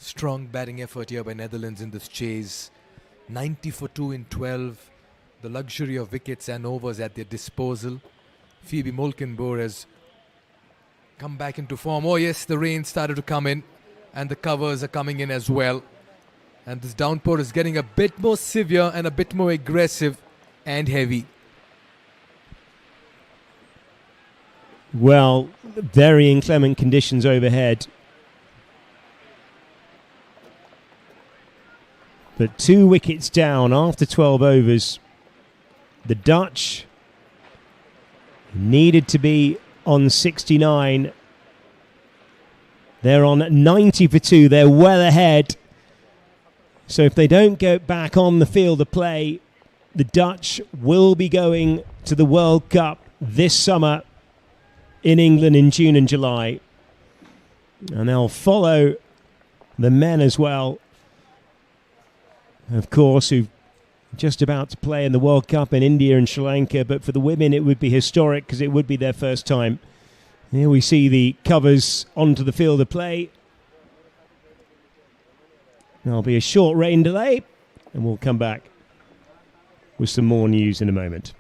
Strong batting effort here by Netherlands in this chase. 90 for 2 in 12. The luxury of wickets and overs at their disposal. Phoebe Molkenboer has come back into form. Oh yes, the rain started to come in and the covers are coming in as well. And this downpour is getting a bit more severe and a bit more aggressive and heavy. Well, very inclement conditions overhead. But 2 wickets down after 12 overs. The Dutch needed to be on 69. They're on 90 for 2. They're well ahead. So if they don't get back on the field of play, the Dutch will be going to the World Cup this summer in England in June and July. And they'll follow the men as well, of course, who are just about to play in the World Cup in India and Sri Lanka. But for the women, it would be historic because it would be their first time. Here we see the covers onto the field of play. There'll be a short rain delay, and we'll come back with some more news in a moment.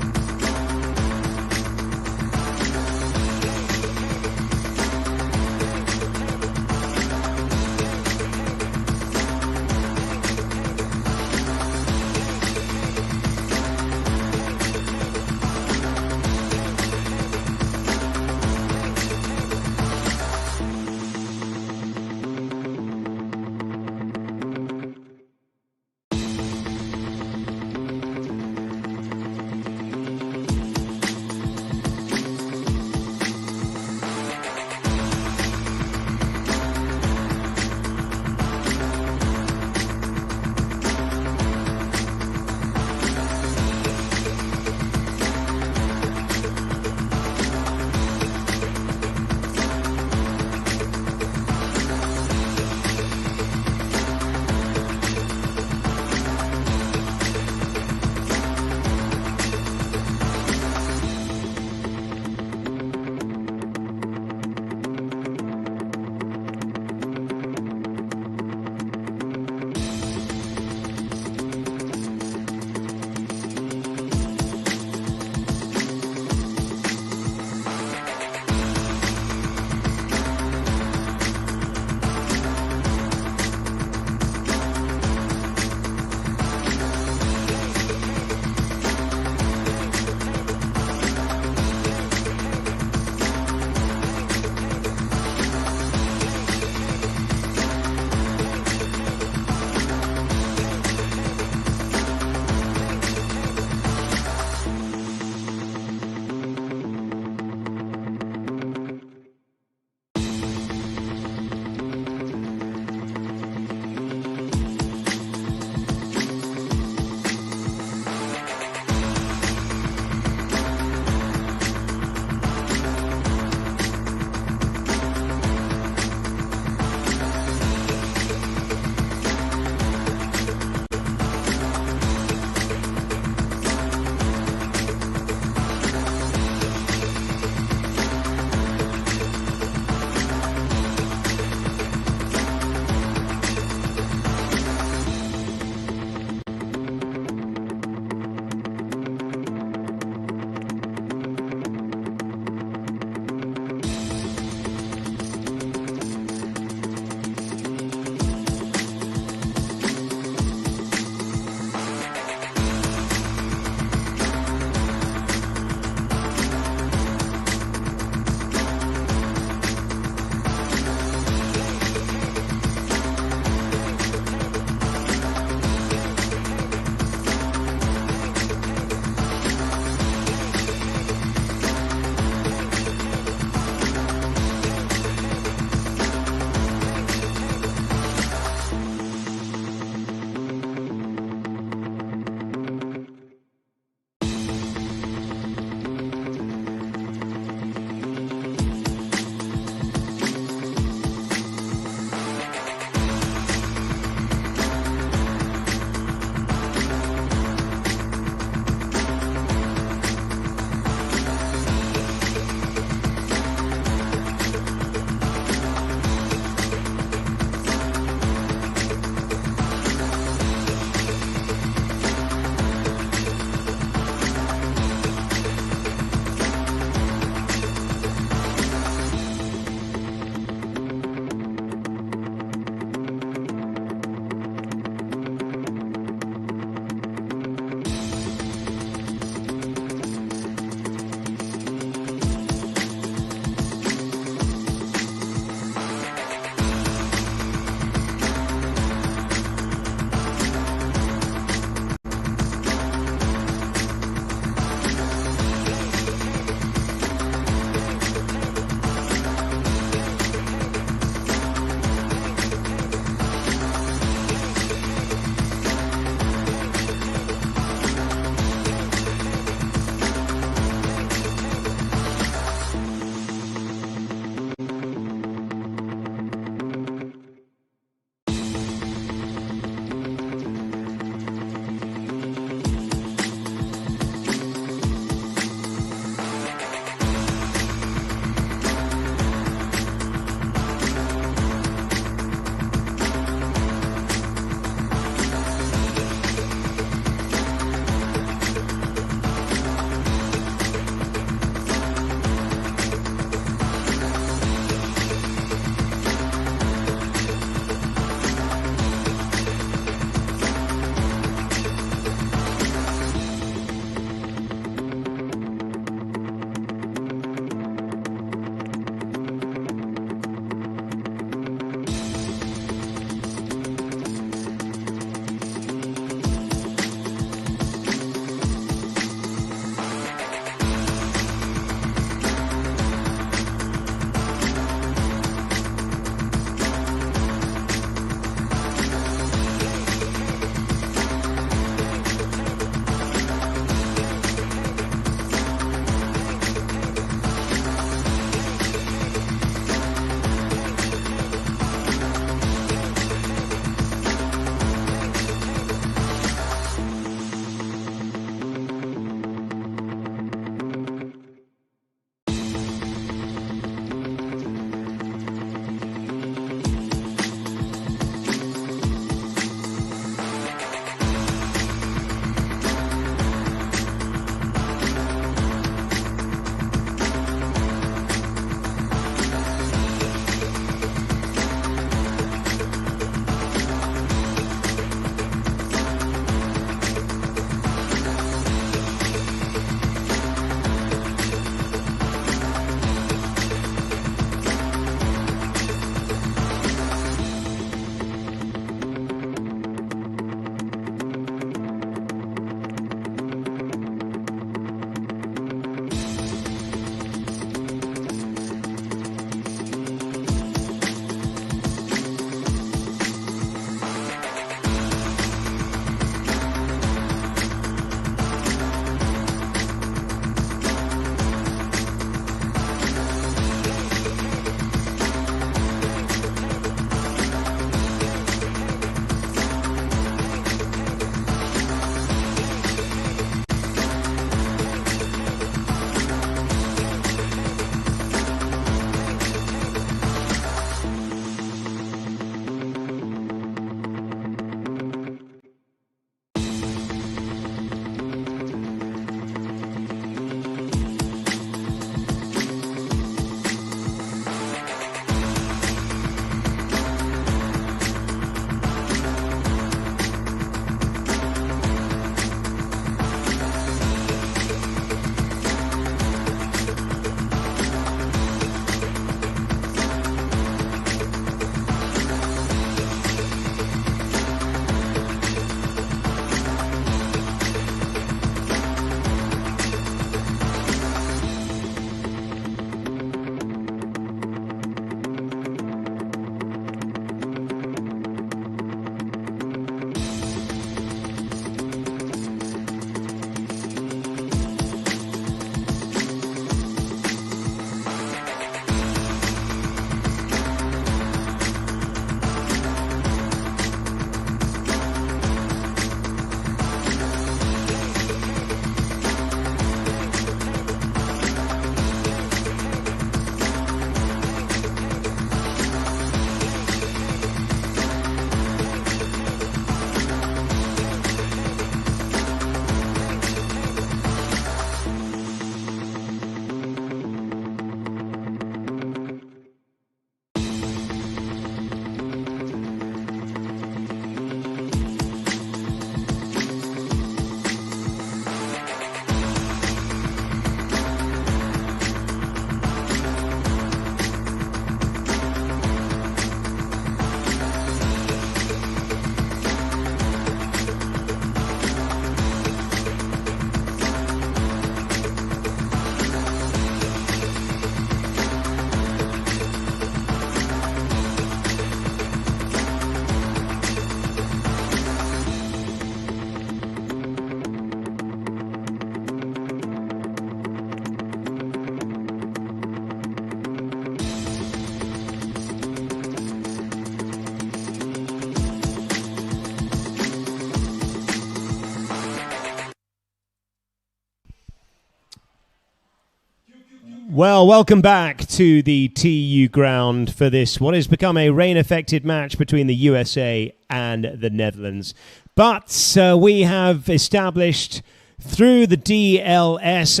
Well, welcome back to the TU ground for this, what has become a rain-affected match between the USA and the Netherlands. But we have established through the DLS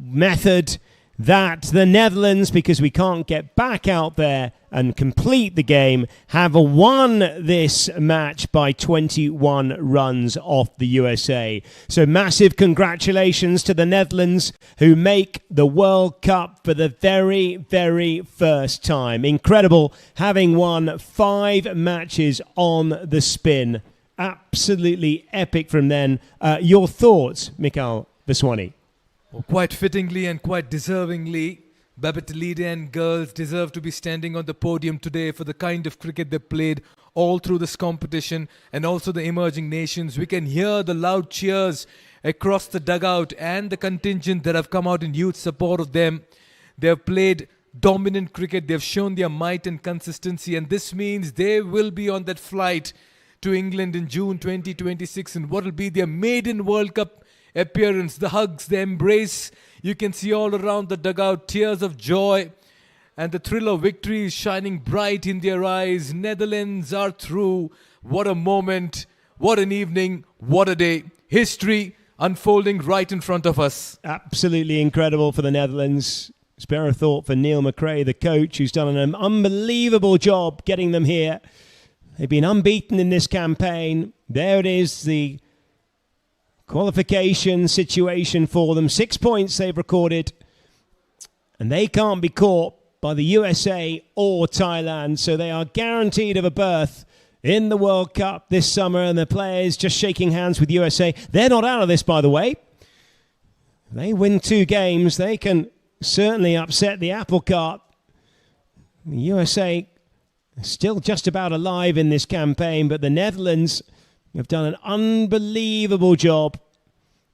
method that the Netherlands, because we can't get back out there and complete the game, have won this match by 21 runs off the USA. So massive congratulations to the Netherlands, who make the World Cup for the very, very first time. Incredible, having won 5 matches on the spin. Absolutely epic from then. Your thoughts, Mikhail Vaswani? Well, quite fittingly and quite deservingly, Babatelide and girls deserve to be standing on the podium today for the kind of cricket they played all through this competition, and also the emerging nations. We can hear the loud cheers across the dugout and the contingent that have come out in huge support of them. They have played dominant cricket. They have shown their might and consistency, and this means they will be on that flight to England in June 2026, and what will be their maiden World Cup appearance. The hugs, the embrace, you can see all around the dugout, tears of joy, and the thrill of victory is shining bright in their eyes. Netherlands are through. What a moment, what an evening, what a day. History unfolding right in front of us. Absolutely incredible for the Netherlands. Spare a thought for Neil McRae, the coach, who's done an unbelievable job getting them here. They've been unbeaten in this campaign. There it is, the qualification situation for them. 6 points they've recorded, and they can't be caught by the USA or Thailand, so they are guaranteed of a berth in the World Cup this summer. And the players just shaking hands with USA. They're not out of this, by the way. They win 2 games, they can certainly upset the apple cart. The USA still just about alive in this campaign, but the Netherlands have done an unbelievable job.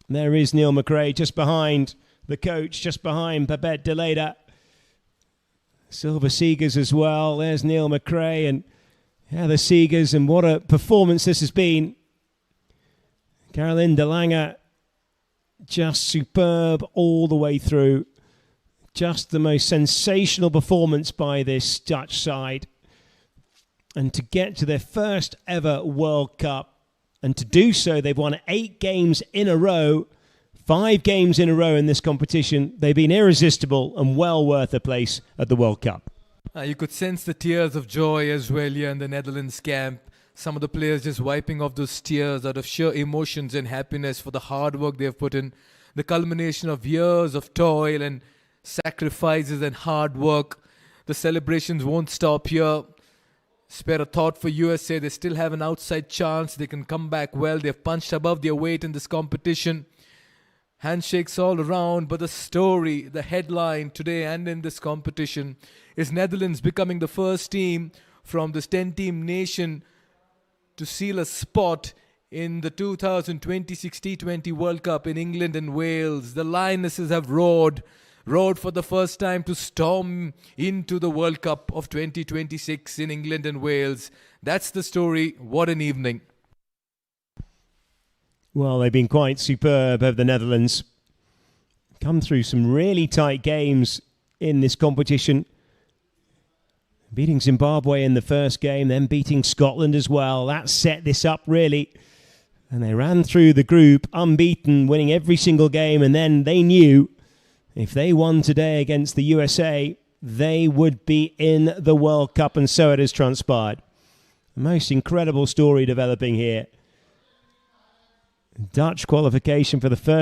There is Neil McRae just behind the coach, just behind Babette Deleda. Silver Seegers as well. There's Neil McRae and the Seegers, and what a performance this has been. Caroline de Lange, just superb all the way through. Just the most sensational performance by this Dutch side. And to get to their first ever World Cup, and to do so, they've won 8 games in a row, 5 games in a row in this competition. They've been irresistible and well worth a place at the World Cup. You could sense the tears of joy as well here in the Netherlands camp. Some of the players just wiping off those tears out of sheer emotions and happiness for the hard work they've put in. The culmination of years of toil and sacrifices and hard work. The celebrations won't stop here. Spare a thought for USA. They still have an outside chance. They can come back well. They've punched above their weight in this competition. Handshakes all around. But the story, the headline today and in this competition is Netherlands becoming the first team from this 10-team nation to seal a spot in the 2026 T20 World Cup in England and Wales. The Lionesses have roared for the first time to storm into the World Cup of 2026 in England and Wales. That's the story. What an evening. Well, they've been quite superb, have the Netherlands. Come through some really tight games in this competition. Beating Zimbabwe in the first game, then beating Scotland as well. That set this up, really. And they ran through the group unbeaten, winning every single game, and then they knew if they won today against the USA, they would be in the World Cup, and so it has transpired. The most incredible story developing here. Dutch qualification for the first